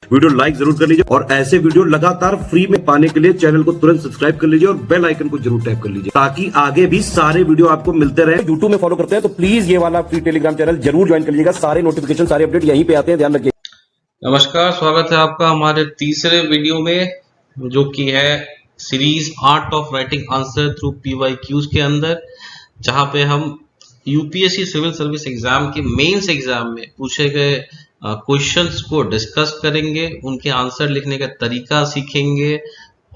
Video like जरूर कर लीजिए और ऐसे वीडियो लगातार फ्री में पाने के लिए चैनल को तुरंत सब्सक्राइब कर लीजिए और बेल आइकन को जरूर टैप कर लीजिए ताकि आगे भी सारे वीडियो आपको मिलते रहे। यूट्यूब में फॉलो करते हैं तो प्लीज ये वाला फ्री टेलीग्राम चैनल जरूर ज्वाइन कर लीजिएगा। सारे नोटिफिकेशन सारे अपडेट यहीं पे आते हैं, ध्यान रखिए। नमस्कार, स्वागत है आपका हमारे तीसरे वीडियो में, जो कि है series art of writing answer through PYQs के अंदर, जहां पे हम यूपीएससी सिविल सर्विस एग्जाम के मेंस एग्जाम में पूछे गए क्वेश्चंस को डिस्कस करेंगे, उनके आंसर लिखने का तरीका सीखेंगे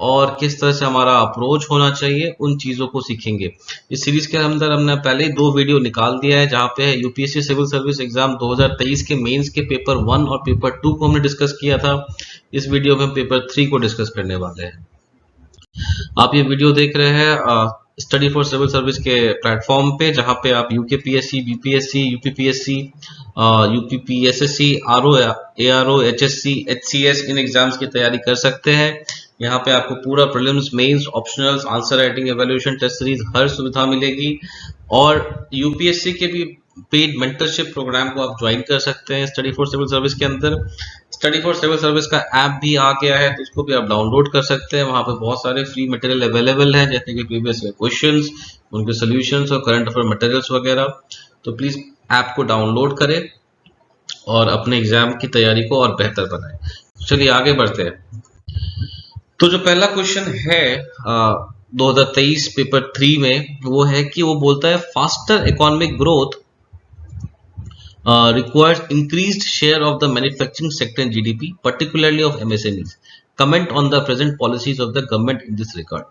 और किस तरह से हमारा अप्रोच होना चाहिए, उन चीजों को सीखेंगे। इस सीरीज के अंदर हमने पहले ही 2 वीडियो निकाल दिया है, जहां पे यूपीएससी सिविल सर्विस एग्जाम 2023 के मेंस के पेपर 1 और पेपर 2 को हमने डिस्कस किया था। इस वीडियो में हम पेपर 3 को डिस्कस करने वाले हैं। आप ये वीडियो देख रहे हैं स्टडी फॉर सिविल सर्विस के प्लेटफॉर्म पे, जहां पे आप UKPSC, BPSC, UPPSC, UPPSSC, RO, ARO, HSC, HCS इन एग्जाम्स की तैयारी कर सकते हैं। यहाँ पे आपको पूरा prelims, mains, optionals, answer writing, evaluation, test series हर सुविधा मिलेगी। और यूपीएससी के भी पेड मेंटरशिप प्रोग्राम को आप ज्वाइन कर सकते हैं स्टडी फॉर सिविल सर्विस के अंदर। स्टडी फॉर सिविल सर्विस का ऐप भी आ गया है, तो उसको भी आप डाउनलोड कर सकते हैं। वहां पे बहुत सारे फ्री मटेरियल अवेलेबल हैं, जैसे कि प्रीवियस क्वेश्चंस, उनके सॉल्यूशंस और करंट अफेयर मटेरियल्स वगैरह। तो प्लीज ऐप को डाउनलोड करें और अपने एग्जाम की तैयारी को और बेहतर बनाएं। चलिए आगे बढ़ते हैं। तो जो पहला क्वेश्चन है 2023 पेपर 3 में, वो है कि वो बोलता है faster economic growth requires increased share of the manufacturing sector in GDP, particularly of MSMEs. Comment on the present policies of the government in this regard.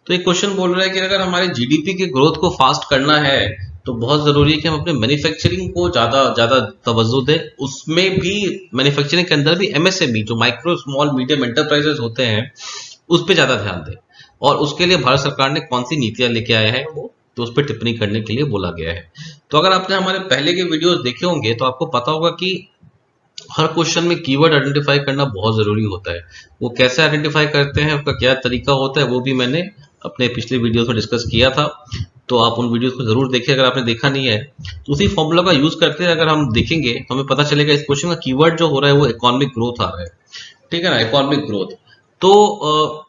तो एक क्वेश्चन बोल रहा है कि अगर हमारे जीडीपी के ग्रोथ को फास्ट करना है तो बहुत जरूरी है कि हम अपने मैन्युफैक्चरिंग को ज्यादा तवज्जो दें। उसमें भी मैन्युफैक्चरिंग के अंदर भी MSME, जो माइक्रो स्मॉल मीडियम एंटरप्राइजेस होते हैं, उस पर ज्यादा ध्यान दें। और उसके लिए भारत सरकार ने कौन सी नीतियां लेके आए हैं, वो तो उस पर टिप्पणी करने के लिए बोला गया है। तो अगर आपने हमारे पहले के वीडियोस देखे होंगे तो आपको पता होगा कि हर क्वेश्चन में कीवर्ड आइडेंटिफाई करना बहुत जरूरी होता है। वो कैसे आइडेंटिफाई करते हैं, उसका क्या तरीका होता है, वो भी मैंने अपने पिछले वीडियोस में डिस्कस किया था। तो आप उन वीडियोस को जरूर देखिए अगर आपने देखा नहीं है। तो उसी फॉर्मूला का यूज करते हैं अगर हम देखेंगे तो हमें पता चलेगा इस क्वेश्चन का कीवर्ड जो हो रहा है वो इकोनॉमिक ग्रोथ आ रहा है। ठीक है ना, इकोनॉमिक ग्रोथ। तो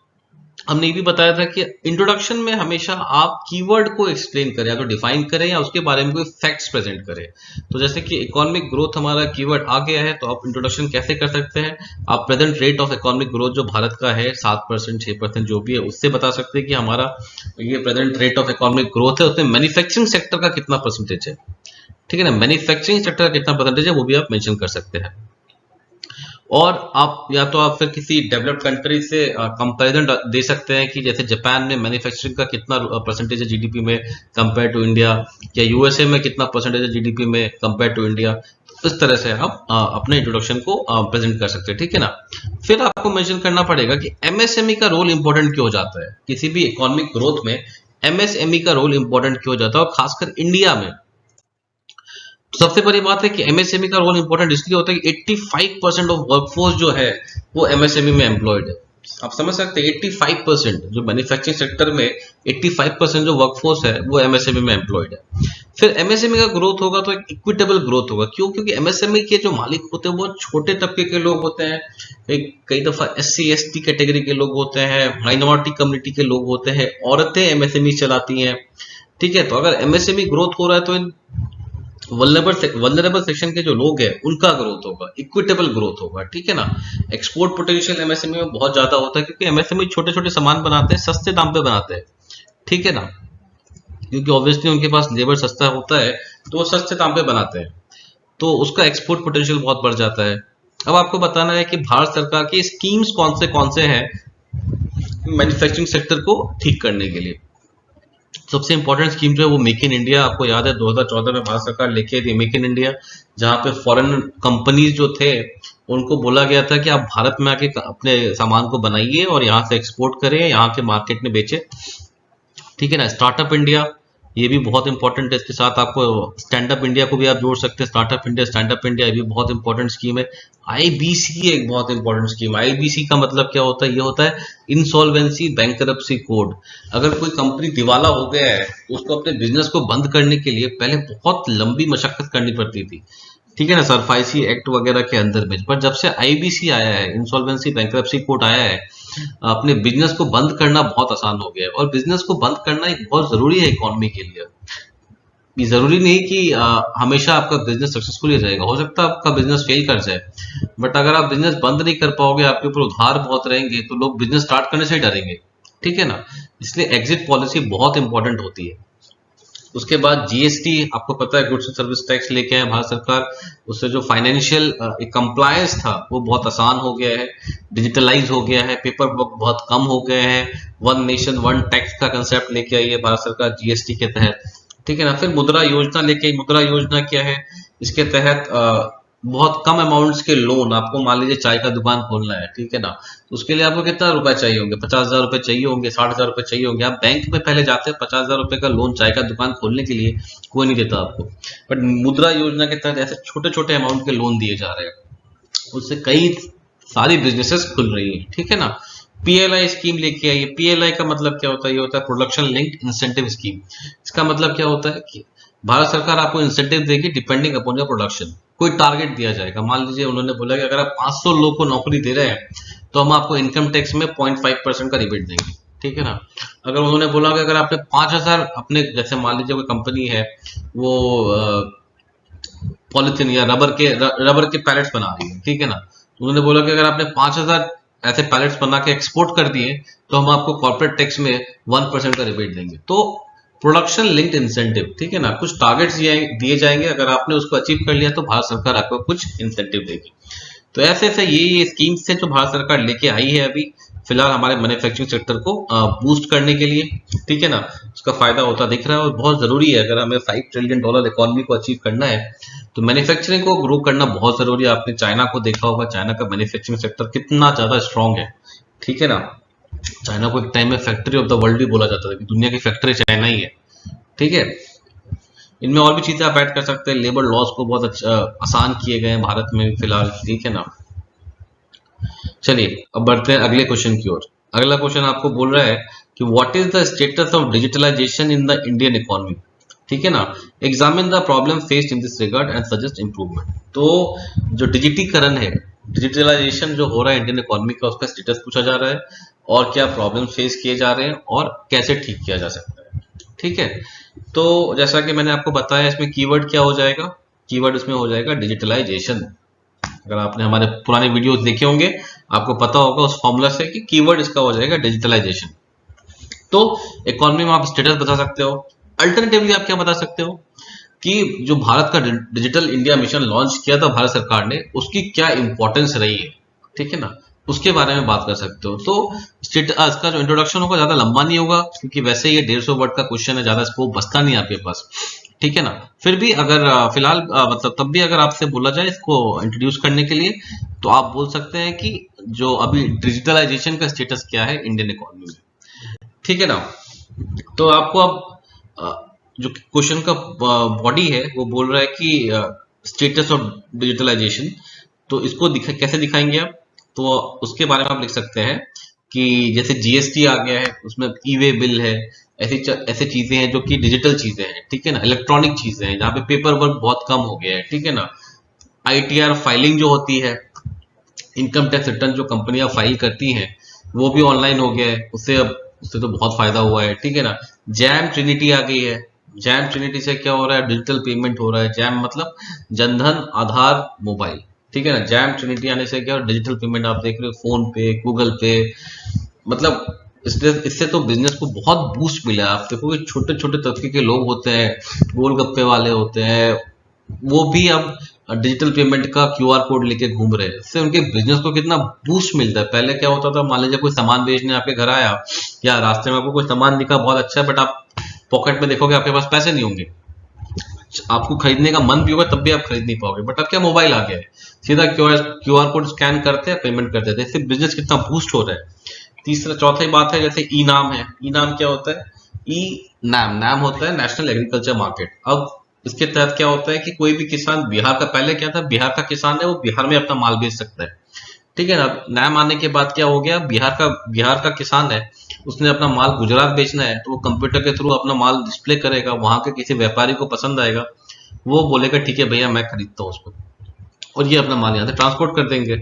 हमने ये भी बताया था कि इंट्रोडक्शन में हमेशा आप कीवर्ड को एक्सप्लेन करें, या तो डिफाइन करें या उसके बारे में कोई फैक्ट्स प्रेजेंट करें। तो जैसे कि इकोनॉमिक ग्रोथ हमारा कीवर्ड आ गया है, तो आप इंट्रोडक्शन कैसे कर सकते हैं, आप present rate of economic growth जो भारत का है 7%, 6% जो भी है, उससे बता सकते हैं कि हमारा ये present rate of economic growth है। उसमें मैन्युफैक्चरिंग सेक्टर का कितना परसेंटेज है, ठीक है ना, मैन्युफैक्चरिंग सेक्टर का कितना परसेंटेज है, वो भी आप मेंशन कर सकते हैं। और आप या तो आप फिर किसी डेवलप्ड कंट्री से कंपैरिजन दे सकते हैं कि जैसे जापान में मैन्युफैक्चरिंग का कितना परसेंटेज है जीडीपी में कंपेयर टू इंडिया, या यूएसए में कितना परसेंटेज है जीडीपी में कंपेयर टू इंडिया। इस तरह से आप अपने इंट्रोडक्शन को प्रेजेंट कर सकते हैं, ठीक है ना। फिर आपको मेंशन करना पड़ेगा कि एमएसएमई का रोल इंपॉर्टेंट क्यों हो जाता है, किसी भी इकोनॉमिक ग्रोथ में एमएसएमई का रोल इंपॉर्टेंट क्यों हो जाता है, और खासकर इंडिया में। सबसे बड़ी बात है कि एमएसएमई का रोल इंपॉर्टेंट इसलिए होता है कि 85% ऑफ वर्कफोर्स जो है वो एमएसएमई में एम्प्लॉयड है। आप समझ सकते हैं 85% जो मैन्युफैक्चरिंग सेक्टर में 85% जो वर्कफोर्स है वो एमएसएमई में एम्प्लॉयड है। फिर एमएसएमई का ग्रोथ होगा तो एक इक्विटेबल ग्रोथ होगा। क्यों? क्योंकि एमएसएमई के जो मालिक होते हैं वो छोटे तबके के लोग होते हैं, कई दफा SC ST कैटेगरी के लोग होते हैं, माइनॉरिटी कम्युनिटी के लोग होते हैं, औरतें एमएसएमई चलाती हैं, ठीक है। तो अगर एमएसएमई ग्रोथ हो रहा है तो इन वल्नरेबल सेक्शन के जो लोग हैं उनका ग्रोथ होगा, इक्विटेबल ग्रोथ होगा, ठीक है ना। एक्सपोर्ट पोटेंशियल एमएसएमई में बहुत ज्यादा होता है, क्योंकि एमएसएमई छोटे छोटे सामान बनाते हैं, सस्ते दाम पे बनाते हैं, ठीक है ना, क्योंकि ऑब्वियसली उनके पास लेबर सस्ता होता है तो वो सस्ते दाम पे बनाते हैं, तो उसका एक्सपोर्ट पोटेंशियल बहुत बढ़ जाता है। अब आपको बताना है कि भारत सरकार की स्कीम्स कौन से हैं मैन्युफैक्चरिंग सेक्टर को ठीक करने के लिए। सबसे इंपॉर्टेंट स्कीम जो है वो मेक इन इंडिया, आपको याद है 2014 में भारत सरकार लेके थी मेक इन इंडिया, जहां पे फॉरेन कंपनीज जो थे उनको बोला गया था कि आप भारत में आके अपने सामान को बनाइए और यहाँ से एक्सपोर्ट करें, यहाँ के मार्केट में बेचे, ठीक है ना। स्टार्टअप इंडिया ये भी बहुत इंपॉर्टेंट है, इसके साथ आपको स्टैंड अप इंडिया को भी आप जोड़ सकते हैं। Startup India, stand up India, ये भी बहुत इंपॉर्टेंट स्कीम है। आईबीसी एक बहुत इंपॉर्टेंट स्कीम। आईबीसी का मतलब क्या होता है? ये होता है इंसॉल्वेंसी बैंकरप्सी कोड। अगर कोई कंपनी दिवाला हो गया है तो उसको अपने बिजनेस को बंद करने के लिए पहले बहुत लंबी मशक्कत करनी पड़ती थी, ठीक है ना, सरफाइसी एक्ट वगैरह के अंदर में। पर जब से आईबीसी आया है, इंसॉल्वेंसी बैंक्रप्सी कोड आया है, अपने बिजनेस को बंद करना बहुत आसान हो गया है। और बिजनेस को बंद करना एक बहुत जरूरी है इकोनॉमी के लिए। ये जरूरी नहीं कि हमेशा आपका बिजनेस सक्सेसफुल ही रहेगा, हो सकता है आपका बिजनेस फेल कर जाए, बट अगर आप बिजनेस बंद नहीं कर पाओगे, आपके ऊपर उधार बहुत रहेंगे, तो लोग बिजनेस स्टार्ट करने से ही डरेंगे। ठीक है ना, इसलिए एग्जिट पॉलिसी बहुत इंपॉर्टेंट होती है। उसके बाद जीएसटी, आपको पता है, गुड्स एंड सर्विस टैक्स लेके आए भारत सरकार। उससे जो फाइनेंशियल एक कंप्लायंस था वो बहुत आसान हो गया है, डिजिटलाइज हो गया है, पेपर वर्क बहुत कम हो गए हैं। वन नेशन वन टैक्स का कंसेप्ट लेके आई है भारत सरकार जीएसटी के तहत। ठीक है ना, फिर मुद्रा योजना लेके आई। मुद्रा योजना क्या है, इसके तहत बहुत कम अमाउंट्स के लोन, आपको मान लीजिए चाय का दुकान खोलना है, ठीक है ना, तो उसके लिए आपको कितना रुपए चाहिए होंगे, 50,000 रुपए चाहिए होंगे, 60,000 रुपए चाहिए होंगे। आप बैंक में पहले जाते हैं, 50,000 रुपए का लोन चाय का दुकान खोलने के लिए कोई नहीं देता आपको, बट मुद्रा योजना के तहत ऐसे छोटे छोटे अमाउंट के लोन दिए जा रहे हैं, उससे कई सारी बिजनेसेस खुल रही है। ठीक है ना, पीएलआई स्कीम लेके आई है। पीएलआई का मतलब क्या होता है, ये होता है प्रोडक्शन लिंक्ड इंसेंटिव स्कीम। इसका मतलब क्या होता है कि भारत सरकार आपको इंसेंटिव देगी डिपेंडिंग अपॉन योर प्रोडक्शन। कोई टारगेट दिया जाएगा, मान लीजिए उन्होंने बोला कि अगर आप 500 लोग को नौकरी दे रहे हैं तो हम आपको इनकम टैक्स में 0.5% का रिबेट देंगे। ठीक है ना, अगर उन्होंने बोला कि अगर आपने 5,000 अपने, जैसे मान लीजिए कोई कंपनी है वो पॉलिथीन या रबर के पैलेट्स बना रही है, ठीक है ना, तो उन्होंने बोला कि अगर आपने 5,000 ऐसे पैलेट्स बना के एक्सपोर्ट कर दिए तो हम आपको कॉर्पोरेट टैक्स में 1% का रिबेट देंगे। तो प्रोडक्शन लिंक्ड इंसेंटिव, ठीक है ना, कुछ टारगेट्स दिए जाएंगे, अगर आपने उसको अचीव कर लिया तो भारत सरकार आपको कुछ इंसेंटिव देगी। तो ऐसे ऐसे ये स्कीम्स है जो भारत सरकार लेके आई है अभी फिलहाल हमारे मैन्युफैक्चरिंग सेक्टर को बूस्ट करने के लिए। ठीक है ना, उसका फायदा होता दिख रहा है और बहुत जरूरी है। अगर हमें $5 ट्रिलियन इकोनॉमी को अचीव करना है तो मैन्युफैक्चरिंग को ग्रो करना बहुत जरूरी है। आपने चाइना को देखा होगा, चाइना का मैन्युफैक्चरिंग सेक्टर कितना ज्यादा स्ट्रांग है। ठीक है ना, चाइना को एक टाइम में फैक्ट्री ऑफ द वर्ल्ड भी बोला जाता था कि दुनिया की फैक्ट्री चाइना ही है। ठीक है, इनमें और भी चीजें आप ऐड कर सकते हैं। लेबर लॉस को बहुत अच्छा आसान किए गए हैं भारत में फिलहाल। ठीक है ना, चलिए अब बढ़ते हैं अगले क्वेश्चन की ओर। अगला क्वेश्चन आपको बोल रहा है कि what is the status of digitalization in the Indian economy. ठीक है ना, examine the problem faced in this regard and suggest improvement. तो जो डिजिटीकरण है, डिजिटलाइजेशन जो हो रहा है इंडियन इकोनॉमी का, उसका स्टेटस पूछा जा रहा है और क्या प्रॉब्लम फेस किए जा रहे हैं और कैसे ठीक किया जा सकता है। ठीक है, तो जैसा कि मैंने आपको बताया, इसमें कीवर्ड क्या हो जाएगा, कीवर्ड इसमें हो जाएगा डिजिटलाइजेशन। अगर आपने हमारे पुराने वीडियोस देखे होंगे आपको पता होगा उस फॉर्मूला से कि कीवर्ड इसका हो जाएगा डिजिटलाइजेशन। तो इकोनॉमी में आप स्टेटस बता सकते हो। अल्टरनेटिवली आप क्या बता सकते हो कि जो भारत का डिजिटल इंडिया मिशन लॉन्च किया था भारत सरकार ने, उसकी क्या इंपॉर्टेंस रही है। ठीक है ना, उसके बारे में बात कर सकते हो। तो इसका जो इंट्रोडक्शन होगा ज्यादा लंबा नहीं होगा क्योंकि वैसे ये 150 वर्ड का क्वेश्चन है, ज्यादा स्कोप बचता नहीं आपके पास। ठीक है ना, फिर भी अगर फिलहाल मतलब तब भी अगर आपसे बोला जाए इसको इंट्रोड्यूस करने के लिए तो आप बोल सकते हैं कि जो अभी डिजिटलाइजेशन का स्टेटस क्या है इंडियन इकोनॉमी में। ठीक है ना, तो आपको अब जो क्वेश्चन का बॉडी है वो बोल रहा है कि स्टेटस ऑफ डिजिटलाइजेशन, तो इसको कैसे दिखाएंगे आप, तो उसके बारे में आप लिख सकते हैं कि जैसे जीएसटी आ गया है, उसमें ई वे बिल है, ऐसी चीजें हैं जो कि डिजिटल चीजें हैं। ठीक है ना, इलेक्ट्रॉनिक चीजें हैं जहाँ पे पेपर वर्क बहुत कम हो गया है। ठीक है ना, आईटीआर फाइलिंग जो होती है, इनकम टैक्स रिटर्न जो कंपनियां फाइल करती हैं वो भी ऑनलाइन हो गया है, उससे तो बहुत फायदा हुआ है। ठीक है ना, जैम ट्रिनिटी आ गई है। जैम ट्रिनिटी से क्या हो रहा है, डिजिटल पेमेंट हो रहा है। जैम मतलब जनधन आधार मोबाइल। ठीक है ना, जैम ट्रिनिटी आने से क्या डिजिटल पेमेंट आप देख रहे हो, फोन पे, गूगल पे, मतलब इससे तो बिजनेस को बहुत बूस्ट मिला है। आप देखोगे छोटे छोटे तबके के लोग होते हैं, गोलगप्पे वाले होते हैं, वो भी अब डिजिटल पेमेंट का क्यूआर कोड लेके घूम रहे हैं। इससे उनके बिजनेस को कितना बूस्ट मिलता है। पहले क्या होता था, मान लीजिए कोई सामान बेचने आपके घर आया या रास्ते में आपको कोई सामान दिखा बहुत अच्छा है, बट आप पॉकेट में देखोगे आपके पास पैसे नहीं होंगे, आपको खरीदने का मन भी होगा तब भी आप खरीद नहीं पाओगे। बट अब क्या मोबाइल आ गया है, सीधा क्यूआर कोड स्कैन करते हैं, पेमेंट कर देते हैं। इससे बिजनेस कितना बूस्ट हो रहा है। तीसरा चौथी बात है जैसे ई नाम है। ई नाम क्या होता है, ई नाम होता है नेशनल एग्रीकल्चर मार्केट। अब इसके तहत क्या होता है कि कोई भी किसान बिहार का, पहले क्या था, बिहार का किसान है वो बिहार में अपना माल बेच सकता है। ठीक है ना, नाम आने के बाद क्या हो गया, बिहार का किसान है, उसने अपना माल गुजरात बेचना है तो वो कंप्यूटर के थ्रू अपना माल डिस्प्ले करेगा, वहां के किसी व्यापारी को पसंद आएगा, वो बोलेगा ठीक है भैया मैं खरीदता हूँ उसको, और ये अपना माल यहाँ से ट्रांसपोर्ट कर देंगे,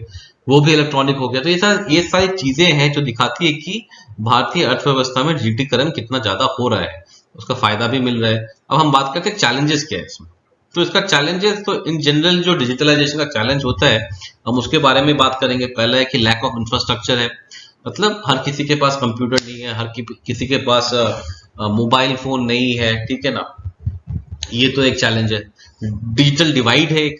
वो भी इलेक्ट्रॉनिक हो गया। तो ये सारी चीजें हैं जो दिखाती है कि भारतीय अर्थव्यवस्था में डिजिटीकरण कितना ज्यादा हो रहा है, उसका फायदा भी मिल रहा है। अब हम बात करते हैं चैलेंजेस क्या है इसमें। तो इसका चैलेंजेस तो इन जनरल जो डिजिटलाइजेशन का चैलेंज होता है हम उसके बारे में बात करेंगे। पहला है कि लैक ऑफ इंफ्रास्ट्रक्चर है, मतलब हर किसी के पास कंप्यूटर नहीं है, किसी के पास मोबाइल फोन नहीं है, ठीक है ना, ये तो एक चैलेंज है। डिजिटल डिवाइड है एक,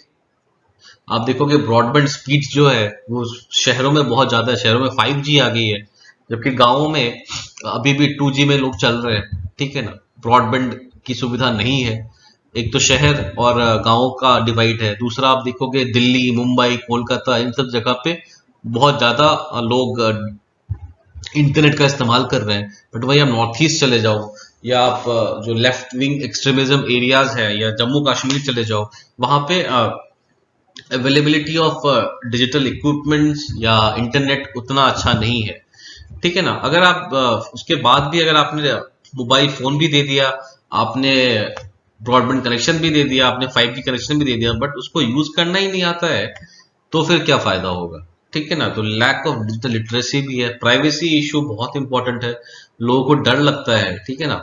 आप देखोगे ब्रॉडबैंड स्पीड जो है वो शहरों में बहुत ज्यादा है, शहरों में 5G आ गई है, जबकि गांवों में अभी भी 2G में लोग चल रहे हैं, ठीक है ना, ब्रॉडबैंड की सुविधा नहीं है। एक तो शहर और गांवों का डिवाइड है। दूसरा आप देखोगे दिल्ली, मुंबई, कोलकाता, इन सब जगह पे बहुत ज्यादा लोग इंटरनेट का इस्तेमाल कर रहे हैं, बट वही आप नॉर्थ ईस्ट चले जाओ या आप जो लेफ्ट विंग एक्सट्रीमिज्म एरियाज है या जम्मू कश्मीर चले जाओ, वहां पे अवेलेबिलिटी ऑफ डिजिटल इक्विपमेंट्स या इंटरनेट उतना अच्छा नहीं है, ठीक है ना। अगर आप उसके बाद भी अगर आपने मोबाइल फोन भी दे दिया, आपने ब्रॉडबैंड कनेक्शन भी दे दिया, आपने 5G कनेक्शन भी दे दिया, बट उसको यूज करना ही नहीं आता है, तो फिर क्या फायदा होगा, ठीक है ना। तो लैक ऑफ डिजिटल लिटरेसी भी है। प्राइवेसी इशू बहुत इंपॉर्टेंट है, लोगों को डर लगता है, ठीक है ना।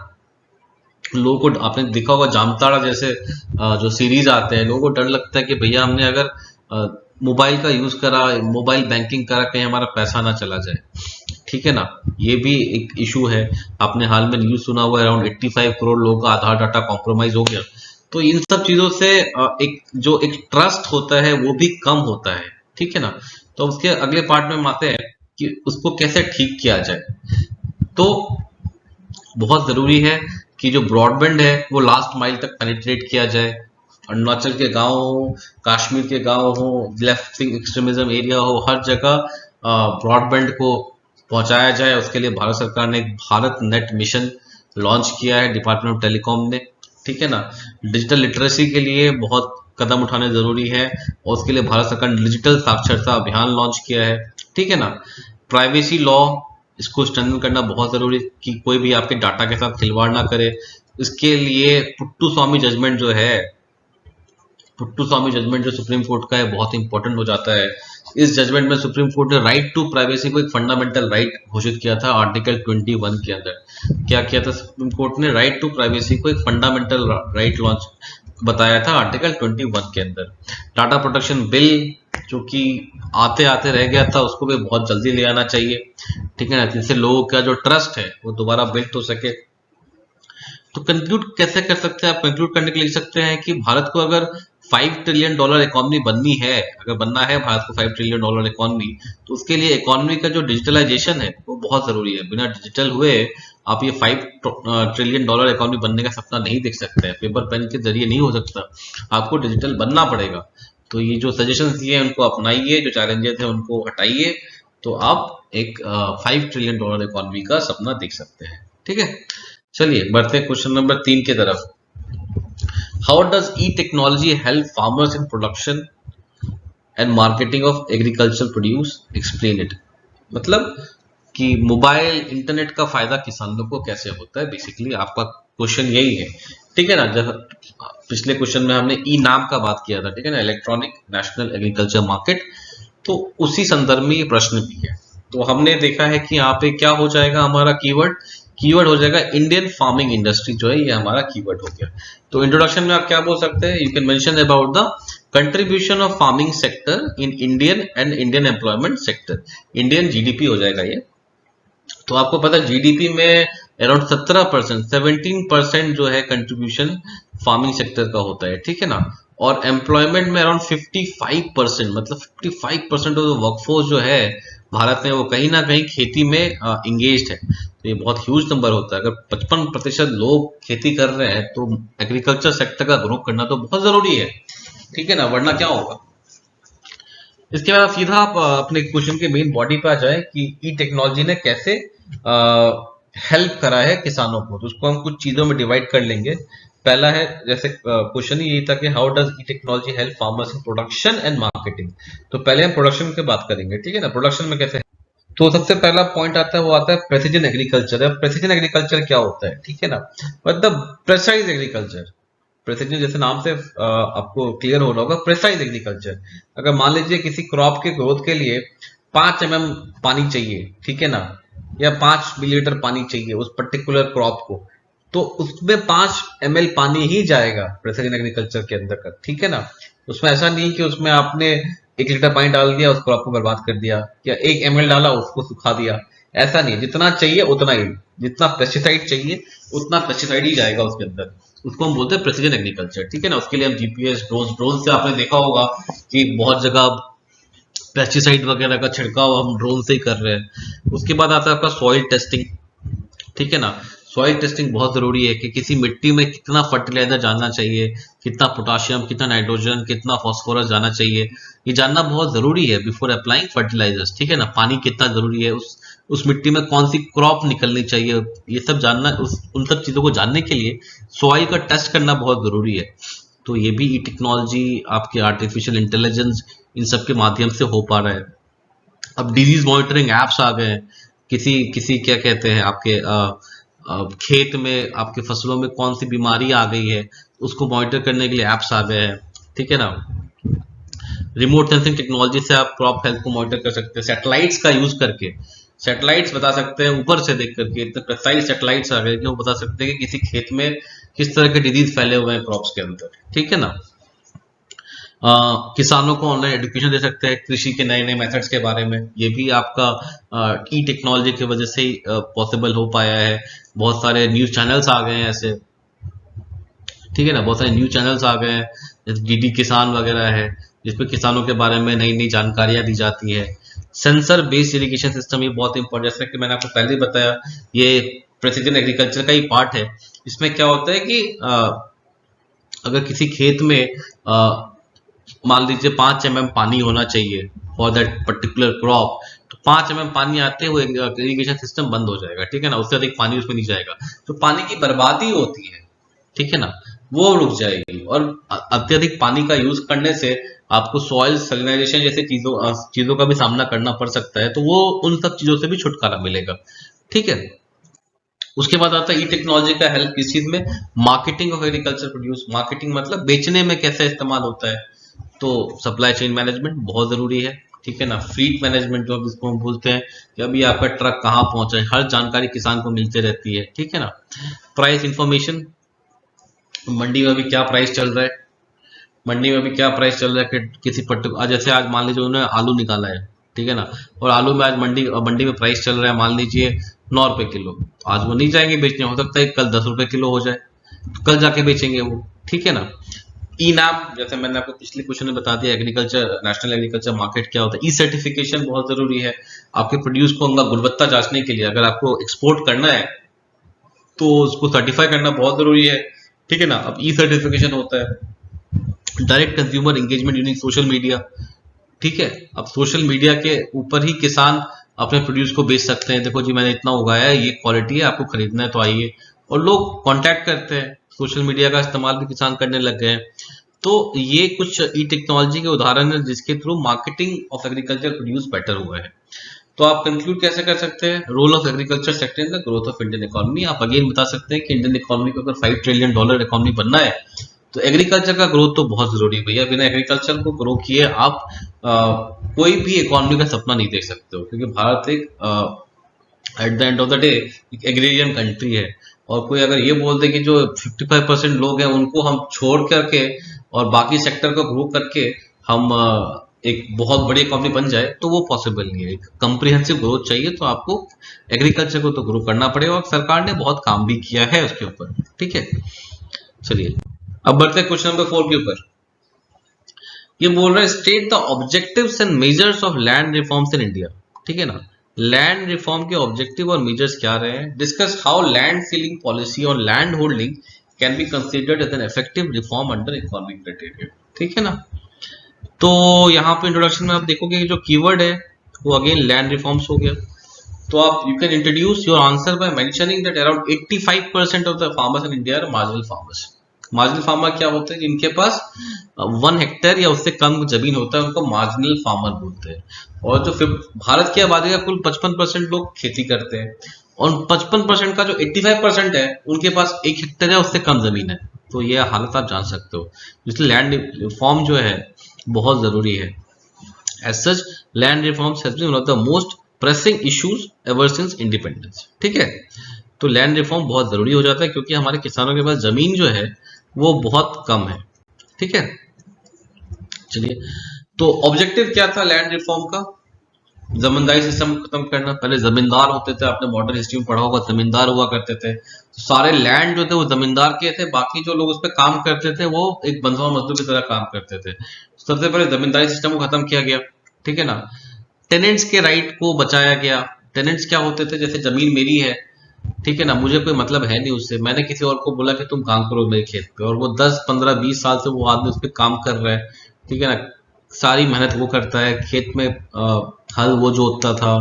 लोगों को आपने देखा होगा जामताड़ा जैसे जो सीरीज आते हैं, लोगों को डर लगता है कि भैया हमने अगर मोबाइल का यूज करा, मोबाइल बैंकिंग करा, कहीं हमारा पैसा ना चला जाए, ठीक है ना। ये भी एक इशू है। आपने हाल में न्यूज सुना हुआ है, अराउंड 85 करोड़ लोगों का आधार डाटा कॉम्प्रोमाइज हो गया। तो इन सब चीजों से एक ट्रस्ट होता है वो भी कम होता है, ठीक है ना। तो उसके अगले पार्ट में हम आते हैं कि उसको कैसे ठीक किया जाए। तो बहुत जरूरी है कि जो ब्रॉडबैंड है वो लास्ट माइल तक पेनिट्रेट किया जाए। अरुणाचल के गांव हो, कश्मीर के गांव हो, लेफ्ट विंग एक्सट्रीमिज्म एरिया हो, हर जगह ब्रॉडबैंड को पहुंचाया जाए। उसके लिए भारत सरकार ने एक भारत नेट मिशन लॉन्च किया है, डिपार्टमेंट ऑफ टेलीकॉम ने, ठीक है ना। डिजिटल लिटरेसी के लिए बहुत कदम उठाने जरूरी है, और उसके लिए भारत सरकार ने डिजिटल साक्षरता अभियान लॉन्च किया है, ठीक है ना। प्राइवेसी लॉ, इसको स्ट्रेंथन करना बहुत जरूरी है कि कोई भी आपके डाटा के साथ खिलवाड़ ना करे। इसके लिए पुट्टू स्वामी जजमेंट जो है, पुट्टू स्वामी जजमेंट जो सुप्रीम कोर्ट का है, बहुत इंपॉर्टेंट हो जाता है। इस जजमेंट में सुप्रीम कोर्ट ने राइट टू प्राइवेसी को एक फंडामेंटल राइट घोषित किया था आर्टिकल 21 के अंदर। क्या किया था सुप्रीम कोर्ट ने? राइट टू प्राइवेसी को एक फंडामेंटल राइट लॉन्च बताया था आर्टिकल 21 के अंदर। डाटा प्रोटेक्शन बिल जो कि आते आते रह गया था, उसको भी बहुत जल्दी ले आना चाहिए, ठीक है ना, जिससे लोगों का जो ट्रस्ट है वो दोबारा बिल्ड हो सके। तो कंक्लूड कैसे कर सकते हैं आप? कंक्लूड करने के लिए लिख सकते हैं कि भारत को अगर $5 ट्रिलियन इकोनॉमी बननी है, अगर बनना है भारत को $5 ट्रिलियन इकोनॉमी, तो उसके लिए इकोनॉमी का जो डिजिटलाइजेशन है वो बहुत जरूरी है। बिना डिजिटल हुए आप ये $5 ट्रिलियन इकोनॉमी बनने का सपना नहीं देख सकते हैं। पेपर पेन के जरिए नहीं हो सकता, आपको डिजिटल बनना पड़ेगा। तो ये जो सजेशन दिए हैं उनको अपनाइए, जो चैलेंजेस हैं उनको हटाइए, तो आप एक $5 ट्रिलियन इकोनॉमी का सपना देख सकते हैं, ठीक है। चलिए बढ़ते हैं क्वेश्चन नंबर 3 की तरफ। How does E technology help farmers in production and marketing of agriculture produce? Explain it. मतलब कि मोबाइल इंटरनेट का फायदा किसानों को कैसे होता है, बेसिकली आपका क्वेश्चन यही है, ठीक है ना। जब पिछले क्वेश्चन में हमने ई नाम का बात किया था, ठीक है ना, इलेक्ट्रॉनिक नेशनल एग्रीकल्चर मार्केट, तो उसी संदर्भ में ये प्रश्न भी है। तो हमने देखा है कि यहाँ पे क्या हो जाएगा, हमारा कीवर्ड हो जाएगा इंडियन फार्मिंग इंडस्ट्री, जो है ये हमारा कीवर्ड हो गया। तो इंट्रोडक्शन में आप क्या बोल सकते हैं? You can mention about the contribution of farming sector in Indian and Indian employment sector. Indian GDP हो जाएगा ये। तो आपको पता है जीडीपी में अराउंड 17% जो है कंट्रीब्यूशन फार्मिंग सेक्टर का होता है, ठीक है ना। और एम्प्लॉयमेंट में अराउंड 55%, मतलब 55% ऑफ द वर्कफोर्स जो है भारत में वो कहीं ना कहीं खेती में इंगेज्ड है। तो ये बहुत ह्यूज नंबर होता है। अगर 55% लोग खेती कर रहे हैं तो एग्रीकल्चर सेक्टर का ग्रो करना तो बहुत जरूरी है, ठीक है ना, वरना क्या होगा। इसके बाद सीधा आप अपने क्वेश्चन के मेन बॉडी पे आ जाए कि ई टेक्नोलॉजी ने कैसे हेल्प करा है किसानों को। तो उसको हम कुछ चीजों में डिवाइड कर लेंगे। पहला है, जैसे क्वेश्चन ही यही था कि how does E technology help farmers in production and marketing. तो पहले हम प्रोडक्शन की बात करेंगे, ठीक है ना, प्रोडक्शन में कैसे। तो सबसे पहला पॉइंट आता है, वो आता है प्रेसिजन एग्रीकल्चर। प्रेसिजन एग्रीकल्चर क्या होता है, ठीक है ना, मतलब प्रेसाइज एग्रीकल्चर। प्रेसिजन जैसे नाम से आपको क्लियर हो रहा होगा, प्रेसाइज एग्रीकल्चर। अगर मान लीजिए किसी क्रॉप के ग्रोथ के लिए 5 mm पानी चाहिए, ठीक है ना, या 5 मिलीलीटर पानी चाहिए उस पर्टिकुलर क्रॉप को, तो उसमें 5 ml पानी ही जाएगा प्रेसिजन एग्रीकल्चर के अंदर का, ठीक है ना। उसमें ऐसा नहीं कि उसमें आपने 1 लीटर पानी डाल दिया उस क्रॉप को बर्बाद कर दिया, या 1 ml डाला उसको सुखा दिया, ऐसा नहीं। जितना चाहिए उतना ही, जितना पेस्टिसाइड चाहिए उतना पेस्टिसाइड ही जाएगा उसके अंदर, उसको हम बोलते हैं प्रेसिजन एग्रीकल्चर, ठीक है ना। उसके लिए हम जीपीएस, ड्रोन से आपने देखा होगा कि बहुत जगह पेस्टिसाइड वगैरह का छिड़काव हम ड्रोन से ही कर रहे हैं। उसके बाद आता है आपका सॉइल टेस्टिंग, ठीक है ना। सॉइल टेस्टिंग बहुत जरूरी है कि किसी मिट्टी में कितना फर्टिलाइजर जाना चाहिए, कितना पोटाशियम, कितना नाइट्रोजन, कितना फास्फोरस जाना चाहिए, ये जानना बहुत जरूरी है बिफोर अप्लाइंग फर्टिलाइजर्स, ठीक है ना। पानी कितना जरूरी है, उस मिट्टी में कौन सी क्रॉप निकलनी चाहिए, ये सब जानना, उन सब चीजों को जानने के लिए सॉइल का टेस्ट करना बहुत जरूरी है। तो ये भी ई टेक्नोलॉजी, आपके आर्टिफिशियल इंटेलिजेंस, इन सब के माध्यम से हो पा रहा है। अब डिजीज मॉनिटरिंग एप्स आ गए हैं, किसी क्या कहते हैं आपके खेत में आपके फसलों में कौन सी बीमारी आ गई है उसको मॉनिटर करने के लिए एप्स आ गए हैं, ठीक है ना। रिमोट सेंसिंग टेक्नोलॉजी से आप क्रॉप हेल्थ को मॉनिटर कर सकते हैं, सैटेलाइट्स का यूज करके। सैटेलाइट्स बता सकते हैं ऊपर से देख करके, इतने प्रेसाइज सैटेलाइट्स आ गए कि वो बता सकते हैं कि किसी खेत में किस तरह के डिजीज फैले हुए हैं क्रॉप्स के अंदर, ठीक है ना। किसानों को ऑनलाइन एजुकेशन दे सकते हैं कृषि के नए नए मेथड्स के बारे में, ये भी आपका ई टेक्नोलॉजी की वजह से ही पॉसिबल हो पाया है। बहुत सारे न्यूज चैनल्स आ गए हैं ऐसे, ठीक है ना, बहुत सारे न्यूज चैनल्स आ गए हैं, जैसे डीडी किसान वगैरह है, जिसपे किसानों के बारे में नई नई जानकारियां दी जाती है। सेंसर बेस्ड इरिगेशन सिस्टम, ये बहुत इंपॉर्टेंट, जैसे कि मैंने आपको पहले ही बताया, ये प्रेसिजन एग्रीकल्चर का ही पार्ट है। इसमें क्या होता है कि अगर किसी खेत में मान लीजिए 5 mm पानी होना चाहिए फॉर दैट पर्टिकुलर क्रॉप, तो 5 mm पानी आते हुए इरिगेशन सिस्टम बंद हो जाएगा, ठीक है ना, उससे अधिक पानी उसमें नहीं जाएगा, तो पानी की बर्बादी होती है, ठीक है ना, वो रुक जाएगी। और अत्यधिक पानी का यूज करने से आपको सॉइल सैलिनाइजेशन जैसे चीजों का भी सामना करना पड़ सकता है, तो वो उन सब चीजों से भी छुटकारा मिलेगा, ठीक है। उसके बाद आता है ई टेक्नोलॉजी का हेल्प किस चीज में, marketing of agriculture produce. Marketing मतलब बेचने में कैसे इस्तेमाल होता है, तो सप्लाई चेन मैनेजमेंट बहुत जरूरी है, ठीक है ना। फ्लीट मैनेजमेंट जो जिसको हम बोलते हैं कि अभी आपका ट्रक कहाँ पहुंचा है, हर जानकारी किसान को मिलती रहती है, ठीक है ना। प्राइस इंफॉर्मेशन, मंडी में अभी क्या प्राइस चल रहा है, मंडी में अभी क्या प्राइस चल रहा है कि किसी पर्टिकुलर, जैसे आज मान लीजिए उन्होंने आलू निकाला है, ठीक है ना, और आलू में आज मंडी में प्राइस चल रहा है मान लीजिए 9 रुपए किलो, तो आज वो नहीं जाएंगे बेचने, हो सकता है कल 10 रुपए किलो हो जाए, तो कल जाके बेचेंगे वो, ठीक है ना। ई नाम, जैसे मैंने आपको पिछले क्वेश्चन में बता दिया, एग्रीकल्चर, नेशनल एग्रीकल्चर मार्केट क्या होता है। ई सर्टिफिकेशन बहुत जरूरी है आपके प्रोड्यूस को उनका गुणवत्ता जांचने के लिए। अगर आपको एक्सपोर्ट करना है तो उसको सर्टिफाई करना बहुत जरूरी है, ठीक है ना। अब ई सर्टिफिकेशन होता है direct consumer engagement using social media, ठीक है। अब सोशल मीडिया के ऊपर ही किसान अपने प्रोड्यूस को बेच सकते हैं, देखो जी मैंने इतना उगाया है, ये क्वालिटी है, आपको खरीदना है तो आइए, और लोग कांटेक्ट करते हैं, सोशल मीडिया का इस्तेमाल भी किसान करने लग गए हैं। तो ये कुछ ई टेक्नोलॉजी के उदाहरण है जिसके through marketing of agriculture produce better हुआ है। तो आप कंक्लूड कैसे कर सकते हैं, role of agriculture sector in the growth of Indian economy. आप अगेन बता सकते हैं कि इंडियन इकोनॉमी को अगर $5 ट्रिलियन इकोनॉमी बनना है तो एग्रीकल्चर का ग्रोथ तो बहुत जरूरी है भैया। बिना एग्रीकल्चर को ग्रो किए आप कोई भी इकोनॉमी का सपना नहीं देख सकते हो, क्योंकि भारत एक at the end of the day एक एग्रीरियन कंट्री है। और कोई अगर ये बोल दे कि जो 55% लोग हैं उनको हम छोड़ करके और बाकी सेक्टर को ग्रो करके हम एक बहुत बड़ी इकोनॉमी बन जाए, तो वो पॉसिबल नहीं है। एक कम्प्रिहेंसिव ग्रोथ चाहिए तो आपको एग्रीकल्चर को तो ग्रो करना पड़ेगा, और सरकार ने बहुत काम भी किया है उसके ऊपर, ठीक है। चलिए अब बढ़ते हैं क्वेश्चन नंबर 4 के ऊपर। ये बोल रहा है state the objectives and measures of land reforms in India, ठीक है ना। लैंड रिफॉर्म के ऑब्जेक्टिव और मेजर्स क्या रहे हैं, discuss how land ceiling policy और land holding can be considered as an effective reform under economic criteria, ठीक है ना। तो यहाँ पे इंट्रोडक्शन में आप देखोगे जो कीवर्ड है वो अगेन लैंड रिफॉर्म्स हो गया। तो आप you can introduce your answer by mentioning that around 85% of the farmers in India are marginal farmers. Marginal farmer क्या होते हैं, जिनके पास 1 हेक्टेयर या उससे कम जमीन होता है उनको मार्जिनल फार्मर बोलते हैं। और जो भारत की आबादी का कुल 55% लोग खेती करते हैं, और 55% का जो 85% है उनके पास 1 हेक्टेयर या उससे कम जमीन है, तो ये हालत आप जान सकते हो। इसलिए लैंड रिफॉर्म जो है बहुत जरूरी है। As such land reforms has been one of the most pressing issues ever since independence. ठीक है, तो लैंड रिफॉर्म बहुत जरूरी हो जाता है क्योंकि हमारे किसानों के पास जमीन जो है वो बहुत कम है। ठीक है, चलिए, तो ऑब्जेक्टिव क्या था लैंड रिफॉर्म का? जमींदारी सिस्टम खत्म करना। पहले जमींदार होते थे, आपने मॉडर्न हिस्ट्री में पढ़ा होगा, जमींदार हुआ करते थे, तो सारे लैंड जो थे वो जमींदार के थे, बाकी जो लोग उस पर काम करते थे वो एक बंधुआ मजदूर की तरह काम करते थे। सबसे पहले जमींदारी सिस्टम को खत्म किया गया। ठीक है ना, टेनेंट्स के राइट को बचाया गया। टेनेंट्स क्या होते थे? जैसे जमीन मेरी है, ठीक है ना, मुझे कोई मतलब है नहीं उससे, मैंने किसी और को बोला कि तुम काम करो मेरे खेत पे, और वो 10 15 20 साल से वो आदमी उस पर काम कर रहा है। ठीक है ना, सारी मेहनत वो करता है, खेत में हल वो जोतता था,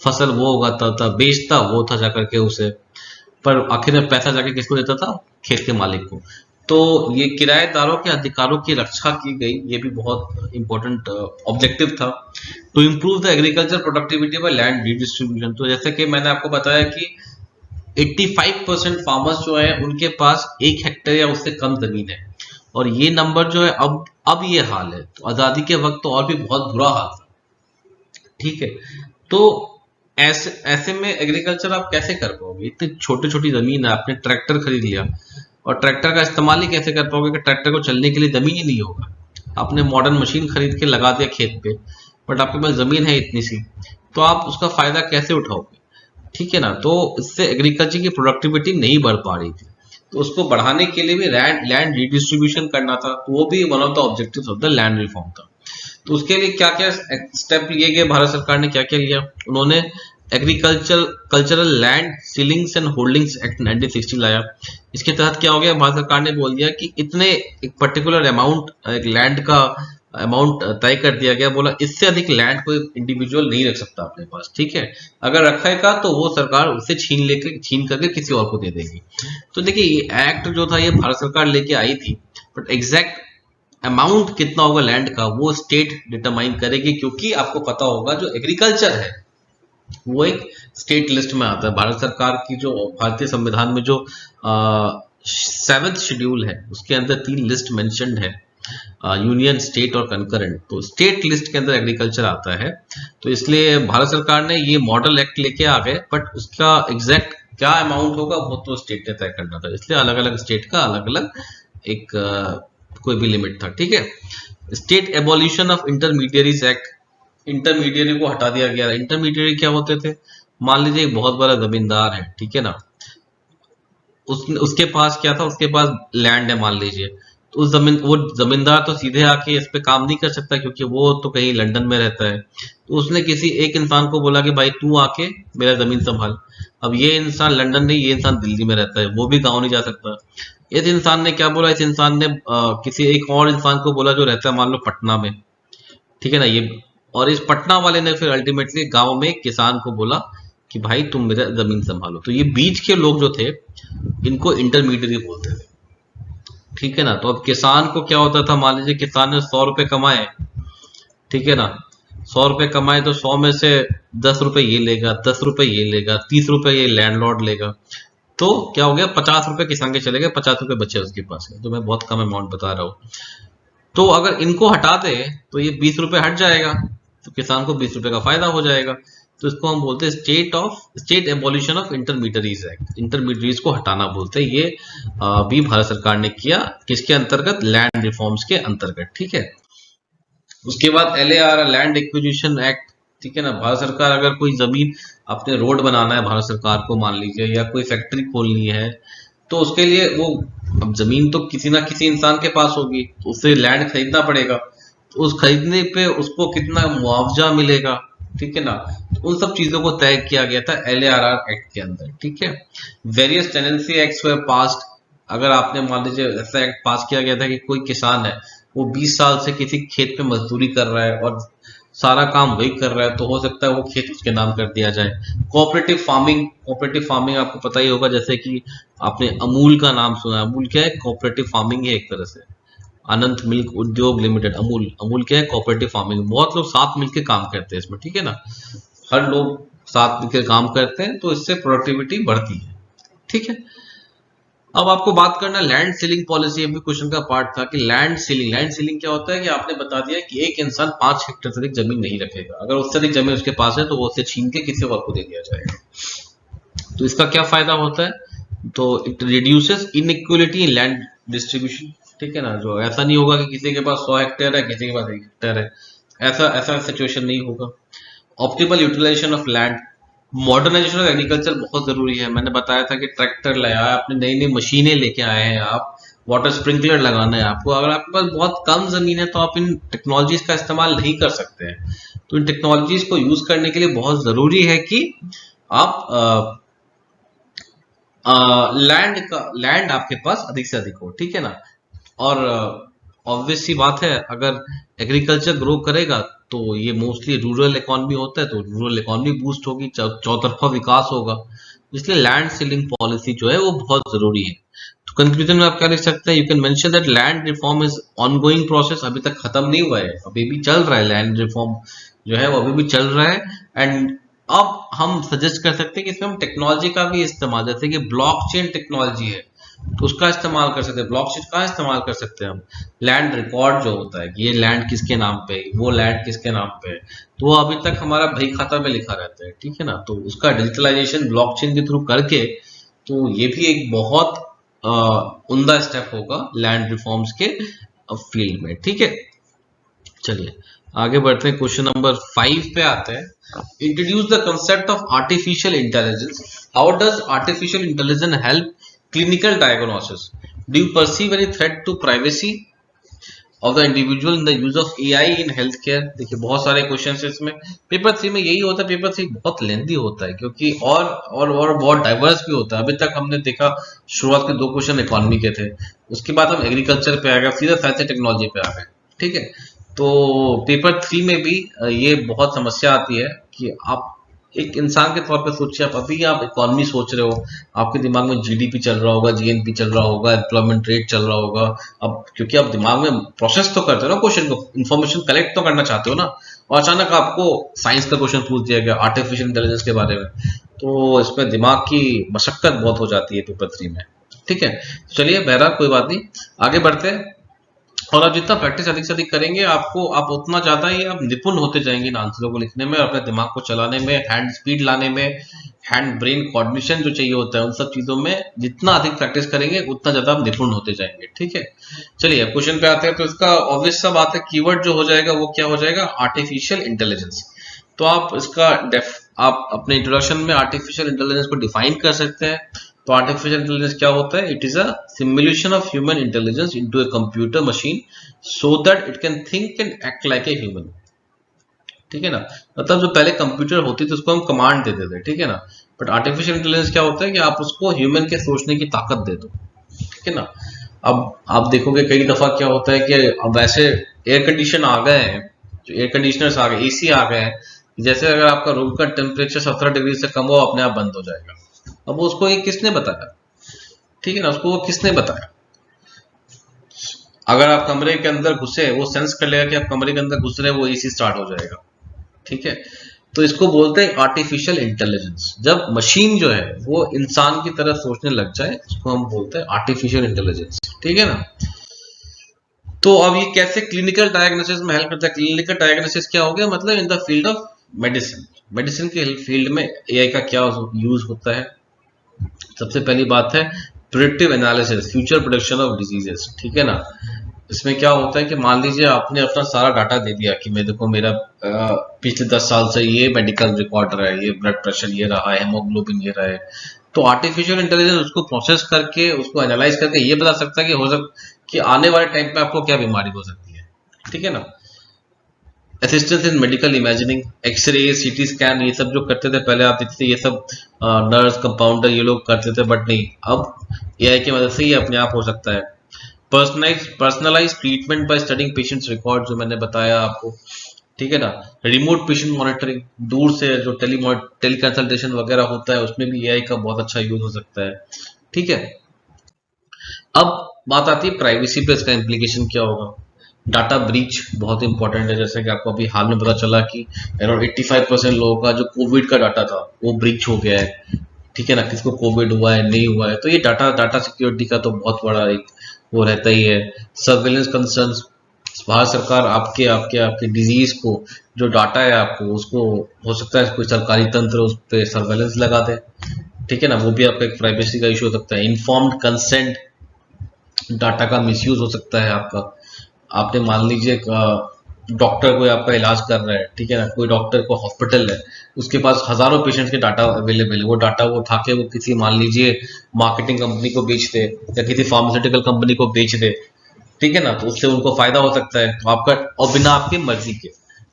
फसल वो उगाता था, बेचता वो था जाकर के उसे, पर आखिर में पैसा जाके किसको देता था? खेत के मालिक को। तो ये किराएदारों के अधिकारों की रक्षा की गई, ये भी बहुत इंपॉर्टेंट ऑब्जेक्टिव था। To improve the agriculture productivity by land redistribution. तो जैसे कि मैंने आपको बताया कि 85% फार्मर्स जो है उनके पास 1 हेक्टेयर या उससे कम जमीन है, और ये नंबर जो है अब ये हाल है। तो आजादी के वक्त तो और भी बहुत बुरा हाल था। ठीक है, तो ऐसे में एग्रीकल्चर आप कैसे कर पाओगे? इतनी छोटी छोटी जमीन है, आपने ट्रैक्टर खरीद लिया और ट्रैक्टर का इस्तेमाल ही कैसे कर पाओगे कि ट्रैक्टर को चलने के लिए जमीन ही नहीं होगा। आपने मॉडर्न मशीन खरीद के लगा दिया खेत पे, बट आपके पास जमीन है इतनी सी, तो आप उसका फायदा कैसे उठाओगे? ठीक है ना, तो इससे एग्रीकल्चर की प्रोडक्टिविटी नहीं बढ़ पा रही थी, तो उसको बढ़ाने के लिए भी लैंड रीडिस्ट्रीब्यूशन करना था, तो वो भी one of the objectives of the land reform था। तो उसके लिए क्या क्या स्टेप लिए गए, भारत सरकार ने क्या क्या लिया? उन्होंने cultural land ceilings and holdings act 1960 लाया। इसके तहत क्या हो गया, भारत सरकार ने बोल दिया कि इतने एक पर्टिकुलर अमाउंट, एक लैंड का अमाउंट तय कर दिया गया, बोला इससे अधिक लैंड कोई इंडिविजुअल नहीं रख सकता अपने पास। ठीक है, अगर रखेगा तो वो सरकार उससे छीन करके किसी और को दे देगी। तो देखिए, ये एक्ट जो था ये भारत सरकार लेके आई थी, बट एग्जैक्ट अमाउंट कितना होगा लैंड का वो स्टेट डिटरमाइन करेगी, क्योंकि आपको पता होगा जो एग्रीकल्चर है वो एक स्टेट लिस्ट में आता है। भारत सरकार की जो भारतीय संविधान में जो 7th शेड्यूल है उसके अंदर 3 लिस्ट मेंशन्ड है, यूनियन, स्टेट और कंकरेंट। तो स्टेट लिस्ट के अंदर एग्रीकल्चर आता है, तो इसलिए भारत सरकार ने ये मॉडल एक्ट लेके आ गए, बट उसका एग्जैक्ट क्या अमाउंट होगा वो तो स्टेट ने तय करना था, इसलिए अलग अलग स्टेट का अलग अलग एक कोई भी लिमिट था। ठीक है, state abolition of intermediaries act, intermediary को हटा दिया गया। इंटरमीडियरी क्या होते थे? मान लीजिए एक बहुत बड़ा जमींदार है, ठीक है ना, उसके पास क्या था, उसके पास लैंड है मान लीजिए, तो वो जमींदार तो सीधे आके इस पे काम नहीं कर सकता क्योंकि वो तो कहीं लंदन में रहता है। तो उसने किसी एक इंसान को बोला कि भाई तू आके मेरा जमीन संभाल। अब ये इंसान लंदन नहीं, ये इंसान दिल्ली में रहता है, वो भी गाँव नहीं जा सकता। इस इंसान ने क्या बोला, इस इंसान ने किसी एक और इंसान को बोला जो रहता है मान लो पटना में, ठीक है ना, ये, और इस पटना वाले ने फिर अल्टीमेटली गांव में किसान को बोला कि भाई तुम मेरा जमीन संभालो। तो ये बीच के लोग जो थे इनको इंटरमीडियरी बोलते थे। ठीक है ना, तो अब किसान को क्या होता था, मान लीजिए किसान ने 100 रुपए कमाए, ठीक है ना, 100 रुपए कमाए तो 100 में से 10 रुपए ये लेगा, 10 रुपए ये लेगा, 30 रुपए ये लैंडलॉर्ड लेगा, तो क्या हो गया, 50 रुपए किसान के चले गए, 50 रुपए बचे उसके पास। तो मैं बहुत कम अमाउंट बता रहा हूँ। तो अगर इनको हटा दे तो ये 20 रुपए हट जाएगा, तो किसान को 20 रुपए का फायदा हो जाएगा। तो इसको हम बोलते हैं state abolition of intermediaries act, intermediaries को हटाना बोलते हैं। ये भी भारत सरकार ने किया, किसके अंतर्गत, लैंड रिफॉर्म्स के अंतर्गत। ठीक है, उसके बाद LAR, लैंड एक्विजिशन एक्ट, ठीक है ना, भारत सरकार अगर कोई जमीन, अपने रोड बनाना है भारत सरकार को मान लीजिए, या कोई फैक्ट्री खोलनी है, तो उसके लिए वो, अब जमीन तो किसी ना किसी इंसान के पास होगी, तो उससे लैंड खरीदना पड़ेगा, तो उस खरीदने पे उसको कितना मुआवजा मिलेगा, ठीक है ना, तो उन सब चीजों को तय किया गया था LAR एक्ट के अंदर। ठीक है, वेरियस टेनेंसी एक्ट्स वे पास्ड। अगर आपने मान लीजिए ऐसा एक्ट पास किया गया था कि कोई किसान है वो 20 साल से किसी खेत पे मजदूरी कर रहा है और सारा काम वही कर रहा है, तो हो सकता है वो खेत उसके नाम कर दिया जाए। कोऑपरेटिव फार्मिंग आपको पता ही होगा, जैसे कि आपने अमूल का नाम सुना है। अमूल क्या है, कोऑपरेटिव फार्मिंग है एक तरह से। अनंत मिल्क उद्योग लिमिटेड, अमूल क्या है, कोऑपरेटिव फार्मिंग। बहुत लोग साथ मिलकर काम करते हैं इसमें, ठीक है ना, हर लोग साथ मिलकर काम करते हैं, तो इससे प्रोडक्टिविटी बढ़ती है। ठीक है, अब आपको बात करना लैंड सीलिंग पॉलिसी, अभी क्वेश्चन का पार्ट था कि लैंड सीलिंग क्या होता है कि आपने बता दिया कि एक इंसान 5 हेक्टेयर से अधिक जमीन नहीं रखेगा, अगर उससे अधिक जमीन उसके पास है तो वो उससे छीन के किसी और को दे दिया जाएगा। तो इसका क्या फायदा होता है, तो it reduces inequality in land distribution, ठीक है ना। जो ऐसा नहीं होगा कि किसी के पास 100 हेक्टेयर है, किसी के पास 1 हेक्टेयर है, ऐसा ऐसा सिचुएशन नहीं होगा। Optimal utilization of land, modernization of agriculture बहुत जरूरी है। मैंने बताया था कि ट्रैक्टर लाया है आपने, नई नई मशीनें लेके आए हैं आप, वाटर स्प्रिंकलर लगाना है आपको। अगर आपके पास बहुत कम जमीन है तो आप इन टेक्नोलॉजीज का इस्तेमाल नहीं कर सकते हैं। तो इन टेक्नोलॉजीज को यूज करने के लिए बहुत जरूरी है कि आप लैंड आपके पास अधिक से अधिक हो, ठीक है ना। और ऑब्वियस सी बात है, अगर एग्रीकल्चर ग्रो करेगा तो ये मोस्टली रूरल इकोनॉमी होता है, तो रूरल इकोनॉमी बूस्ट होगी, चौतरफा विकास होगा। इसलिए लैंड सीलिंग पॉलिसी जो है वो बहुत जरूरी है। तो कंक्लूजन में आप क्या लिख सकते हैं, you can mention that land reform is ongoing process, अभी तक खत्म नहीं हुआ है, अभी भी चल रहा है। लैंड रिफॉर्म जो है वो अभी भी चल रहा है। एंड अब हम सजेस्ट कर सकते हैं कि इसमें हम टेक्नोलॉजी का भी इस्तेमाल, जैसे कि ब्लॉकचेन टेक्नोलॉजी है तो उसका इस्तेमाल कर सकते हैं। ब्लॉकचेन का इस्तेमाल कर सकते हैं हम। लैंड रिकॉर्ड जो होता है कि ये लैंड किसके नाम पे है, वो लैंड किसके नाम पे है, तो वो अभी तक हमारा बही खाता में लिखा रहता है, ठीक है ना। तो उसका डिजिटलाइजेशन ब्लॉकचेन के थ्रू करके, तो ये भी एक बहुत उम्दा स्टेप होगा लैंड रिफॉर्म्स के फील्ड में, ठीक है। चलिए आगे बढ़ते हैं, क्वेश्चन नंबर 5 पे आते हैं। Introduce the concept of artificial intelligence, how does artificial intelligence help clinical diagnosis, do you perceive any threat to privacy of the individual in the use of AI in health care. देखिए बहुत सारे question है इसमें, paper 3 में यही होता है। Paper 3 बहुत लेंथी होता है क्योंकि और बहुत डाइवर्स भी होता है। अभी तक हमने देखा शुरुआत के 2 क्वेश्चन इकोनॉमी के थे, उसके बाद हम एग्रीकल्चर पे आ गए, सीधा साइंस एंड टेक्नोलॉजी पे आ गए, ठीक है। तो पेपर 3 में भी ये बहुत समस्या आती है कि आप एक इंसान के तौर पे सोचिए, आप अभी आप इकोनॉमी सोच रहे हो, आपके दिमाग में जीडीपी चल रहा होगा, जीएनपी चल रहा होगा, एम्प्लॉयमेंट रेट चल रहा होगा। अब क्योंकि आप दिमाग में प्रोसेस तो करते हो ना क्वेश्चन को, इन्फॉर्मेशन कलेक्ट तो करना चाहते हो ना, और अचानक आपको साइंस का क्वेश्चन पूछ दिया गया आर्टिफिशियल इंटेलिजेंस के बारे में, तो इसमें दिमाग की मशक्कत बहुत हो जाती है पेपर 3 में, ठीक है। चलिए बहरहाल कोई बात नहीं, आगे बढ़ते हैं। और आप जितना प्रैक्टिस अधिक से अधिक करेंगे आप उतना ज्यादा ही आप निपुण होते जाएंगे इन आंसरों को लिखने में, अपने दिमाग को चलाने में, हैंड स्पीड लाने में, हैंड ब्रेन कोऑर्डिनेशन जो चाहिए होता है उन सब चीजों में जितना अधिक प्रैक्टिस करेंगे उतना ज्यादा आप निपुण होते जाएंगे, ठीक है। चलिए क्वेश्चन पे आते हैं। तो इसका ऑब्वियस सा बात है, कीवर्ड जो हो जाएगा वो क्या हो जाएगा, आर्टिफिशियल इंटेलिजेंस। तो आप इसका आप अपने इंट्रोडक्शन में आर्टिफिशियल इंटेलिजेंस को डिफाइन कर सकते हैं। तो आर्टिफिशियल इंटेलिजेंस क्या होता है, it is a simulation of human intelligence into a computer machine so that it can think and act like a human, ठीक है ना। मतलब जो पहले कंप्यूटर होती थी उसको हम कमांड देते थे, ठीक है ना। बट आर्टिफिशियल इंटेलिजेंस क्या होता है कि आप उसको ह्यूमन के सोचने की ताकत दे दो, ठीक है ना। अब आप देखोगे कई दफा क्या होता है कि अब वैसे एयर कंडीशन आ गए हैं, जो एयर कंडीशनर्स आ गए, एसी आ गए हैं, जैसे अगर आपका रूम का टेम्परेचर 17 डिग्री से कम हो अपने आप बंद हो जाएगा। अब उसको ये किसने बताया, ठीक है ना, उसको वो किसने बताया। अगर आप कमरे के अंदर घुसे वो सेंस कर लेगा कि आप कमरे के अंदर घुस रहे हैं, वो एसी स्टार्ट हो जाएगा, ठीक है। तो इसको बोलते हैं आर्टिफिशियल इंटेलिजेंस। जब मशीन जो है वो इंसान की तरह सोचने लग जाए इसको हम बोलते हैं आर्टिफिशियल इंटेलिजेंस, ठीक है ना। तो अब ये कैसे क्लिनिकल डायग्नोसिस में हेल्प करता है। क्लिनिकल डायग्नोसिस क्या हो गया, मतलब in the field of medicine, medicine के फील्ड में एआई का क्या यूज होता है। सबसे पहली बात है predictive analysis, future prediction of diseases, ठीक है ना। इसमें क्या होता है कि मान लीजिए आपने अपना सारा डाटा दे दिया कि मैं देखो मेरा पिछले 10 साल से ये मेडिकल रिकॉर्ड रहा है, ये ब्लड प्रेशर ये रहा है, हेमोग्लोबिन ये रहा है। तो आर्टिफिशियल इंटेलिजेंस उसको प्रोसेस करके उसको एनालाइज करके ये बता सकता है कि आने वाले टाइम पे आपको क्या बीमारी हो सकती है, ठीक है ना। Assistance in medical imagining, x-ray, CT scan, ये सब जो करते थे पहले आप देखते थे ये सब नर्स कंपाउंडर ये लोग करते थे, बट नहीं, अब एआई की मदद से ये अपने आप हो सकता है। Personalize treatment by studying patients record, जो मैंने बताया आपको, ठीक है ना। रिमोट पेशेंट मॉनिटरिंग, दूर से जो टेली कंसल्टेशन वगैरह होता है उसमें भी एआई का बहुत अच्छा यूज हो सकता है, ठीक है। अब बात आती है प्राइवेसी पे इसका इम्प्लीकेशन क्या होगा। डाटा ब्रीच बहुत इंपॉर्टेंट है, जैसे कि आपको अभी हाल में पता चला कि अराउंड 85% लोगों का जो कोविड का डाटा था वो ब्रीच हो गया है, ठीक है ना, किसको कोविड हुआ है नहीं हुआ है, तो ये डाटा डाटा सिक्योरिटी का तो बहुत बड़ा एक वो रहता ही है। सर्वेलेंस कंसर्न्स, भारत सरकार आपके आपके आपके डिजीज को जो डाटा है आपको उसको हो सकता है कोई सरकारी तंत्र उस पर सर्वेलेंस लगा दे, ठीक है ना, वो भी आपका एक प्राइवेसी का इशू हो सकता है। इन्फॉर्म्ड कंसेंट, डाटा का मिसयूज हो सकता है आपका। आपने मान लीजिए डॉक्टर कोई आपका इलाज कर रहा है, ठीक है ना, कोई डॉक्टर को हॉस्पिटल है, उसके पास हजारों पेशेंट्स के डाटा अवेलेबल है, वो डाटा वो उठा के वो किसी मान लीजिए मार्केटिंग कंपनी को बेच दे या किसी फार्मास्यूटिकल कंपनी को बेच दे, ठीक है ना, तो उससे उनको फायदा हो सकता है, तो आपका, और बिना आपकी मर्जी के,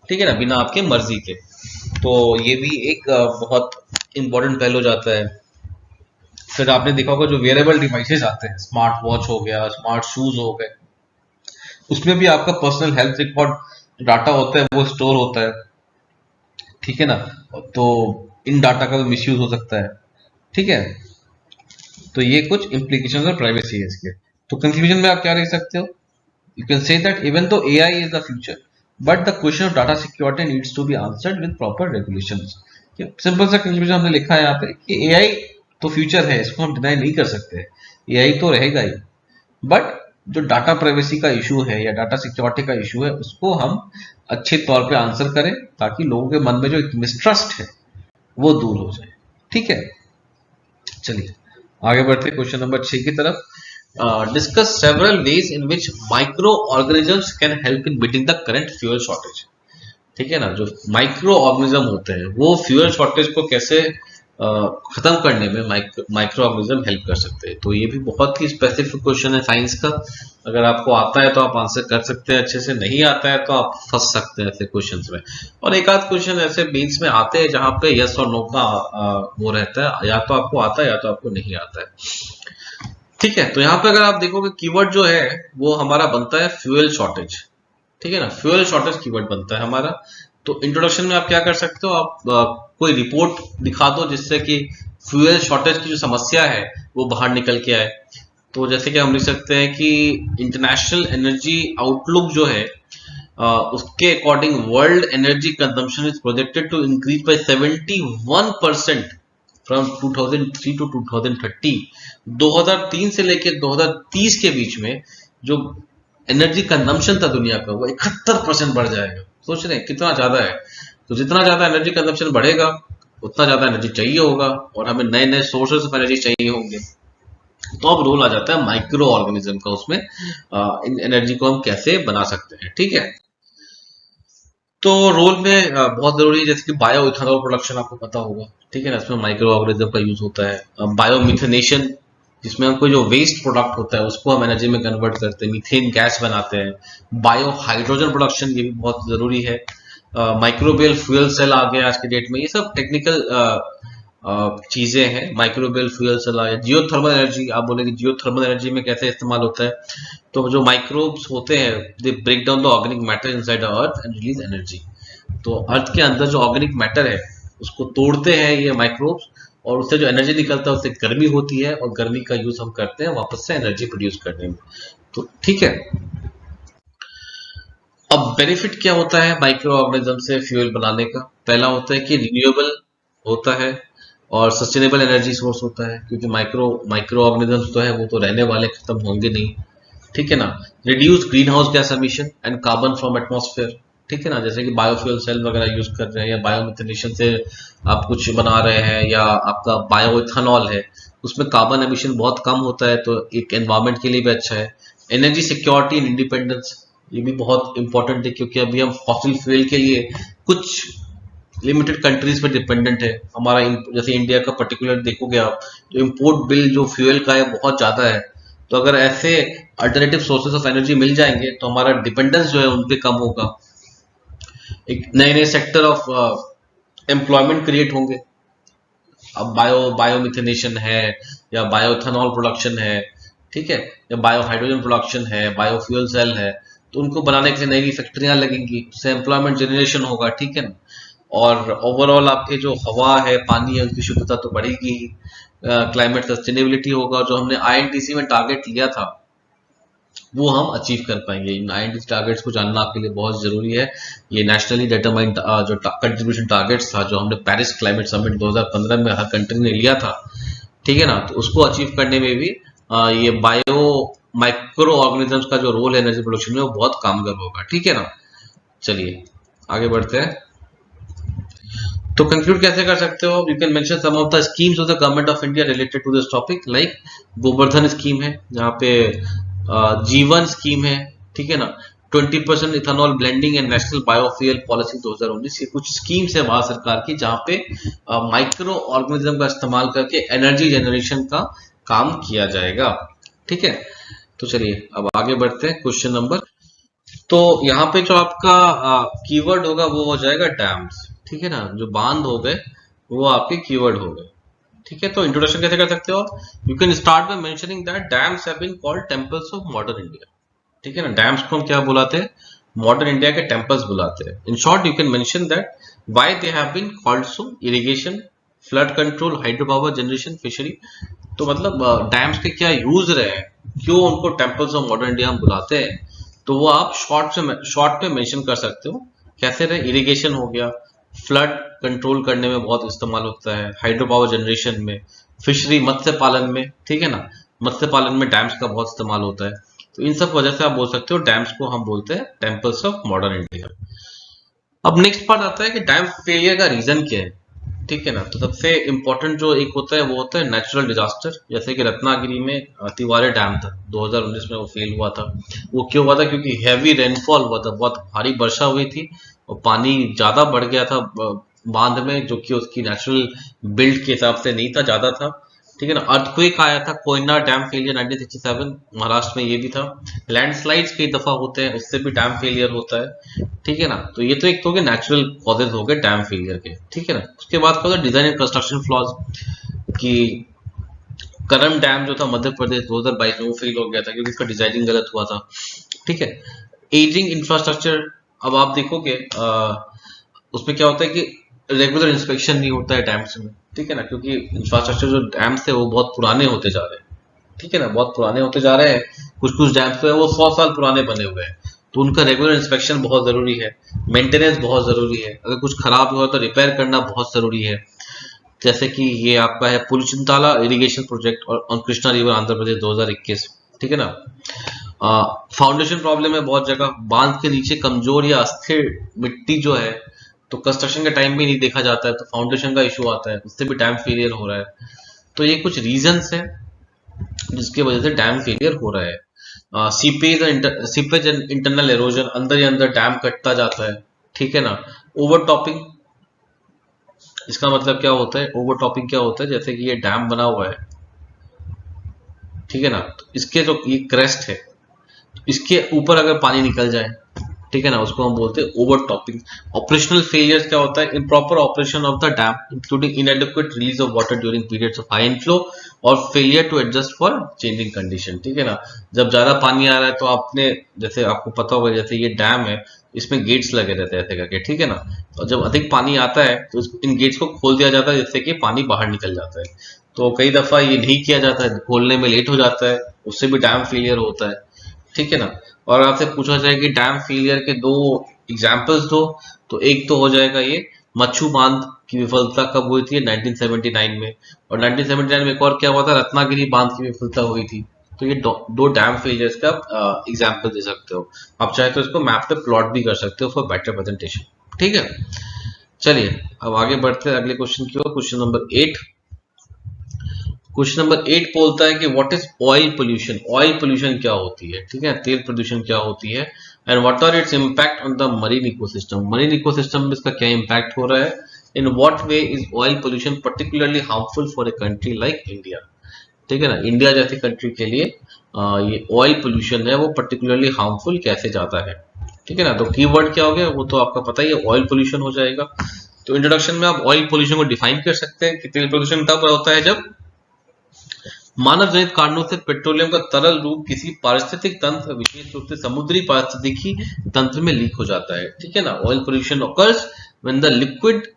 ठीक है ना, बिना आपकी मर्जी के, तो ये भी एक बहुत इंपॉर्टेंट पहलू जाता है। फिर आपने देखा होगा जो वेयरेबल डिवाइसेस आते हैं, स्मार्ट वॉच हो गया, स्मार्ट शूज हो गए, उसमें भी आपका पर्सनल हेल्थ रिकॉर्ड डाटा होता है, वो स्टोर होता है, ठीक है ना, तो इन डाटा का भी मिसयूज हो सकता है, ठीक है। तो ये कुछ इम्प्लीकेशन और प्राइवेसी है इसके। तो कंक्लूजन में आप क्या लिख सकते हो, you can say that even though AI is the future but the question of data security needs to be answered with proper regulations. Simple सा कंक्लूजन हमने लिखा है यहाँ पे कि एआई तो फ्यूचर है, इसको हम डिनाई नहीं कर सकते, एआई तो रहेगा ही, बट जो डाटा प्राइवेसी का इशू है या डाटा सिक्योरिटी का इशू है उसको हम अच्छे तौर पे आंसर करें ताकि लोगों के मन में जो एक मिसट्रस्ट है वो दूर हो जाए, ठीक है। चलिए आगे बढ़ते क्वेश्चन नंबर 6 की तरफ। Discuss several ways in which micro organisms can help in beating the current fuel shortage, ठीक है ना, जो माइक्रो ऑर्गेनिज्म होते हैं वो फ्यूल शॉर्टेज को कैसे खत्म करने में माइक्रो ऑर्गेनिज्म हेल्प कर सकते हैं। तो ये भी बहुत ही स्पेसिफिक क्वेश्चन है साइंस का, अगर आपको आता है तो आप आंसर कर सकते हैं अच्छे से, नहीं आता है तो आप फंस सकते हैं ऐसे क्वेश्चंस में। और एक आध क्वेश्चन ऐसे बीच में आते हैं जहां पे यस और नो का वो रहता है, या तो आपको आता है या तो आपको नहीं आता है, ठीक है। तो यहाँ पे अगर आप देखोगे कीवर्ड जो है वो हमारा बनता है फ्यूल शॉर्टेज, ठीक है ना, फ्यूल शॉर्टेज कीवर्ड बनता है हमारा। तो इंट्रोडक्शन में आप क्या कर सकते हो, आप कोई रिपोर्ट दिखा दो जिससे कि फ्यूल शॉर्टेज की जो समस्या है वो बाहर निकल के आए। तो जैसे कि हम लिख सकते हैं कि इंटरनेशनल एनर्जी आउटलुक जो है उसके according world energy consumption is projected to increase by 71% from 2003 to 2030। 2003 से लेकर 2030 के बीच में जो एनर्जी कंजम्पशन था दुनिया का वो 71% बढ़ जाएगा। सोच रहे हैं कितना ज्यादा है। तो जितना ज्यादा एनर्जी कंजम्पशन बढ़ेगा उतना ज्यादा एनर्जी चाहिए होगा और हमें नए नए सोर्सेज ऑफ एनर्जी चाहिए होंगे। तो अब रोल आ जाता है माइक्रो ऑर्गेनिज्म का, उसमें इन एनर्जी को हम कैसे बना सकते हैं, ठीक है। तो रोल में बहुत जरूरी है, जैसे कि बायो इथेनॉल प्रोडक्शन आपको पता होगा, ठीक है ना, इसमें माइक्रो ऑर्गेनिज्म का यूज होता है। बायोमिथेनेशन, जिसमें हम कोई जो वेस्ट प्रोडक्ट होता है उसको हम एनर्जी में कन्वर्ट करते हैं, मीथेन गैस बनाते हैं। बायो हाइड्रोजन प्रोडक्शन, ये भी बहुत जरूरी है। माइक्रोबियल फ्यूल सेल आ गया आज के डेट में, ये सब टेक्निकल चीजें हैं। माइक्रोबियल फ्यूल सेल या जियोथर्मल एनर्जी, आप बोलेंगे जियोथर्मल एनर्जी में कैसे इस्तेमाल होता है, तो जो माइक्रोब्स होते हैं they break down the organic matter inside the earth and release energy. तो अर्थ के अंदर जो ऑर्गेनिक मैटर है उसको तोड़ते हैं ये माइक्रोब्स और उससे जो एनर्जी निकलता है उससे गर्मी होती है और गर्मी का यूज हम करते हैं वापस से एनर्जी प्रोड्यूस करने में। तो ठीक है, अब बेनिफिट क्या होता है माइक्रो ऑर्गेनिज्म से फ्यूल बनाने का। पहला होता है कि रिन्यूएबल होता है और सस्टेनेबल एनर्जी सोर्स होता है, क्योंकि माइक्रो ऑर्गेनिजम्स तो है वो तो रहने वाले, खत्म होंगे नहीं, ठीक है ना। Reduce green house gas emission and carbon from atmosphere, ठीक है ना, जैसे कि बायोफ्यूल सेल वगैरह यूज कर रहे हैं या बायोमिथेनेशन से आप कुछ बना रहे हैं या आपका बायो इथेनॉल है, उसमें कार्बन एमिशन बहुत कम होता है, तो एक एनवायरमेंट के लिए भी अच्छा है। एनर्जी सिक्योरिटी एंड इंडिपेंडेंस, ये भी बहुत इंपॉर्टेंट है, क्योंकि अभी हम फॉसिल फ्यूल के लिए कुछ लिमिटेड कंट्रीज पे डिपेंडेंट है। हमारा जैसे इंडिया का पर्टिकुलर देखोगे आप, जो इम्पोर्ट बिल जो फ्यूल का है बहुत ज्यादा है। तो अगर ऐसे अल्टरनेटिव सोर्सेस ऑफ एनर्जी मिल जाएंगे तो हमारा डिपेंडेंस जो है उन पे कम होगा, एक नए नए सेक्टर ऑफ एम्प्लॉयमेंट क्रिएट होंगे। अब बायोमिथेनेशन है या बायोइथेनॉल प्रोडक्शन है, ठीक है, या बायो हाइड्रोजन प्रोडक्शन है, बायोफ्यूल सेल है, तो उनको बनाने के लिए नई नई फैक्ट्रियां लगेंगी, उससे एम्प्लॉयमेंट जनरेशन होगा, ठीक है ना। और ओवरऑल आपके जो हवा है पानी है उनकी शुद्धता तो बढ़ेगी, क्लाइमेट सस्टेनेबिलिटी होगा। जो हमने आईएनटीसी में टारगेट लिया था वो हम अचीव कर पाएंगे। इन IND टारगेट्स को जानना आपके लिए बहुत जरूरी है। ये नेशनली डिटरमाइंड जो कंट्रीब्यूशन टारगेट्स था, जो हमने पेरिस क्लाइमेट समिट 2015 में हर कंट्री ने लिया था, ठीक है ना, तो उसको अचीव करने में भी ये बायो माइक्रो ऑर्गेनिजम्स का जो रोल है एनर्जी प्रोडक्शन में, वो बहुत कामगार होगा। ठीक है ना, चलिए आगे बढ़ते हैं। तो कंक्लूड कैसे कर सकते हो? You can mention some of the schemes of the Government of India related to this topic, like Gobardhan scheme है, जहाँ पे जीवन स्कीम है, ठीक है ना, 20% ethanol blending and national biofuel policy 2019, ये कुछ स्कीम्स है भारत सरकार की, जहाँ पे माइक्रो ऑर्गेनिज्म का इस्तेमाल करके एनर्जी जनरेशन का काम किया जाएगा। ठीक है, तो चलिए अब आगे बढ़ते हैं क्वेश्चन नंबर। तो यहाँ पे जो आपका कीवर्ड होगा वो हो जाएगा डैम्स। ठीक है ना, जो बांध हो गए वो आपके कीवर्ड हो गए। ठीक है, तो इंट्रोडक्शन कैसे कर सकते हो? You can start by mentioning that dams have been called temples of modern India. ठीक है ना, डैम्स को हम क्या बुलाते हैं? मॉडर्न इंडिया के टेंपल्स बुलाते हैं। In short you can mention that why they have been called so, irrigation, flood control, hydro power generation, fishery. तो मतलब डैम्स के क्या यूज रहे हैं, क्यों उनको टेंपल्स ऑफ मॉडर्न इंडिया हम बुलाते हैं, तो वो आप शॉर्ट पे मेंशन कर सकते हो। कैसे रहे? इरिगेशन हो गया, फ्लड कंट्रोल करने में बहुत इस्तेमाल होता है, हाइड्रो पावर जनरेशन में, फिशरी मत्स्य पालन में, ठीक है ना, मत्स्य पालन में डैम्स का बहुत इस्तेमाल होता है। तो इन सब वजह से आप बोल सकते हो डैम्स को हम बोलते हैं टेंपल्स ऑफ मॉडर्न इंडिया। अब नेक्स्ट पार्ट आता है कि डैम फेलियर का रीजन क्या है। ठीक है ना, तो सबसे इंपॉर्टेंट जो एक होता है वो होता है नेचुरल डिजास्टर। जैसे कि रत्नागिरी में तिवारी डैम था, 2019 में वो फेल हुआ था। वो क्यों हुआ था? क्योंकि हैवी रेनफॉल हुआ था, बहुत भारी वर्षा हुई थी और पानी ज्यादा बढ़ गया था बांध में, जो कि उसकी नेचुरल बिल्ड के हिसाब से नहीं था, ज्यादा था। ठीक है ना, अर्थक्वेक आया था, कोयना डैम फेलियर 1967 महाराष्ट्र में, ये भी था। लैंडस्लाइड्स कई दफा होते हैं, उससे भी डैम फेलियर होता है। ठीक है ना, तो ये तो एक तो नेचुरल कॉजेज हो गए डैम फेलियर के। ठीक है ना, उसके बाद क्या होता है? डिजाइन एंड कंस्ट्रक्शन फ्लॉज, कि करम डैम जो था मध्य प्रदेश 2022 में, वो फेल हो गया था क्योंकि इसका डिजाइनिंग गलत हुआ था। ठीक है, एजिंग इंफ्रास्ट्रक्चर, अब आप देखोगे उसमें क्या होता है कि रेगुलर इंस्पेक्शन नहीं होता है डैम्स में। ठीक है ना, क्योंकि इंफ्रास्ट्रक्चर जो डैम्स है वो बहुत पुराने होते जा रहे हैं। ठीक है ना, बहुत पुराने होते जा रहे हैं। कुछ डैम्स तो है वो 100 साल पुराने बने हुए हैं, तो उनका रेगुलर इंस्पेक्शन बहुत जरूरी है, मेंटेनेंस बहुत जरूरी है। अगर कुछ खराब हुआ तो रिपेयर करना बहुत जरूरी है। जैसे कि ये आपका है पुलचिंताला इरिगेशन प्रोजेक्ट और कृष्णा रिवर आंध्र प्रदेश 2021। ठीक है ना, फाउंडेशन प्रॉब्लम है बहुत जगह, बांध के नीचे कमजोर या अस्थिर मिट्टी जो है, तो कंस्ट्रक्शन के टाइम भी नहीं देखा जाता है, तो फाउंडेशन का इशू आता है, उससे भी डैम फेलियर हो रहा है। तो ये कुछ रीजंस है जिसकी वजह से डैम फेलियर हो रहा है। सीपेज एंड इंटरनल एरोजन, अंदर ही अंदर डैम कटता जाता है। ठीक है ना, ओवर टॉपिंग, इसका मतलब क्या होता है? ओवर टॉपिंग क्या होता है? जैसे कि ये डैम बना हुआ है, ठीक है ना, तो इसके जो ये क्रेस्ट है, इसके ऊपर अगर पानी निकल जाए, ठीक है ना, उसको हम बोलते हैं ओवर टॉपिंग। ऑपरेशनल फेलियर्स क्या होता है? Improper operation of the dam including inadequate release of water during periods of high inflow और failure to adjust for changing condition. ठीक है ना, जब ज्यादा पानी आ रहा है तो आपने, जैसे आपको पता होगा, जैसे ये डैम है इसमें गेट्स लगे रहते हैं ऐसे करके, ठीक है ना, और जब अधिक पानी आता है तो इन गेट्स को खोल दिया जाता है जिससे कि पानी बाहर निकल जाता है। तो कई दफा ये नहीं किया जाता है, खोलने में लेट हो जाता है, उससे भी डैम फेलियर होता है। ठीक है ना, और आपसे पूछा जाए कि डैम फेलियर के दो एग्जांपल्स दो, तो एक तो हो जाएगा ये मच्छू बांध की विफलता कब हुई थी? 1979 में, और 1979 में एक और क्या हुआ था? रत्नागिरी बांध की विफलता हुई थी। तो ये दो डैम फेलियर्स का एग्जांपल दे सकते हो। आप चाहे तो इसको मैप पे प्लॉट भी कर सकते हो फॉर बेटर प्रेजेंटेशन। ठीक है, चलिए अब आगे बढ़ते हैं अगले क्वेश्चन की ओर। Question number 8। क्वेश्चन नंबर 8 बोलता है कि what is oil pollution? Oil pollution क्या होती है? ठीक है, तेल प्रदूषण क्या होती है, and what are its impact on the marine ecosystem? Marine ecosystem में इसका क्या इंपैक्ट हो रहा है? In what way is oil pollution particularly harmful for a country like India? ठीक है ना, इंडिया जैसी कंट्री के लिए ये ऑयल पोल्यूशन है वो पर्टिकुलरली हार्मफुल कैसे जाता है? ठीक है ना, तो कीवर्ड क्या हो गया वो तो आपका पता ही है, ऑयल पोल्यूशन हो जाएगा। तो इंट्रोडक्शन में आप ऑयल पोल्यूशन को डिफाइन कर सकते हैं कि तेल प्रदूषण तब होता है जब मानव जनित कारणों से पेट्रोलियम का तरल रूप किसी पारिस्थितिक तंत्र, विशेष रूप से समुद्री पारिस्थितिकी तंत्र में लीक हो जाता है। ठीक है ना, oil pollution occurs when the liquid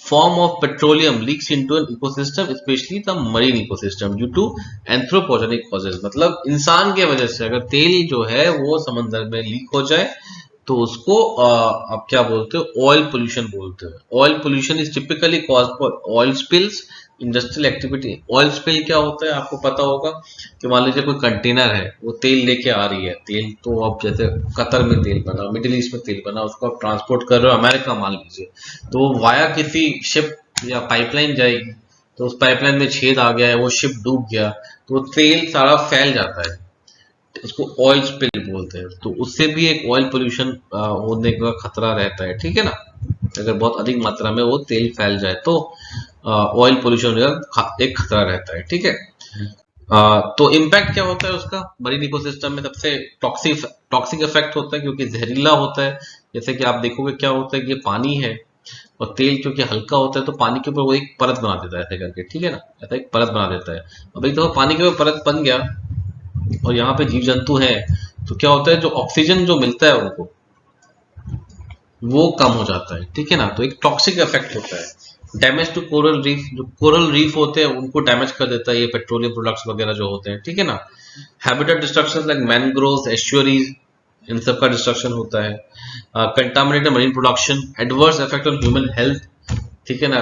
form of petroleum leaks into an ecosystem, especially the marine ecosystem due to anthropogenic causes। मतलब इंसान के वजह से अगर तेल जो है वो समंदर में लीक हो जाए तो उसको आप क्या बोलते हो, ऑयल पोल्यूशन बोलते हो। Oil pollution is typically caused by oil spills, industrial activity. Oil spill क्या होता है आपको पता होगा कि मान लीजिए कोई कंटेनर है, वो तेल लेके आ रही है, तेल तो अब जैसे कतर में तेल बना, मिडिल ईस्ट में तेल बना, उसको आप ट्रांसपोर्ट कर रहे हो अमेरिका मान लीजिए, तो वाया किसी शिप या पाइपलाइन जाएगी, तो उस पाइपलाइन में छेद आ गया है, वो शिप डूब गया, तो वो तेल सारा फैल जाता है, उसको ऑयल स्पिल बोलते हैं। तो उससे भी एक ऑयल पोल्यूशन होने का खतरा रहता है, ठीक है ना। अगर बहुत अधिक मात्रा में वो तेल फैल जाए तो ऑयल पोल्यूशन होने का एक खतरा रहता है, ठीक है। तो इम्पैक्ट क्या होता है उसका मरीन इकोसिस्टम में? सबसे टॉक्सिक इफेक्ट होता है क्योंकि जहरीला होता है। जैसे कि आप देखोगे क्या होता है कि ये पानी है और तेल क्योंकि हल्का होता है तो पानी के ऊपर वो एक परत बना देता है ऐसे करके, ठीक है ना, ऐसा एक परत बना देता है। अब एक तो पानी के ऊपर परत बन गया और यहाँ पे जीव जंतु है, तो क्या होता है जो ऑक्सीजन जो मिलता है उनको वो कम हो जाता है, ठीक है ना। तो एक टॉक्सिक इफेक्ट होता है। डैमेज टू कोरल रीफ, जो कोरल रीफ होते हैं उनको डैमेज कर देता है ये पेट्रोलियम प्रोडक्ट्स वगैरह जो होते हैं, ठीक है ना। हैबिटेट डिस्ट्रक्शन लाइक मैनग्रोव्स, एस्चुअरीज, इन सब का डिस्ट्रक्शन होता है। Contaminated marine production, adverse effect on human health, ठीक है ना।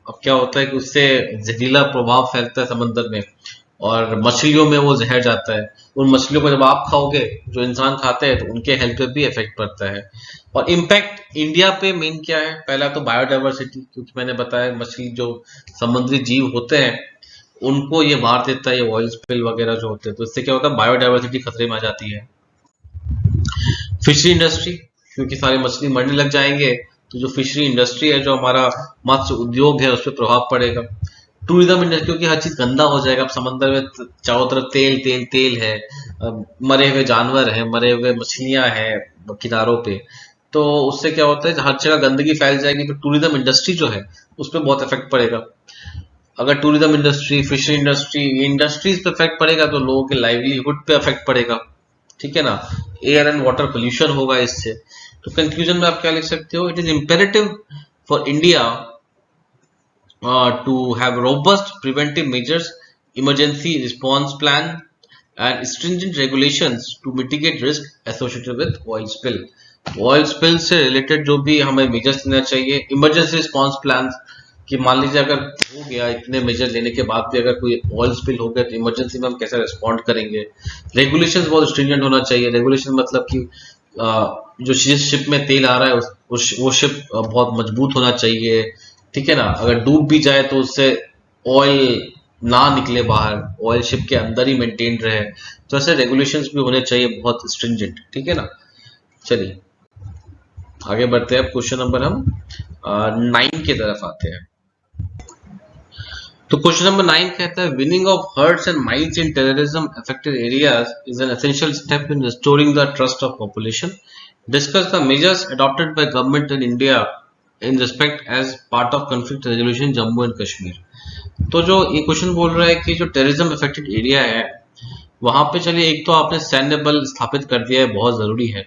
अब क्या होता है कि उससे जहरीला प्रभाव फैलता है समंदर में और मछलियों में वो जहर जाता है। उन मछलियों को जब आप खाओगे, जो इंसान खाते हैं, तो उनके हेल्थ पे भी इफेक्ट पड़ता है। और इम्पैक्ट इंडिया पे मेन क्या है? पहला तो बायोडाइवर्सिटी, क्योंकि मैंने बताया मछली जो समुद्री जीव होते हैं उनको ये मार देता है, ये ऑयल स्पिल वगैरह जो होते हैं, तो इससे क्या होता है बायोडाइवर्सिटी खतरे में आ जाती है। फिशरी इंडस्ट्री, क्योंकि सारे मछली मरने लग जाएंगे तो जो फिशरी इंडस्ट्री है, जो हमारा मत्स्य उद्योग है, उस पर प्रभाव पड़ेगा। टूरिज्म इंडस्ट्री, क्योंकि हर चीज गंदा हो जाएगा। अब समंदर में चारों तरफ तेल तेल तेल है, मरे हुए जानवर हैं, मरे हुए मछलियां हैं किनारों पे, तो उससे क्या होता है हर जगह गंदगी फैल जाएगी, तो टूरिज्म इंडस्ट्री जो है उस पर बहुत इफेक्ट पड़ेगा। अगर tourism industry, fishery industry, industries पे इफेक्ट पड़ेगा तो लोगों के लाइवलीहुड पे इफेक्ट पड़ेगा, ठीक है ना। एयर एंड वाटर पोल्यूशन होगा इससे। तो कंक्लूजन में आप क्या लिख सकते हो? It is imperative for India to have robust preventive measures, emergency response plan, and stringent regulations to mitigate risk associated with oil spill। oil spill से related जो भी हमें measures लेना चाहिए, emergency response plans, कि मान लीजिए अगर हो गया, इतने मेजर लेने के बाद भी अगर कोई ऑयल स्पिल हो गया तो इमरजेंसी में हम कैसे रिस्पॉन्ड करेंगे। रेगुलेशंस बहुत स्ट्रिंजेंट होना चाहिए। रेगुलेशन मतलब कि जो जिस शिप में तेल आ रहा है वो शिप बहुत मजबूत होना चाहिए, ठीक है ना। अगर डूब भी जाए तो उससे ऑयल ना निकले बाहर, ऑयल शिप के अंदर ही मेंटेन रहे, तो ऐसे रेगुलेशंस भी होने चाहिए बहुत स्ट्रिंजेंट, ठीक है ना। चलिए आगे बढ़ते हैं। क्वेश्चन नंबर हम 9 की तरफ आते हैं। तो क्वेश्चन नंबर 9 कहता है winning of hearts and minds in terrorism affected areas is an essential step in restoring the trust of population. Discuss the measures adopted by government in India in respect as part of conflict resolution Jammu and Kashmir. तो जो ये question बोल रहा है कि जो terrorism affected area है वहां पे, चलिए एक तो आपने सैन्य बल स्थापित कर दिया है, बहुत जरूरी है,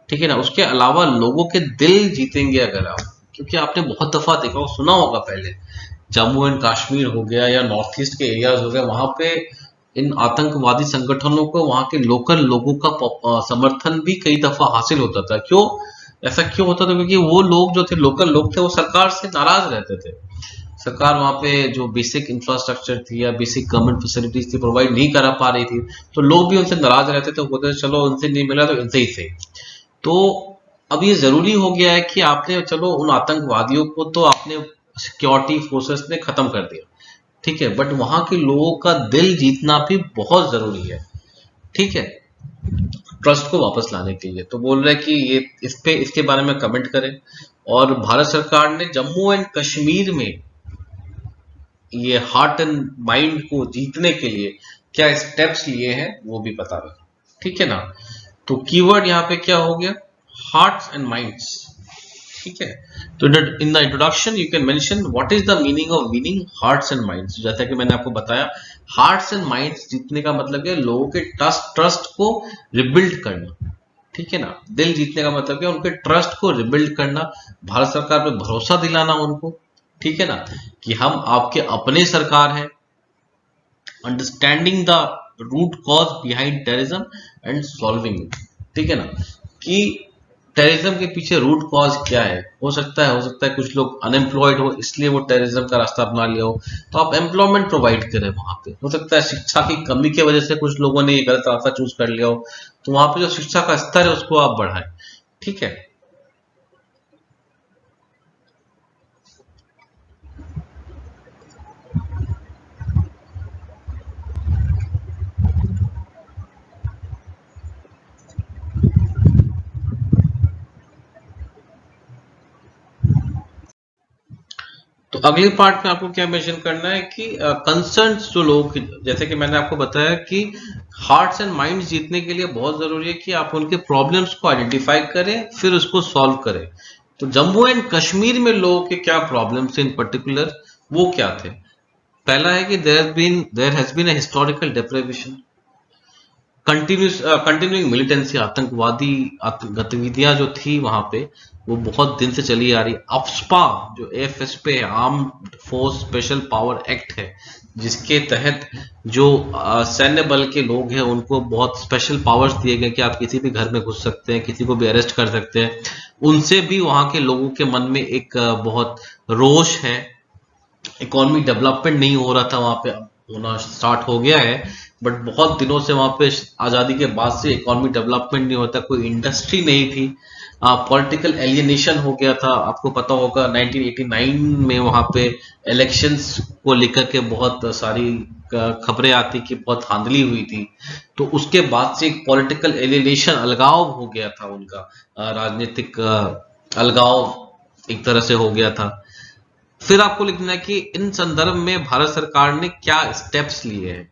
ठीक है ना। उसके अलावा लोगों के दिल जीतेंगे अगर आप, क्योंकि आपने बहुत दफा देखा सुना होगा पहले जम्मू एंड कश्मीर हो गया या नॉर्थ ईस्ट के एरियाज हो गया, वहां पे इन आतंकवादी संगठनों को वहां के लोकल लोगों का समर्थन भी कई दफा हासिल होता था। क्यों ऐसा क्यों होता था? क्योंकि वो लोग जो थे, लोकल लोग थे, वो सरकार से नाराज रहते थे। सरकार वहां पे जो बेसिक इंफ्रास्ट्रक्चर थी या बेसिक गवर्नमेंट फैसिलिटीज थी प्रोवाइड नहीं करा पा रही थी, तो लोग भी उनसे नाराज रहते थे, बोलते चलो उनसे नहीं मिला तो इनसे ही सही। तो अब ये जरूरी हो गया है कि आपने चलो उन आतंकवादियों को तो आपने सिक्योरिटी फोर्सेस ने खत्म कर दिया, ठीक है, बट वहां के लोगों का दिल जीतना भी बहुत जरूरी है, ठीक है, ट्रस्ट को वापस लाने के लिए। तो बोल रहे हैं कि ये इसके बारे में कमेंट करें। और भारत सरकार ने जम्मू एंड कश्मीर में ये हार्ट एंड माइंड को जीतने के लिए क्या स्टेप्स लिए हैं वो भी बता रहे, ठीक है ना। तो कीवर्ड यहाँ पे क्या हो गया? हार्ट्स एंड माइंड्स, ठीक है। तो in the introduction you can mention what is the meaning of winning hearts and minds. जैसा कि मैंने आपको बताया, हार्ट्स एंड माइंड्स जीतने का मतलब है लोगों के ट्रस्ट को रिबिल्ड करना, ठीक है ना। दिल जीतने का मतलब है उनके ट्रस्ट को रिबिल्ड करना, भारत सरकार पे भरोसा दिलाना उनको, ठीक है ना, कि हम आपके अपने सरकार है, understanding the root cause behind terrorism and solving it, ठीक है ना, कि टेररिज्म के पीछे रूट कॉज क्या है। हो सकता है कुछ लोग अनएम्प्लॉयड हो इसलिए वो टेररिज्म का रास्ता अपना लिया हो, तो आप एम्प्लॉयमेंट प्रोवाइड करें वहां पे। हो सकता है शिक्षा की कमी की वजह से कुछ लोगों ने ये गलत रास्ता चूज कर लिया हो, तो वहां पे जो शिक्षा का स्तर है उसको आप बढ़ाएं, ठीक है। तो अगले पार्ट में आपको क्या मेंशन करना है कि कंसर्न्स जो लोग, जैसे कि मैंने आपको बताया कि हार्ट्स एंड माइंड्स जीतने के लिए बहुत जरूरी है कि आप उनके प्रॉब्लम्स को आइडेंटिफाई करें, फिर उसको सॉल्व करें। तो जम्मू एंड कश्मीर में लोगों के क्या प्रॉब्लम्स इन पर्टिकुलर, वो क्या थे। पहला है कि there has been a historical deprivation, continuing militancy, आतंकवादी गतिविधियां जो थी वहां पे वो बहुत दिन से चली आ रही। अफ्स्पा जो एएफएसपी है, arm force special power act है, जिसके तहत जो सैन्य बल के लोग हैं उनको बहुत स्पेशल पावर्स दिए गए कि आप किसी भी घर में घुस सकते हैं, किसी को भी अरेस्ट कर सकते हैं। उनसे भी वहां के लोगों के मन में एक बहुत रोष है। इकोनॉमी डेवलपमेंट नहीं हो रहा था वहां पे, अब होना स्टार्ट हो गया है, बट बहुत दिनों से वहां पे आजादी के बाद से इकोनॉमी डेवलपमेंट नहीं होता, कोई इंडस्ट्री नहीं थी, पॉलिटिकल एलियनेशन हो गया था। आपको पता होगा 1989 में वहां पे इलेक्शंस को लेकर के बहुत सारी खबरें आती कि बहुत धांधली हुई थी, तो उसके बाद से एक पॉलिटिकल एलियनेशन, अलगाव हो गया था उनका, राजनीतिक अलगाव एक तरह से हो गया था। फिर आपको लिखना है कि इन संदर्भ में भारत सरकार ने क्या स्टेप्स लिए हैं।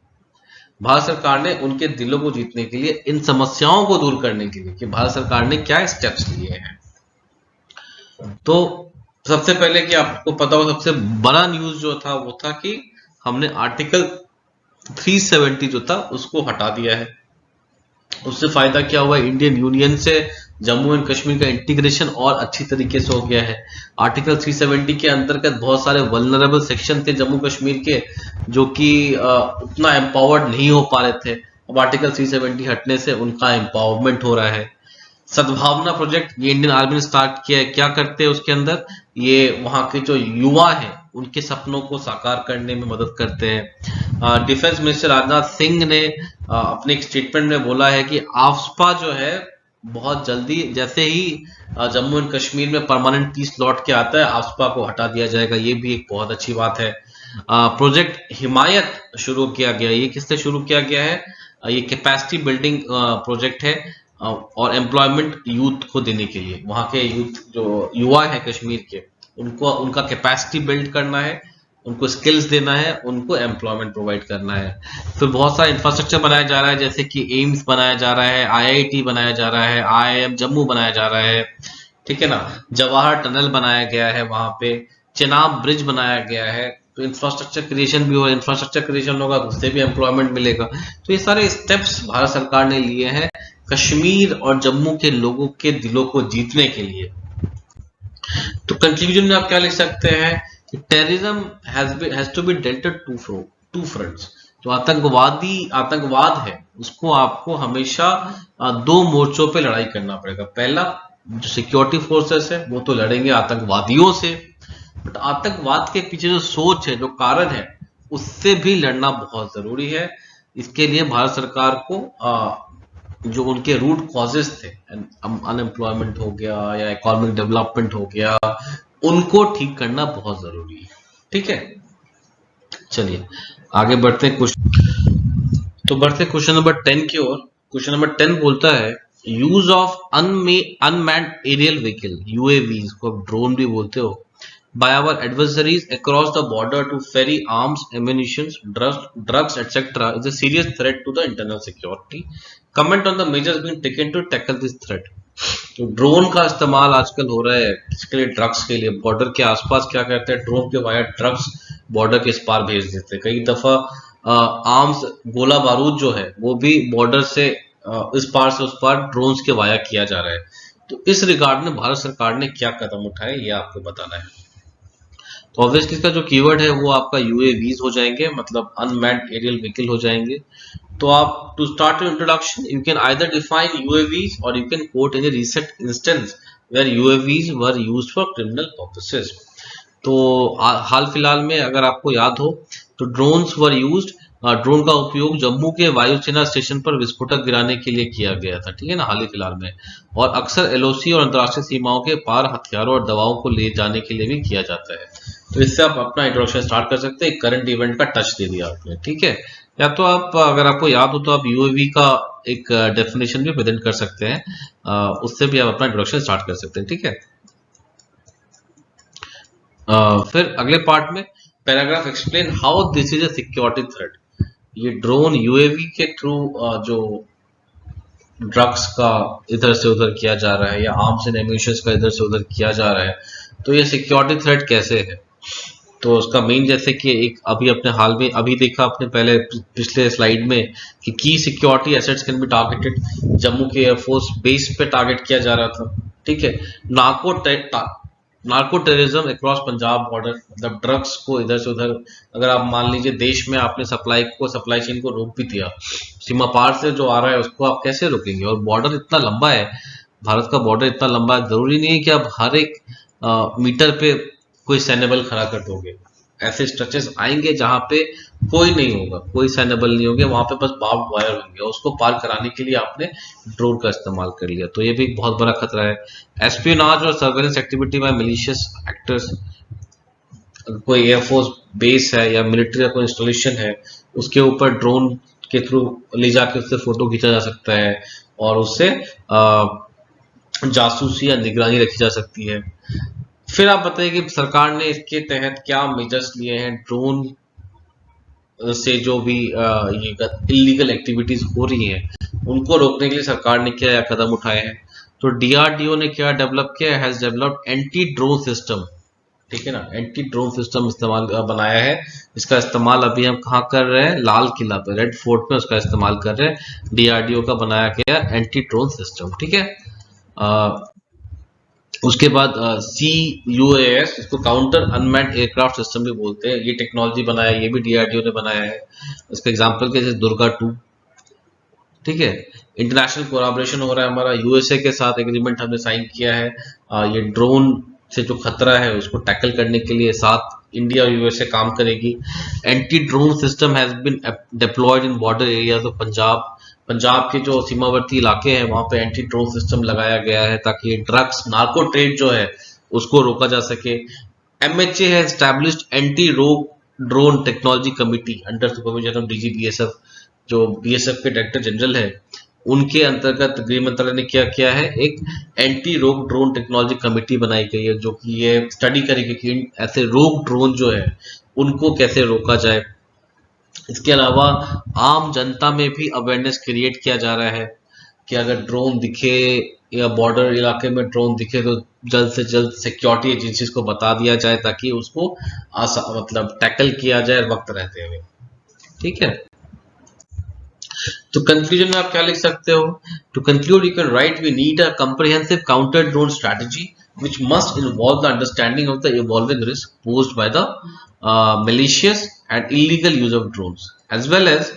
भारत सरकार ने उनके दिलों को जीतने के लिए, इन समस्याओं को दूर करने के लिए, कि भारत सरकार ने क्या स्टेप्स लिए हैं। तो सबसे पहले कि आपको पता हो, सबसे बड़ा न्यूज जो था वो था कि हमने आर्टिकल 370 जो था उसको हटा दिया है। उससे फायदा क्या हुआ, इंडियन यूनियन से जम्मू एंड कश्मीर का इंटीग्रेशन और अच्छी तरीके से हो गया है। आर्टिकल 370 के अंतर्गत बहुत सारे वल्नरेबल सेक्शन थे जम्मू कश्मीर के, जो कि उतना एम्पावर्ड नहीं हो पा रहे थे। अब आर्टिकल 370 हटने से उनका एम्पावरमेंट हो रहा है। सद्भावना प्रोजेक्ट ये इंडियन आर्मी ने स्टार्ट किया है। क्या करते हैं उसके अंदर, ये वहां के जो युवा हैं उनके सपनों को साकार करने में मदद करते हैं। डिफेंस मिनिस्टर राजनाथ सिंह ने अपने एक स्टेटमेंट में बोला है कि आफ्स्पा जो है बहुत जल्दी, जैसे ही जम्मू एंड कश्मीर में परमानेंट पीस लौट के आता है, आफ्स्पा को हटा दिया जाएगा। ये भी एक बहुत अच्छी बात है। प्रोजेक्ट हिमायत शुरू किया गया। ये किससे शुरू किया गया है, ये कैपेसिटी बिल्डिंग प्रोजेक्ट है और एम्प्लॉयमेंट यूथ को देने के लिए। वहां के यूथ जो युवा है कश्मीर के, उनको उनका कैपेसिटी बिल्ड करना है, उनको स्किल्स देना है, उनको एम्प्लॉयमेंट प्रोवाइड करना है। फिर बहुत सारा इंफ्रास्ट्रक्चर बनाया जा रहा है, जैसे कि एम्स बनाया जा रहा है, आईआईटी बनाया जा रहा है, आईआईएम जम्मू बनाया जा रहा है, ठीक है ना। जवाहर टनल बनाया गया है वहां पे, चेनाब ब्रिज बनाया गया है। तो इंफ्रास्ट्रक्चर क्रिएशन भी हो, इंफ्रास्ट्रक्चर क्रिएशन होगा तो उससे भी एम्प्लॉयमेंट मिलेगा। तो ये सारे स्टेप्स भारत सरकार ने लिए हैं कश्मीर और जम्मू के लोगों के दिलों को जीतने के लिए। तो कंक्लूजन में आप क्या लिख सकते हैं कि terrorism has to be dealt two fronts. जो आतंकवाद है उसको आपको हमेशा दो मोर्चों पे लड़ाई करना पड़ेगा। पहला, जो सिक्योरिटी फोर्सेस है वो तो लड़ेंगे आतंकवादियों से, बट आतंकवाद के पीछे जो सोच है, जो कारण है, उससे भी लड़ना बहुत जरूरी है। इसके लिए भारत सरकार को जो उनके रूट कॉजेस थे, अनएम्प्लॉयमेंट हो गया या इकोनॉमिक डेवलपमेंट हो गया, उनको ठीक करना बहुत जरूरी है, ठीक है। चलिए आगे बढ़ते हैं क्वेश्चन नंबर 10 की ओर। क्वेश्चन नंबर 10 बोलता है, use of unmanned aerial vehicle, UAV, को ड्रोन भी बोलते हो, by our adversaries across the border to ferry arms, ammunition, drugs, etc. is a serious threat to the internal security. Comment on the measures being taken to tackle this threat. तो drone का इस्तेमाल आजकल हो रहा है इसके लिए, drugs के लिए। बॉर्डर के आसपास क्या करते हैं, ड्रोन के वायर ड्रग्स बॉर्डर के इस पार भेज देते हैं। कई दफा आर्म्स, गोला बारूद जो है वो भी बॉर्डर से इस पार से उस पार ड्रोन्स के वाया किया जा रहा है। तो इस रिगार्ड में भारत सरकार ने क्या कदम उठाए, ये आपको बताना है। तो ऑब्वियसली इसका जो कीवर्ड है वो आपका यूएवीज हो जाएंगे, मतलब अनमैन्ड एरियल व्हीकल हो जाएंगे। तो आप to start your introduction you can either define UAVs or you can quote in recent instance where UAVs were used for criminal purposes. तो हाल फिलहाल में अगर आपको याद हो तो ड्रोन्स वर यूज्ड, ड्रोन का उपयोग जम्मू के वायुसेना स्टेशन पर विस्फोटक गिराने के लिए किया गया था, ठीक है ना, हाल ही फिलहाल में। और अक्सर एलओसी और अंतर्राष्ट्रीय सीमाओं के पार हथियारों और दवाओं को ले जाने के लिए भी किया जाता है। तो इससे आप अपना इंट्रोडक्शन स्टार्ट कर सकते हैं, करंट इवेंट का टच दे दिया आपने, ठीक है। या तो आप, अगर आपको याद हो तो आप यूएवी का एक डेफिनेशन भी प्रेजेंट कर सकते हैं, उससे भी आप अपना इंट्रोडक्शन स्टार्ट कर सकते हैं, ठीक है। फिर अगले पार्ट में paragraph explain how this is a security threat. ये ड्रोन यूएवी के थ्रू जो ड्रग्स का इधर से उधर किया जा रहा है या आर्म्स एंड एम्यूनिशंस का इधर से उधर किया जा रहा है, तो ये सिक्योरिटी थ्रेट कैसे है। तो उसका मेन, जैसे कि एक अभी अपने हाल में अभी देखा अपने पहले पिछले स्लाइड में कि की security assets can be targeted, Jammu के एयरफोर्स बेस पे टारगेट किया जा रहा था, ठीक है। Narco terrorism across Punjab border, मतलब ड्रग्स को इधर से उधर, अगर आप मान लीजिए देश में आपने सप्लाई चेन को रोक भी दिया, सीमा पार से जो आ रहा है उसको आप कैसे रोकेंगे। और बॉर्डर इतना लंबा है, भारत का बॉर्डर इतना लंबा है, जरूरी नहीं है कि आप हर एक मीटर पे कोई सैन्य बल खड़ा कर दोगे। ऐसे स्ट्रेचेस आएंगे जहां पे कोई नहीं होगा, कोई सैन्य बल नहीं होंगे, वहां पे बस बार्ब वायर होंगे, उसको पार कराने के लिए आपने ड्रोन का इस्तेमाल कर लिया। तो ये भी एक बहुत बड़ा खतरा है। एस्पियोनाज और surveillance activity by malicious actors, कोई एयरफोर्स बेस है या मिलिट्री का कोई इंस्टॉलेशन है, उसके ऊपर ड्रोन के थ्रू ले जाके उससे फोटो खींचा जा सकता है और उससे जासूसी या निगरानी रखी जा सकती है। फिर आप बताइए कि सरकार ने इसके तहत क्या मेजर्स लिए हैं, ड्रोन से जो भी ये इलीगल एक्टिविटीज हो रही हैं उनको रोकने के लिए सरकार ने क्या कदम उठाए हैं। तो डीआरडीओ ने क्या डेवलप किया, has developed anti drone system, ठीक है ना, एंटी ड्रोन सिस्टम इस्तेमाल बनाया है। इसका इस्तेमाल अभी हम कहाँ कर रहे हैं, लाल किला पे, रेड फोर्ट में उसका इस्तेमाल कर रहे हैं। डीआरडीओ का बनाया गया एंटी ड्रोन सिस्टम, ठीक है। उसके बाद CUAS, इसको काउंटर अनमैन्ड एयरक्राफ्ट सिस्टम भी बोलते हैं, ये टेक्नोलॉजी बनाया, ये भी डीआरडीओ ने बनाया है। इसका एग्जांपल के जैसे दुर्गा 2, ठीक है। इंटरनेशनल कोलैबोरेशन हो रहा है हमारा, यूएसए के साथ एग्रीमेंट हमने साइन किया है। ये ड्रोन से जो खतरा है उसको टैकल करने के लिए साथ इंडिया और यूएसए काम करेगी। Anti drone system has been deployed in border areas of Punjab के जो सीमावर्ती इलाके हैं वहां पे एंटी ड्रोन सिस्टम लगाया गया है ताकि ड्रग्स नार्को ट्रेड जो है उसको रोका जा सके। MHA है एस्टैब्लिश्ड एंटी रोग drone technology committee under supervision of DG BSF, जो BSF के डायरेक्टर जनरल है उनके अंतर्गत गृह मंत्रालय ने क्या किया है, एक एंटी रोग ड्रोन टेक्नोलॉजी कमेटी बनाई गई है जो कि ये स्टडी करेगी कि ऐसे रोग ड्रोन जो है उनको कैसे रोका जाए। इसके अलावा आम जनता में भी अवेयरनेस क्रिएट किया जा रहा है कि अगर ड्रोन दिखे या बॉर्डर इलाके में ड्रोन दिखे तो जल्द से जल्द सिक्योरिटी एजेंसीज को बता दिया जाए ताकि उसको मतलब टैकल किया जाए वक्त रहते हुए, ठीक है। तो कंक्लूजन में आप क्या लिख सकते हो, to conclude you can write we need a comprehensive counter drone strategy which must involve the understanding of the evolving risk posed by the malicious and illegal use of drones, as well as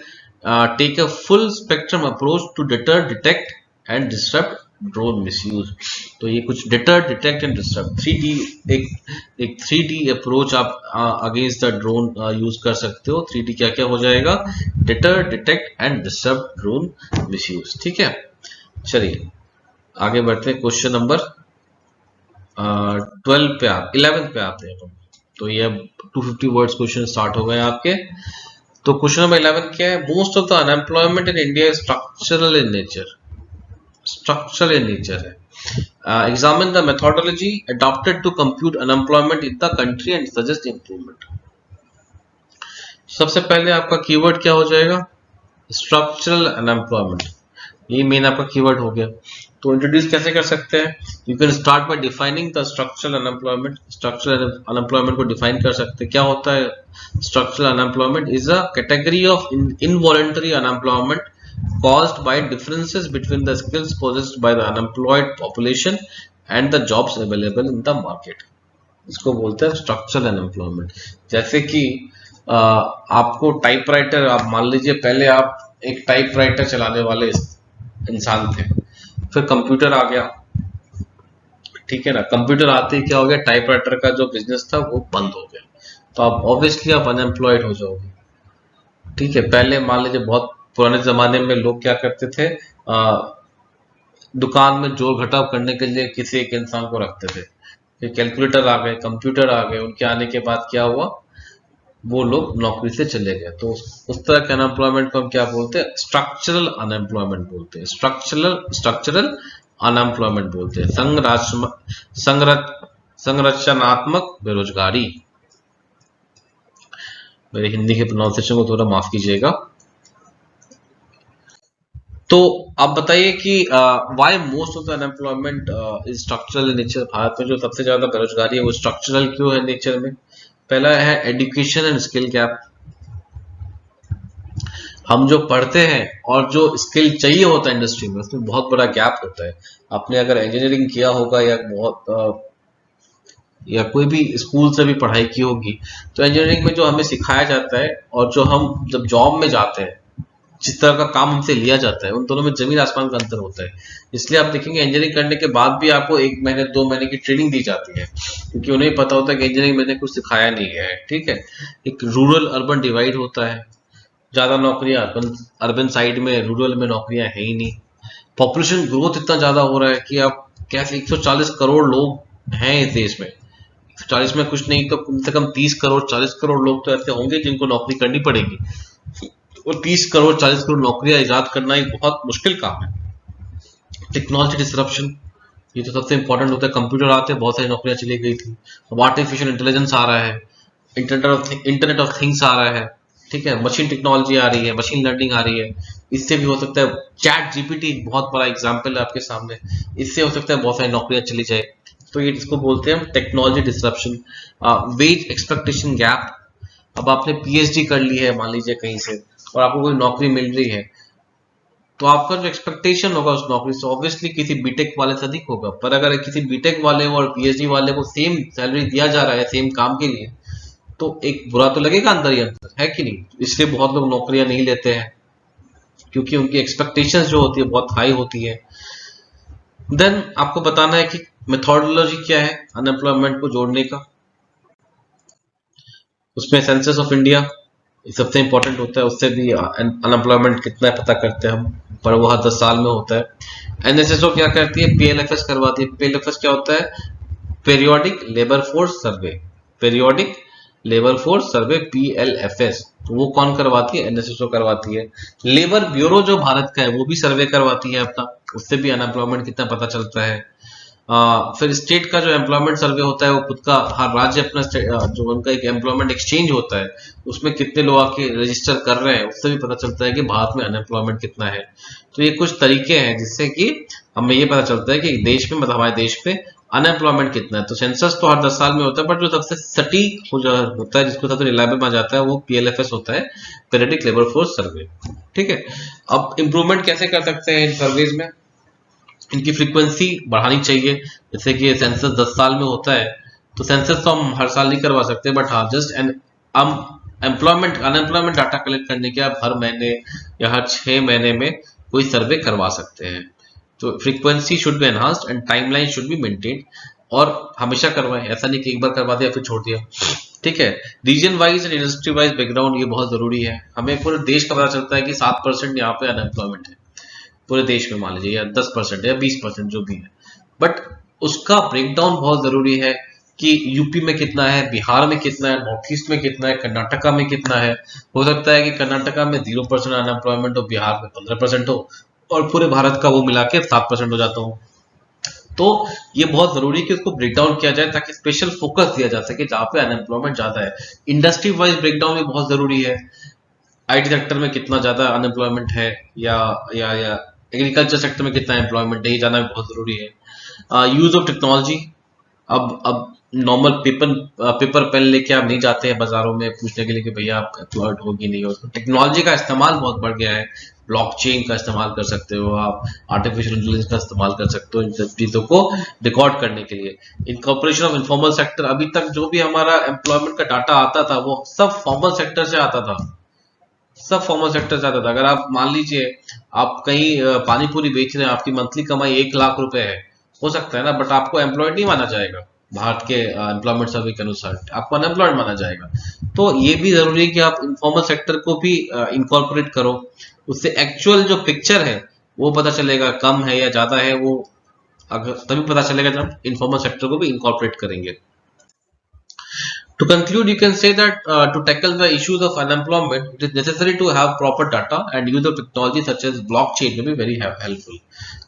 take a full spectrum approach to deter, detect and disrupt drone misuse. तो ये कुछ deter, detect and disturb 3D, एक 3D approach आप against the drone use कर सकते हो। 3D क्या क्या हो जाएगा, deter, detect and disturb drone misuse, ठीक है। चलिए आगे बढ़ते हैं, क्वेश्चन नंबर 11 पे आते हैं। तो ये अब 250 वर्ड्स क्वेश्चन स्टार्ट हो गए आपके। तो क्वेश्चन नंबर 11 क्या है, most of the unemployment in India is structural in nature, structural in nature है। Examine the methodology adopted to compute unemployment in the country and suggest improvement. सबसे पहले आपका कीवर्ड क्या हो जाएगा, स्ट्रक्चरल अनएम्प्लॉयमेंट, ये मेन आपका कीवर्ड हो गया। तो इंट्रोड्यूस कैसे कर सकते हैं, you can start by defining the structural unemployment. Structural unemployment को डिफाइन कर सकते हैं, क्या होता है structural unemployment, is a category of involuntary unemployment caused by differences between the skills possessed by the unemployed population and the jobs available in the market. इसको बोलते हैं स्ट्रक्चरल अनएम्प्लॉयमेंट। जैसे कि आपको टाइपराइटर, आप मान लीजिए पहले आप एक टाइपराइटर चलाने वाले इंसान थे, फिर कंप्यूटर आ गया, ठीक है ना। कंप्यूटर आते ही क्या हो गया, टाइपराइटर का जो बिजनेस था वो बंद हो गया, तो आप ऑब्वियसली आप अनएम्प्लॉयड हो जाओगे, ठीक है। पहले मान लीजिए बहुत पुराने जमाने में लोग क्या करते थे, दुकान में जोड़ घटाव करने के लिए किसी एक इंसान को रखते थे। फिर कैलकुलेटर आ गए, कंप्यूटर आ गए, उनके आने के बाद क्या हुआ, वो लोग नौकरी से चले गए। तो उस तरह के अनएम्प्लॉयमेंट को हम क्या बोलते हैं, स्ट्रक्चरल अनएम्प्लॉयमेंट बोलते हैं, स्ट्रक्चरल अनएम्प्लॉयमेंट बोलते हैं। संरचनात्मक बेरोजगारी, मेरे हिंदी के प्रोनाउंसिएशन को थोड़ा माफ कीजिएगा। तो आप बताइए कि why most of the unemployment is structural in nature. Bharat में जो सबसे ज्यादा बेरोजगारी है वो स्ट्रक्चरल क्यों है नेचर में। पहला है एजुकेशन एंड स्किल गैप। हम जो पढ़ते हैं और जो स्किल चाहिए होता है इंडस्ट्री में, उसमें बहुत बड़ा गैप होता है। आपने अगर इंजीनियरिंग किया होगा या या कोई भी स्कूल से भी पढ़ाई की होगी, तो इंजीनियरिंग में जो हमें सिखाया जाता है और जो हम जब जॉब में जाते हैं, जिस तरह का काम हमसे लिया जाता है, उन दोनों में जमीन आसमान का अंतर होता है। इसलिए आप देखेंगे इंजीनियरिंग करने के बाद भी आपको 1 महीने 2 महीने की ट्रेनिंग दी जाती है, क्योंकि उन्हें पता होता है कि इंजीनियरिंग मैंने कुछ सिखाया नहीं है, ठीक है। एक रूरल अर्बन डिवाइड होता है, ज्यादा नौकरियां अर्बन साइड में, रूरल में नौकरियां है ही नहीं। पॉपुलेशन ग्रोथ इतना ज्यादा हो रहा है कि आप कैसे 140 करोड़ लोग हैं इस देश में। 140 में कुछ नहीं तो कम से कम 30 करोड़ 40 करोड़ लोग तो ऐसे होंगे जिनको नौकरी करनी पड़ेगी, और 30 करोड़ 40 करोड़ नौकरियां ईजाद करना एक बहुत मुश्किल काम है। टेक्नोलॉजी डिसरप्शन, ये तो सबसे इंपॉर्टेंट होता है। कंप्यूटर आते हैं, बहुत सारी नौकरियां चली गई थी, अब आर्टिफिशियल इंटेलिजेंस आ रहा है, इंटरनेट ऑफ थिंग्स आ रहा है, ठीक है। मशीन टेक्नोलॉजी आ रही है, मशीन लर्निंग आ रही है, इससे भी हो सकता है। चैट जीपीटी बहुत बड़ा एग्जाम्पल है आपके सामने, इससे हो सकता है बहुत सारी नौकरियां चली जाए। तो ये इसको बोलते हैं हम technology disruption. Wage expectation gap, अब आपने पीएचडी कर ली है मान लीजिए कहीं से, और आपको कोई नौकरी मिल रही है, तो आपका जो एक्सपेक्टेशन होगा उस नौकरी से ऑब्वियसली किसी बीटेक वाले से अधिक होगा। पर अगर किसी बीटेक वाले और पीएचडी वाले को सेम सैलरी दिया जा रहा है सेम काम के लिए, तो एक बुरा तो लगेगा अंदर ही अंदर, है कि नहीं। इसलिए बहुत लोग नौकरियां नहीं लेते हैं, क्योंकि उनकी एक्सपेक्टेशंस जो होती है बहुत हाई होती है। देन आपको बताना है कि मेथोडोलॉजी क्या है अनएम्प्लॉयमेंट को जोड़ने का। उसमें सेंसस ऑफ इंडिया सबसे इंपॉर्टेंट होता है, उससे भी अनएम्प्लॉयमेंट कितना है पता करते हैं हम, पर वो हर 10 साल में होता है। एनएसएसओ क्या करती है, पीएलएफएस करवाती है। पीएलएफएस क्या होता है, periodic labour force survey, periodic labour force survey, PLFS. तो वो कौन करवाती है, एनएसएसओ करवाती है। लेबर ब्यूरो जो भारत का है वो भी सर्वे करवाती है अपना, उससे भी अनएम्प्लॉयमेंट कितना पता चलता है। फिर स्टेट का जो एम्प्लॉयमेंट सर्वे होता है, वो खुद का हर राज्य अपना जो उनका एक एम्प्लॉयमेंट एक्सचेंज होता है, उसमें कितने लोग आके रजिस्टर कर रहे हैं, उससे भी पता चलता है कि भारत में अनएम्प्लॉयमेंट कितना है। तो ये कुछ तरीके हैं जिससे कि हमें ये पता चलता है कि देश में, मतलब हमारे देश में अनएम्प्लॉयमेंट कितना है। तो सेंसस तो हर 10 साल में होता है, बट जो सबसे सटीक होता है, जिसको सबसे रिलायबल माना जाता है, वो पीएलएफएस होता है, पीरियोडिक लेबर फोर्स सर्वे, ठीक है। अब इंप्रूवमेंट कैसे कर सकते हैं इन सर्वेज में, इनकी फ्रीक्वेंसी बढ़ानी चाहिए। जैसे कि सेंसस 10 साल में होता है, तो सेंसस तो हम हर साल नहीं करवा सकते, बट हाँ जस्ट अनएम्प्लॉयमेंट डाटा कलेक्ट करने के आप हर महीने या हर 6 महीने में कोई सर्वे करवा सकते हैं। तो frequency should be enhanced and timeline should be maintained, और हमेशा करवाएं, ऐसा नहीं कि एक बार करवा दिया फिर छोड़ दिया, ठीक है। Region wise and industry wise background ये बहुत जरूरी है। हमें पूरे देश का पता चलता है कि 7% यहाँ पे अनएम्प्लॉयमेंट है पूरे देश में, मान लीजिए, या 10% या 20% जो भी है, बट उसका ब्रेकडाउन बहुत जरूरी है कि यूपी में कितना है, बिहार में कितना है, नॉर्थ ईस्ट में कितना है, कर्नाटका में कितना है। हो सकता है कि कर्नाटका में 0% अनएम्प्लॉयमेंट हो, बिहार में 15% हो, और पूरे भारत का वो मिला के 7% हो जाता हो। तो ये बहुत जरूरी है कि उसको ब्रेकडाउन किया जाए, ताकि स्पेशल फोकस दिया जा सके जहाँ पे अनएम्प्लॉयमेंट ज्यादा है। इंडस्ट्री वाइज ब्रेकडाउन भी बहुत जरूरी है, आईटी सेक्टर में कितना ज्यादा अनएम्प्लॉयमेंट है, या एग्रीकल्चर सेक्टर में कितना एम्प्लॉयमेंट है, ये जानना बहुत जरूरी है। यूज ऑफ टेक्नोलॉजी, अब नॉर्मल पेपर पेन लेके आप नहीं जाते हैं बाजारों में पूछने के लिए कि भैया आप एम्प्लॉयड हो कि नहीं हो। तो टेक्नोलॉजी का इस्तेमाल बहुत बढ़ गया है, ब्लॉकचेन का इस्तेमाल कर सकते हो आप, आर्टिफिशियल इंटेलिजेंस का इस्तेमाल कर सकते हो इन सब चीज़ों को रिकॉर्ड करने के लिए। इनकॉर्पोरेशन ऑफ इन्फॉर्मल सेक्टर, अभी तक जो भी हमारा एम्प्लॉयमेंट का डाटा आता था वो सब फॉर्मल सेक्टर से आता था, सब फॉर्मल सेक्टर से आता था। अगर आप मान लीजिए आप कहीं पानी पूरी बेच रहे हैं, आपकी मंथली कमाई 1 लाख रुपए है, हो सकता है ना, बट आपको एम्प्लॉयड नहीं माना जाएगा। भारत के एम्प्लॉयमेंट सर्वे के अनुसार आपको अनएम्प्लॉयड माना जाएगा। तो ये भी जरूरी है कि आप इनफॉर्मल सेक्टर को भी इनकॉर्पोरेट करो, उससे एक्चुअल जो पिक्चर है वो पता चलेगा, कम है या ज्यादा है वो अगर तभी पता चलेगा जब इनफॉर्मल सेक्टर को भी इनकॉर्पोरेट करेंगे। To conclude, you can say that to tackle the issues of unemployment, it is necessary to have proper data and use of technology such as blockchain will be very helpful.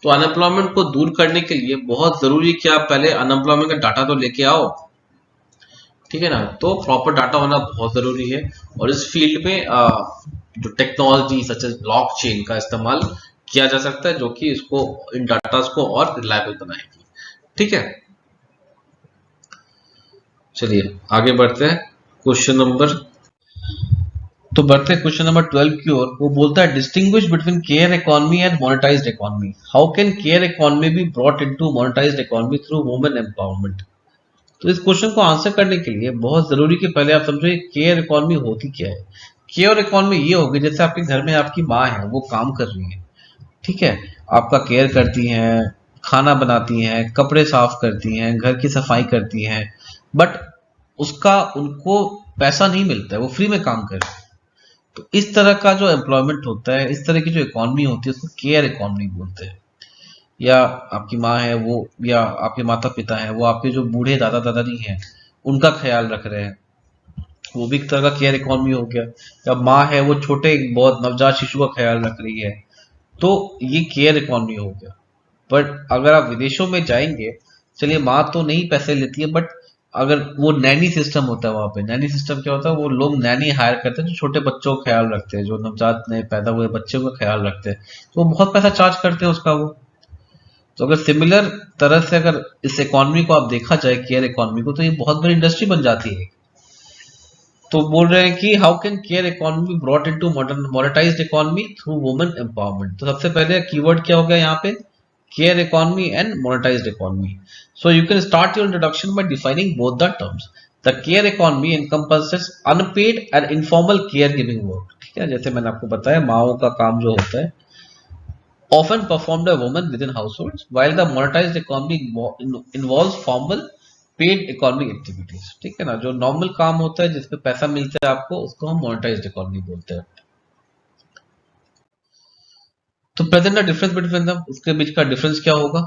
तो unemployment को दूर करने के लिए बहुत जरूरी है कि आप पहले अनएम्प्लॉयमेंट का डाटा तो लेके आओ, ठीक है ना। तो प्रॉपर डाटा होना बहुत जरूरी है और इस फील्ड में जो टेक्नोलॉजी सच एज ब्लॉकचेन का इस्तेमाल किया जा सकता है, जो कि इसको इन डाटा को और रिलायबल बनाएगी, ठीक है। चलिए आगे बढ़ते हैं क्वेश्चन नंबर 12 की ओर। वो बोलता है distinguish between care economy and monetised economy. How can care economy be brought into monetised economy through women empowerment. तो इस क्वेश्चन को आंसर करने के लिए बहुत जरूरी कि पहले आप समझो केयर इकोनॉमी होती क्या है। केयर इकोनॉमी ये होगी जैसे आपके घर में आपकी माँ है, वो काम कर रही है, ठीक है, आपका केयर करती हैं, खाना बनाती हैं, कपड़े साफ करती हैं, घर की सफाई करती हैं, बट उसका उनको पैसा नहीं मिलता है, वो फ्री में काम कर रहे हैं। तो इस तरह का जो एम्प्लॉयमेंट होता है, इस तरह की जो इकोनॉमी होती है, उसको केयर इकोनॉमी बोलते हैं। या आपकी माँ है वो, या आपके माता पिता हैं वो आपके जो बूढ़े दादा दादाजी हैं उनका ख्याल रख रहे हैं, वो भी एक तरह का केयर इकोनॉमी हो गया। या माँ है वो छोटे बहुत नवजात शिशु का ख्याल रख रही है, तो ये केयर इकोनॉमी हो गया। बट अगर आप विदेशों में जाएंगे, चलिए माँ तो नहीं पैसे लेती है, बट अगर वो नैनी सिस्टम होता है वहां पे, नैनी सिस्टम क्या होता है, वो लोग नैनी हायर करते हैं जो छोटे बच्चों का ख्याल रखते हैं, जो नवजात नए पैदा हुए बच्चों का ख्याल रखते हैं, तो वो बहुत पैसा चार्ज करते हैं उसका वो। तो अगर सिमिलर तरह से अगर इस इकोनॉमी को आप देखा जाए, केयर इकोनॉमी को, तो ये बहुत बड़ी इंडस्ट्री बन जाती है। तो बोल रहे हैं कि how can care economy brought into monetised economy through women empowerment. तो सबसे पहले कीवर्ड क्या हो गया यहाँ पे, care economy and monetised economy. So you can start your introduction by defining both the terms. The care economy encompasses unpaid and informal caregiving work. ठीक है, जैसे मैंने आपको बताया माओ का काम जो होता है often performed by women within households, while the monetized economy involves formal paid economic activities. ठीक है ना, जो नॉर्मल काम होता है जिसपे पैसा मिलता है आपको, उसको हम मोनेटाइज्ड इकोनॉमी बोलते हैं। तो प्रेजेंट डिफरेंस बिटवीन देम, उसके बीच का डिफरेंस क्या होगा।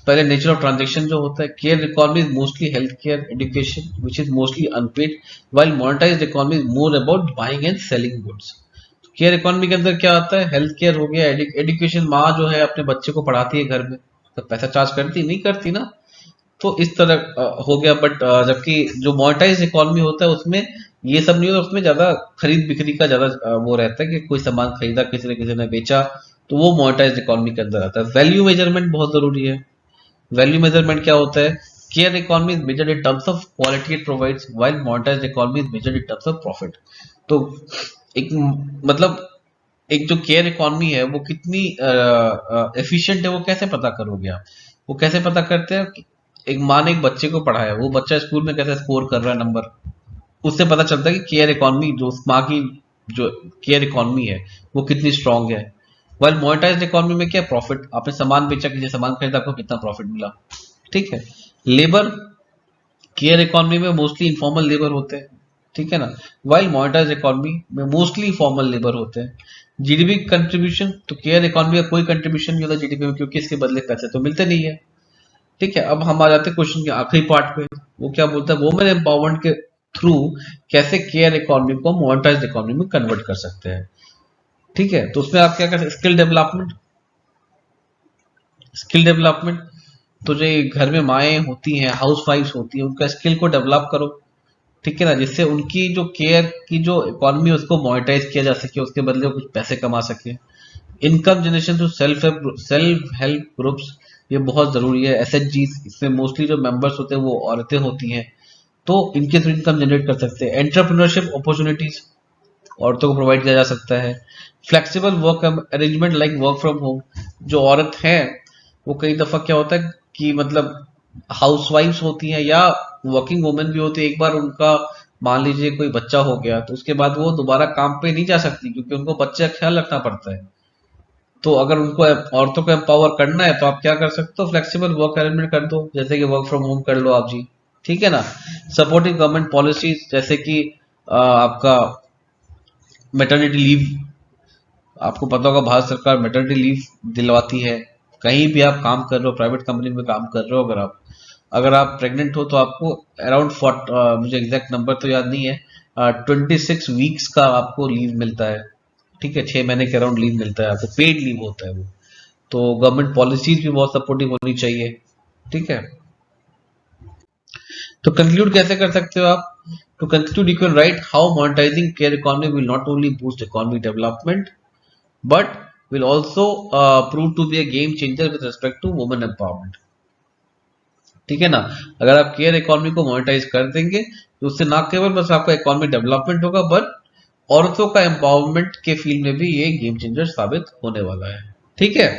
पहले नेचर ऑफ ट्रांजैक्शन जो होता है, care economy is mostly health care education which is mostly unpaid, while monetized economy is more about buying and selling goods. Care economy के अंदर क्या आता है, हेल्थ केयर हो गया, एजुकेशन, माँ जो है अपने बच्चे को पढ़ाती है घर में, तो पैसा चार्ज करती नहीं करती ना, तो इस तरह हो गया। बट जबकि जो मोनेटाइज्ड इकोनॉमी होता है उसमें ये सब नहीं होता, उसमें ज्यादा खरीद बिक्री का ज्यादा वो रहता है कि कोई सामान खरीदा, किसी ने बेचा, तो वो मोनेटाइज्ड इकोनॉमी के अंदर आता है। वैल्यू मेजरमेंट बहुत जरूरी है। वैल्यू मेजरमेंट क्या होता है, care economy is measured in terms of quality it provides, while monetized economy is measured in terms of profit. तो एक मतलब एक जो केयर इकोनॉमी है वो कितनी एफिशिएंट है, वो कैसे पता करोगे आप, वो कैसे पता करते हैं। एक माँ ने एक बच्चे को पढ़ाया, वो बच्चा स्कूल में कैसे स्कोर कर रहा है नंबर, उससे पता चलता है कि केयर इकोनॉमी, जो माँ की जो केयर इकोनॉमी है वो कितनी स्ट्रांग है। वाइल मोनेटाइज्ड इकोनॉमी में क्या, प्रॉफिट, आपने सामान बेचा, किसी सामान खरीदा, आपको कितना प्रॉफिट मिला, ठीक है। लेबर, केयर इकोनॉमी में मोस्टली इनफॉर्मल लेबर होते हैं, ठीक है ना, वाइल मोनेटाइज्ड इकोनॉमी में मोस्टली फॉर्मल लेबर होते हैं। जीडीपी कंट्रीब्यूशन, तो केयर इकोनॉमी का कोई कंट्रीब्यूशन नहीं होता जीडीपी में, क्योंकि इसके बदले पैसे तो मिलते नहीं है, ठीक है। अब हम आ जाते हैं क्वेश्चन के आखिरी पार्ट पे, वो क्या बोलता है, वुमेन एम्पावरमेंट के थ्रू कैसे केयर इकोनॉमी को मोनेटाइज्ड इकोनॉमी में कन्वर्ट कर सकते हैं, ठीक है। तो उसमें आप क्या कर सकते, स्किल डेवलपमेंट, स्किल डेवलपमेंट, तो जो घर में माएँ होती हैं, हाउस वाइफ्स होती हैं, उनका स्किल को डेवलप करो, ठीक है ना, जिससे उनकी जो केयर की जो इकोनॉमी है उसको मोनेटाइज किया जा सके, उसके बदले वो कुछ पैसे कमा सके। Income generation through self help groups, ये बहुत जरूरी है। एसएचजीस, इसमें मोस्टली जो मेंबर्स होते हैं वो औरतें होती हैं, तो इनके थ्रू इनकम जनरेट कर सकते हैं। एंटरप्रेन्योरशिप अपॉर्चुनिटीज औरतों को प्रोवाइड किया जा सकता है। Flexible work arrangement like work from home, जो औरत है वो कई दफा क्या होता है कि मतलब हाउसवाइफ्स होती हैं या वर्किंग वुमेन भी होती है, एक बार उनका मान लीजिए कोई बच्चा हो गया तो उसके बाद वो दोबारा काम पे नहीं जा सकती क्योंकि उनको बच्चे का ख्याल रखना पड़ता है। तो अगर उनको औरतों को एम्पावर करना है तो आप क्या कर सकते हो, फ्लेक्सिबल वर्क अरेंजमेंट कर दो, जैसे कि वर्क फ्रॉम होम कर लो आप जी, ठीक है ना। सपोर्टिंग गवर्नमेंट पॉलिसीज, जैसे कि आपका मेटर्निटी लीव, आपको पता होगा भारत सरकार मेटर्निटी लीव दिलवाती है। कहीं भी आप काम कर रहे हो, प्राइवेट कंपनी में काम कर रहे हो, अगर आप प्रेग्नेंट हो तो आपको अराउंड मुझे एग्जैक्ट नंबर तो याद नहीं है, 26 वीक्स का आपको लीव मिलता है, ठीक है, 6 महीने के अराउंड लीव मिलता है आपको, पेड लीव होता है वो। तो गवर्नमेंट पॉलिसीज भी बहुत सपोर्टिव होनी चाहिए, ठीक है। तो कंक्लूड कैसे कर सकते हो आप? To conclude you can write how monetizing care economy will not only boost economic development but will also prove to be a game changer with respect to women empowerment, ठीक है ना। अगर आप केयर इकोनॉमी को monetise कर देंगे तो उससे ना केवल बस आपका इकोनॉमिक डेवलपमेंट होगा बट औरतों का एम्पावरमेंट के फील्ड में भी ये गेम चेंजर साबित होने वाला है, ठीक है।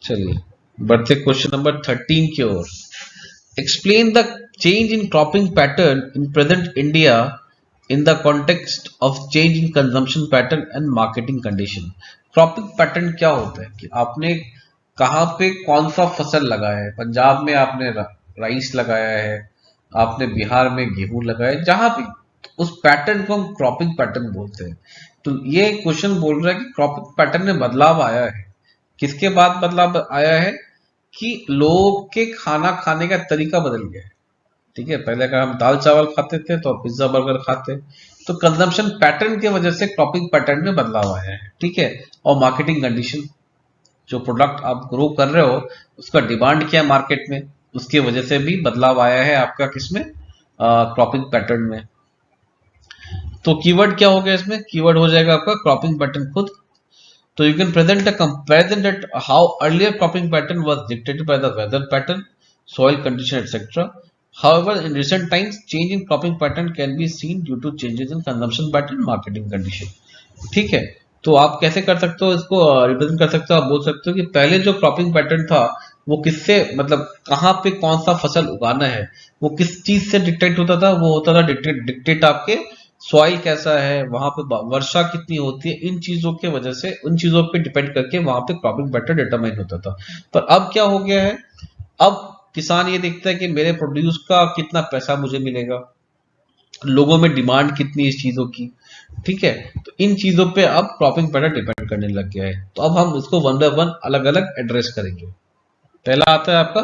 चलिए बढ़ते क्वेश्चन नंबर 13 की ओर। Explain the change in cropping pattern in present India in the context of change in consumption pattern and marketing condition. Cropping pattern क्या होता है कि आपने कहाँ पे कौन सा फसल लगाया है। पंजाब में आपने राइस लगाया है, आपने बिहार में गेहूं लगाया है, जहां भी, उस पैटर्न को हम क्रॉपिंग पैटर्न बोलते हैं। तो ये क्वेश्चन बोल रहा है कि क्रॉपिंग पैटर्न में बदलाव आया है। किसके बाद बदलाव आया है? कि लोग के खाना खाने का तरीका बदल गया है, ठीक है। पहले अगर हम दाल चावल खाते थे तो अब पिज्जा बर्गर खाते हैं। तो कंजम्पशन पैटर्न की वजह से क्रॉपिंग पैटर्न में बदलाव आया है, ठीक है। और मार्केटिंग कंडीशन, जो प्रोडक्ट आप ग्रो कर रहे हो उसका डिमांड क्या है मार्केट में, उसकी वजह से भी बदलाव आया है आपका किसमें, क्रॉपिंग पैटर्न में। तो कीवर्ड क्या हो गया इसमें? कीवर्ड हो जाएगा आपका क्रॉपिंग पैटर्न खुद। तो you can present a comparison that how earlier cropping pattern was dictated by the weather pattern, soil condition, etc. However, in recent times, change in cropping pattern can be seen due to changes in consumption pattern, marketing condition. ठीक है। तो आप कैसे कर सकते हो इसको represent कर सकते हो? आप बोल सकते हो कि पहले जो क्रॉपिंग पैटर्न था वो किससे, मतलब कहाँ पे कौन सा फसल उगाना है, वो किस चीज से डिक्टेट होता था? वो होता था डिक्टेट आपके सॉइल कैसा है, वहां पे वर्षा कितनी होती है, इन चीजों के वजह से, उन चीजों पे डिपेंड करके वहां पे क्रॉपिंग पैटर्न डिटरमाइन होता था। पर अब क्या हो गया है? अब किसान ये देखता है कि मेरे प्रोड्यूस का कितना पैसा मुझे मिलेगा, लोगों में डिमांड कितनी इस चीजों की, ठीक है। तो इन चीजों पे अब क्रॉपिंग पैटर्न डिपेंड करने लग गया है। तो अब हम इसको वन बाय वन अलग अलग एड्रेस करेंगे। पहला आता है आपका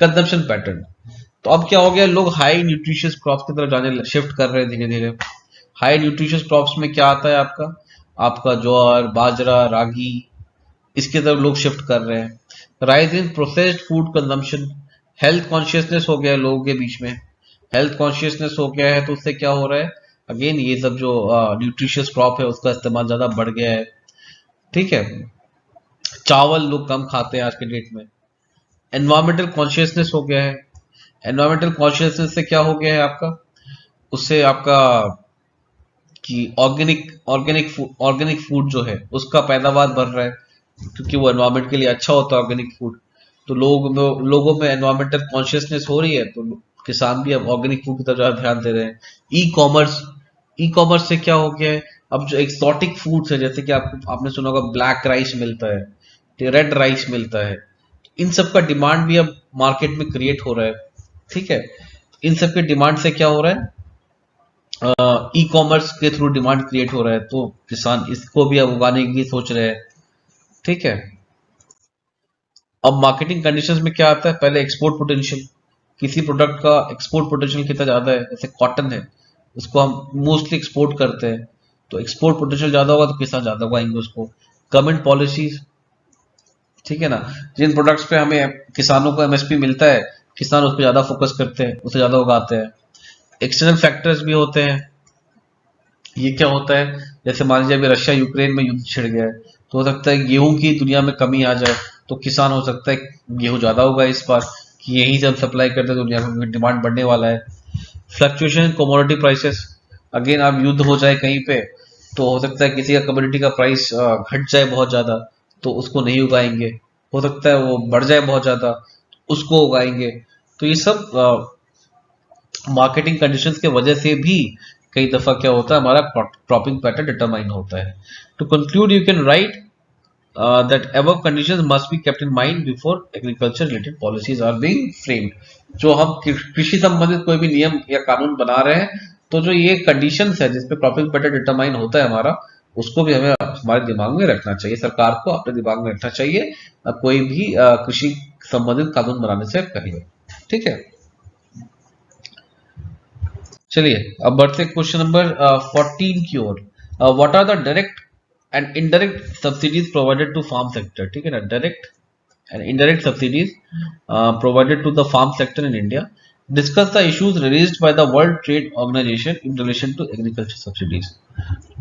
कंजम्पशन पैटर्न। तो अब क्या हो गया, लोग हाई न्यूट्रिशियस क्रॉप्स की तरफ जाने शिफ्ट कर रहे हैं धीरे धीरे। हाई न्यूट्रिशियस क्रॉप्स में क्या आता है आपका ज्वार, बाजरा, रागी, इसकी तरफ लोग शिफ्ट कर रहे हैं। Rise in processed food consumption, health consciousness हो गया है लोगों के बीच में। हेल्थ कॉन्शियसनेस हो गया है तो उससे क्या हो रहा है, अगेन ये सब जो न्यूट्रिशियस क्रॉप है उसका इस्तेमाल ज्यादा बढ़ गया है, ठीक है। चावल लोग कम खाते हैं आज के डेट में। एनवायरमेंटल कॉन्शियसनेस हो गया है। एनवायरमेंटल कॉन्शियसनेस से क्या हो गया है आपका, उससे आपका कि ऑर्गेनिक फूड जो है उसका पैदावार बढ़ रहा है क्योंकि वो एनवायरमेंट के लिए अच्छा होता है ऑर्गेनिक फूड। तो लोगों में एनवायरमेंटल कॉन्शियसनेस हो रही है तो किसान भी अब ऑर्गेनिक फूड की तरफ ध्यान दे रहे हैं। ई कॉमर्स से क्या हो गया है, अब जो एक्सोटिक फूड्स है, जैसे कि आपने सुना होगा ब्लैक राइस मिलता है, रेड राइस मिलता है, इन सब का डिमांड भी अब मार्केट में क्रिएट हो रहा है, ठीक है। इन सब के डिमांड से क्या हो रहा है, ई कॉमर्स के थ्रू डिमांड क्रिएट हो रहा है, तो किसान इसको भी अब उगाने की सोच रहे हैं, ठीक है। अब मार्केटिंग कंडीशंस में क्या आता है, पहले एक्सपोर्ट पोटेंशियल, किसी प्रोडक्ट का एक्सपोर्ट पोटेंशियल कितना ज्यादा है, जैसे कॉटन है उसको हम मोस्टली एक्सपोर्ट करते हैं, तो एक्सपोर्ट पोटेंशियल ज्यादा होगा तो किसान ज्यादा उगाएंगे उसको। गवर्नमेंट पॉलिसीज, ठीक है ना, जिन प्रोडक्ट्स पे हमें किसानों को एमएसपी मिलता है किसान उस पर ज्यादा फोकस करते हैं, उसे ज्यादा उगाते हैं। एक्सटर्नल फैक्टर्स भी होते हैं। ये क्या होता है, जैसे मान लीजिए अभी रशिया यूक्रेन में युद्ध छिड़ गया है तो हो सकता है गेहूं की दुनिया में कमी आ जाए, तो किसान हो सकता है गेहूं ज्यादा होगा इस बार, कि यहीं से हम सप्लाई करते हैं, दुनिया में डिमांड बढ़ने वाला है। Fluctuation in commodity prices, again आप युद्ध हो जाए कहीं पे तो हो सकता है किसी का कमोडिटी का प्राइस घट जाए बहुत ज्यादा, तो उसको नहीं उगाएंगे। हो सकता है वो बढ़ जाए बहुत ज्यादा, उसको उगाएंगे। तो ये सब मार्केटिंग कंडीशंस के वजह से भी कई दफा क्या होता है, हमारा क्रॉपिंग पैटर्न डिटरमाइन होता है। To conclude you can write that above conditions must be kept in mind before agriculture related policies are being framed। जो हम कृषि संबंधित कोई भी नियम या कानून बना रहे हैं, तो जो ये कंडीशंस है जिसपे क्रॉपिंग पैटर्न डिटरमाइन होता है हमारा, उसको भी हमें हमारे दिमाग में रखना चाहिए, सरकार को अपने दिमाग में रखना चाहिए कोई भी कृषि संबंधित कानून बनाने से पहले। ठीक है, चलिए अब बढ़ते क्वेश्चन नंबर 14 की ओर। What are the direct and indirect subsidies provided to farm sector. ठीक है ना, direct and indirect subsidies provided to the farm sector in India. Discuss the issues raised by the World Trade Organization in relation to agriculture subsidies.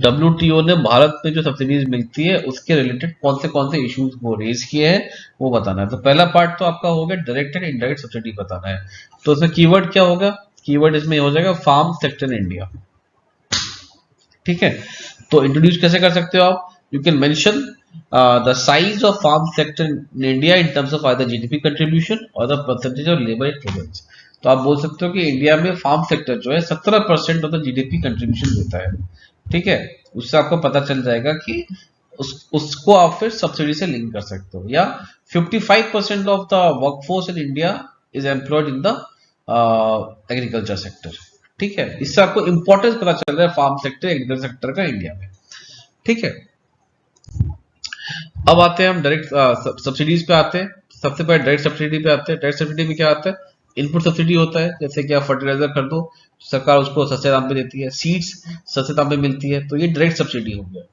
WTO ने भारत में जो subsidies मिलती है उसके related कौन से इश्यूज वो रेज किए हैं वो बताना है। तो पहला पार्ट तो आपका हो गया डायरेक्ट एंड इनडायरेक्ट सब्सिडी बताना है। तो इसमें कीवर्ड क्या होगा, कीवर्ड इसमें हो जाएगा फार्म सेक्टर इन इंडिया। ठीक है, तो इंट्रोड्यूस कैसे कर सकते हो आप, you can mention the size of farm sector in India in terms of either GDP contribution or the percentage of labour equivalence. तो आप बोल सकते हो कि इंडिया में फार्म सेक्टर जो है 17% ऑफ द जीडीपी कंट्रीब्यूशन देता है। ठीक है, उससे आपको पता चल जाएगा कि उसको आप फिर सब्सिडी से लिंक कर सकते हो। या 55% of the workforce in India is employed in the agriculture sector. ठीक है, इससे आपको इंपॉर्टेंस पता चल रहा है फार्म सेक्टर एग्रीकल्चर सेक्टर का इंडिया में। ठीक है, अब आते हैं हम डायरेक्ट सब्सिडीज पे आते हैं। सबसे पहले डायरेक्ट सब्सिडी पे आते हैं। डायरेक्ट सब्सिडी में क्या आता है, इनपुट सब्सिडी होता है, जैसे कि आप फर्टिलाइजर कर दो, सरकार उसको सस्ते दाम पे देती है, सीड्स सस्ते दाम पे मिलती है, तो ये डायरेक्ट सब्सिडी हो गया।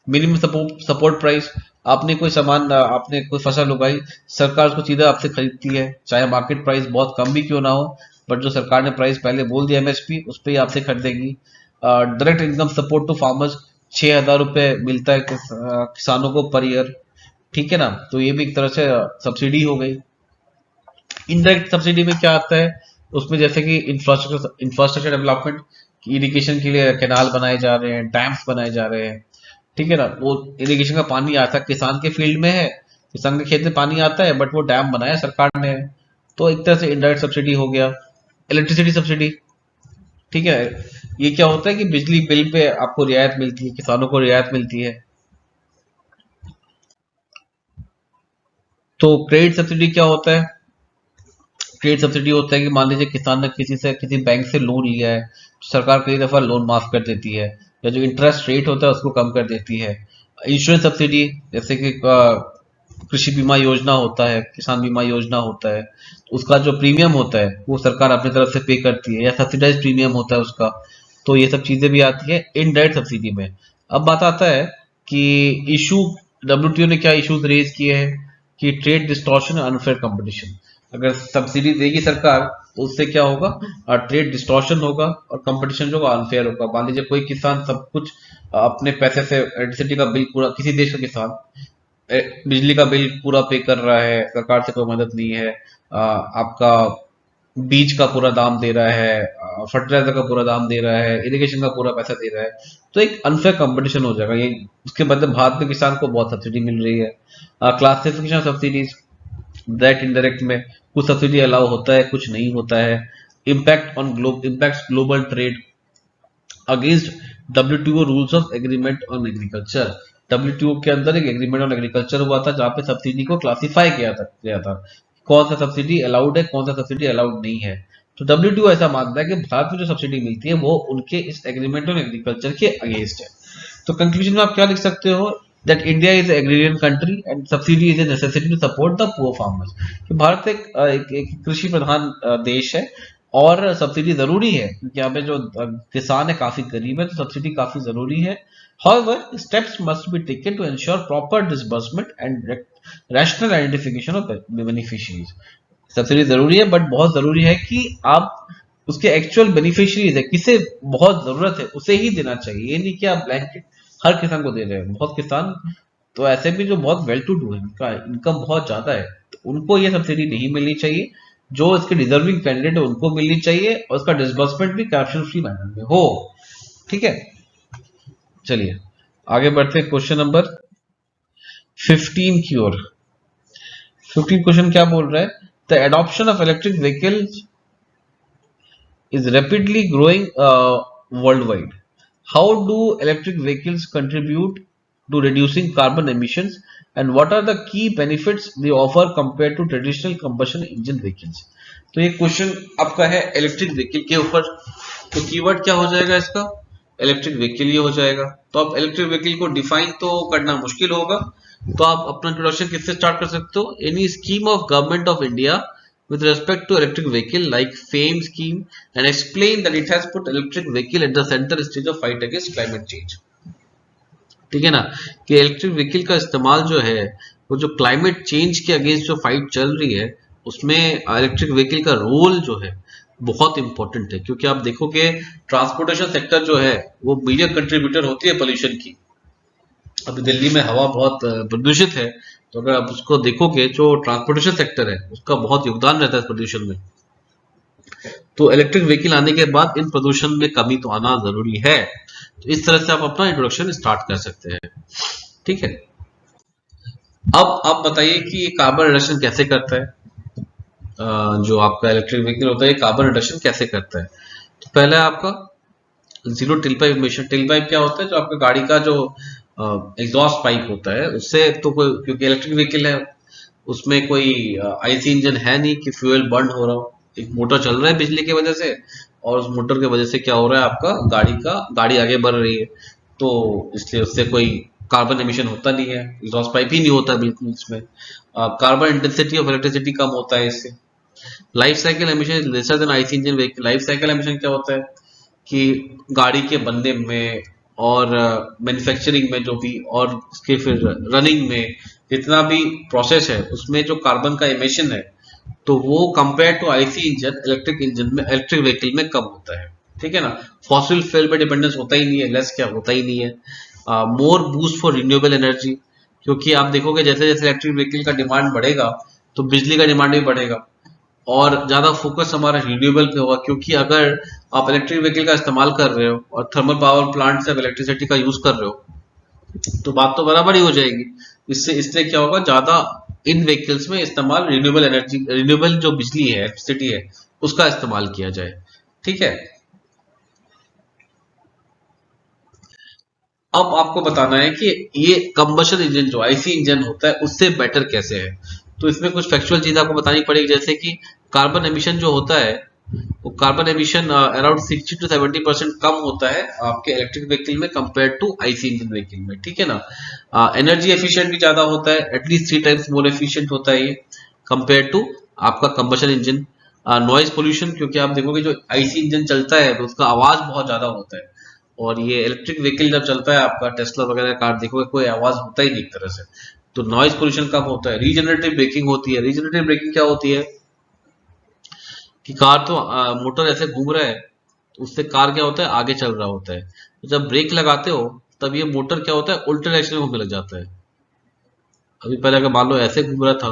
मिनिमम सपोर्ट प्राइस, आपने कोई सामान आपने कोई फसल उगाई, सरकार उसको सीधा आपसे खरीदती है, चाहे मार्केट प्राइस बहुत कम भी क्यों ना हो, बट जो सरकार ने प्राइस पहले बोल दिया MSP उस पर ही आपसे खरीदेगी। Direct income support to farmers, 6,000 रुपए मिलता है किसानों को पर ईयर। ठीक है ना, तो ये भी एक तरह से सब्सिडी हो गई। इनडायरेक्ट सब्सिडी में क्या आता है, उसमें जैसे कि इंफ्रास्ट्रक्चर डेवलपमेंट, इरिगेशन के लिए कैनाल बनाए जा रहे हैं, डैम्स बनाए जा रहे हैं। ठीक है ना, वो इरिगेशन का पानी आता है, किसान के फील्ड में है, किसान के खेत में पानी आता है, बट वो डैम बनाया सरकार ने, तो एक तरह से इनडायरेक्ट सब्सिडी हो गया। इलेक्ट्रिसिटी सब्सिडी, ठीक है, ये क्या होता है कि बिजली बिल पे आपको रियायत मिलती है, किसानों को रियायत मिलती है। तो क्रेडिट सब्सिडी क्या होता है, क्रेडिट सब्सिडी होता है कि मान लीजिए किसान ने किसी बैंक से लोन लिया है, सरकार कई दफा लोन माफ कर देती है, या जो इंटरेस्ट रेट होता है उसको कम कर देती है। इंश्योरेंस सब्सिडी, जैसे कि कृषि बीमा योजना होता है, किसान बीमा योजना होता है, तो उसका जो प्रीमियम होता है वो सरकार अपनी तरफ से पे करती है, या सब्सिडाइज प्रीमियम होता है उसका। तो ये सब चीजें भी आती है इनडायरेक्ट सब्सिडी में। अब बात आता है कि इशू WTO ने क्या इश्यूज रेज किए हैं, कि ट्रेड डिस्टॉर्शन और अनफेयर कंपटीशन। अगर सब्सिडी देगी सरकार तो उससे क्या होगा, ट्रेड डिस्टॉर्शन होगा और कंपटीशन जो अनफेयर होगा। मान लीजिए कोई किसान सब कुछ अपने पैसे से इलेक्ट्रिसिटी का बिल पूरा, किसी देश का किसान बिजली का बिल पूरा पे कर रहा है, सरकार से कोई मदद नहीं है, आपका बीज का पूरा दाम दे रहा है, फर्टिलाइजर का पूरा दाम दे रहा है, इरिगेशन का पूरा पैसा दे रहा है, तो एक अनफेयर कंपटीशन हो जाएगा। ये उसके बदले भारत में किसान को बहुत सब्सिडी मिल रही है। क्लासिफिकेशन सब्सिडीज, डायरेक्ट इनडायरेक्ट में कुछ सब्सिडी अलाउ होता है, कुछ नहीं होता है। Impact global trade against WTO rules of agreement on agriculture. WTO के अंदर एक एग्रीमेंट ऑन एग्रीकल्चर हुआ था जहां पे सब्सिडी को क्लासिफाई किया था कौन सा सब्सिडी अलाउड है, कौन सा सब्सिडी अलाउड नहीं है। तो WTO ऐसा मानता है कि भारत में जो सब्सिडी मिलती है वो उनके इस एग्रीमेंट ऑन एग्रीकल्चर के अगेंस्ट है। तो कंक्लूजन में आप क्या लिख सकते हो, that India is an agrarian country and subsidy is a necessity to support the poor farmers। कि भारत एक कृषि प्रधान देश है और सब्सिडी जरूरी है, क्योंकि यहाँ पे जो किसान है काफी गरीब है, तो सब्सिडी काफी जरूरी है। However, steps must be taken to ensure proper disbursement and rational identification of beneficiaries। Subsidy जरूरी है, बट बहुत जरूरी है कि आप उसके एक्चुअल बेनिफिशियरीज है, किसे बहुत जरूरत है उसे ही देना चाहिए। ये नहीं कि आप ब्लैंकेट हर किसान को दे रहे हैं। बहुत किसान तो ऐसे भी जो बहुत वेल टू डू है, उनका इनकम बहुत ज्यादा है, तो उनको ये सब्सिडी नहीं मिलनी चाहिए। जो इसके डिजर्विंग कैंडिडेट है उनको मिलनी चाहिए और उसका डिसबर्समेंट भी करप्शन फ्री मैनर में हो। ठीक है, चलिए आगे बढ़ते हैं क्वेश्चन नंबर 15 की ओर। 15 क्वेश्चन क्या बोल रहा है? The adoption of electric vehicles is rapidly growing worldwide. How do electric vehicles contribute to reducing carbon emissions, and what are the key benefits they offer compared to traditional combustion engine vehicles? तो ये question आपका है electric vehicle के ऊपर। तो keyword क्या हो जाएगा इसका? इलेक्ट्रिक व्हीकल ये हो जाएगा। तो आप इलेक्ट्रिक व्हीकल को डिफाइन तो करना मुश्किल होगा, तो आप अपना इंट्रोडक्शन किससे स्टार्ट कर सकते हो? Any scheme of government of India with respect to electric vehicle like FAME scheme and explain that it has put electric vehicle at the center stage of fight against climate change। ठीक है ना, कि electric vehicle का इस्तेमाल जो है वो जो क्लाइमेट चेंज के अगेंस्ट जो फाइट चल रही है उसमें इलेक्ट्रिक व्हीकल का रोल जो है बहुत इंपॉर्टेंट है। क्योंकि आप देखोगे ट्रांसपोर्टेशन सेक्टर जो है वो मेजर कंट्रीब्यूटर होती है पोल्यूशन की। अभी दिल्ली में हवा बहुत प्रदूषित है, तो अगर आप उसको देखोगे जो ट्रांसपोर्टेशन सेक्टर है उसका बहुत योगदान रहता है प्रदूषण में। तो इलेक्ट्रिक व्हीकल आने के बाद इन प्रदूषण में कमी तो आना जरूरी है। तो इस तरह से आप अपना इंट्रोडक्शन स्टार्ट कर सकते हैं। ठीक है, अब आप बताइए कि ये कार्बन रिडक्शन कैसे करता है? जो आपका इलेक्ट्रिक व्हीकल होता है ये कार्बन रिडक्शन कैसे करता है? तो पहला आपका zero tell pipe emission. Tell pipe क्या होता है? जो आपका गाड़ी का जो एग्जॉस्ट पाइप होता है उससे, तो कोई, क्योंकि इलेक्ट्रिक व्हीकल है उसमें कोई आईसी इंजन है नहीं कि फ्यूल बर्न हो रहा हो, एक मोटर चल रहा है बिजली की वजह से, और उस मोटर की वजह से क्या हो रहा है आपका गाड़ी आगे बढ़ रही है, तो इसलिए उससे कोई कार्बन एमिशन होता नहीं है, एग्जॉस्ट पाइप ही नहीं होता बिल्कुल इसमें। कार्बन इंटेंसिटी ऑफ इलेक्ट्रिसिटी कम होता है इससे। Life cycle emission lesser than IC engine vehicle. Life cycle emission क्या होता है कि गाड़ी के बनने में और मैन्युफैक्चरिंग में जो भी, और उसके फिर रनिंग में जितना भी प्रोसेस है उसमें जो कार्बन का एमिशन है तो वो compare to IC engine electric vehicle में कम होता है। ठीक है ना, फॉसिल फ्यूल पे डिपेंडेंस होता ही नहीं है, लेस क्या होता ही नहीं है। मोर बूस्ट फॉर रिन्यूएबल एनर्जी, क्योंकि आप देखोगे जैसे जैसे इलेक्ट्रिक व्हीकल का डिमांड बढ़ेगा तो बिजली का डिमांड भी बढ़ेगा और ज्यादा फोकस हमारा रिन्यूएबल पे होगा। क्योंकि अगर आप इलेक्ट्रिक व्हीकल का इस्तेमाल कर रहे हो और थर्मल पावर प्लांट से इलेक्ट्रिसिटी का यूज कर रहे हो तो बात तो बराबर ही हो जाएगी। इससे क्या होगा, ज्यादा इन व्हीकल्स में इस्तेमाल रिन्यूएबल जो बिजली है, इलेक्ट्रिसिटी है, उसका इस्तेमाल किया जाए। ठीक है, अब आपको बताना है कि ये कंबशन इंजन जो आईसी इंजन होता है उससे बेटर कैसे है। तो इसमें कुछ फैक्चुअल चीज आपको बतानी पड़ेगी, जैसे कि कार्बन एमिशन जो होता है वो कार्बन एमिशन अराउंड 60 to 70% कम होता है आपके इलेक्ट्रिक व्हीकल में compare to IC engine vehicle में। ठीक है ना, एनर्जी एफिशिएंट भी ज्यादा होता है, एटलीस्ट 3 टाइम्स मोर एफिशिएंट होता है ये कंपेयर टू आपका कंबशन इंजन। नॉइज पोल्यूशन, क्योंकि आप देखोगे जो आईसी इंजन चलता है तो उसका आवाज बहुत ज्यादा होता है, और ये इलेक्ट्रिक व्हीकल जब चलता है आपका टेस्ला वगैरह कार देखोगे कोई आवाज होता ही नहीं एक तरह से, तो नॉइज पोल्यूशन कम होता है। रीजनरेटिव ब्रेकिंग होती है। रीजनरेटिव ब्रेकिंग क्या होती है कि कार तो मोटर ऐसे घूम रहा है तो उससे कार क्या होता है, आगे चल रहा होता है, तो जब ब्रेक लगाते हो तब ये मोटर क्या होता है, उल्टे डायरेक्शन में घूमने लग जाता है। अभी पहले अगर मान लो ऐसे घूम रहा था,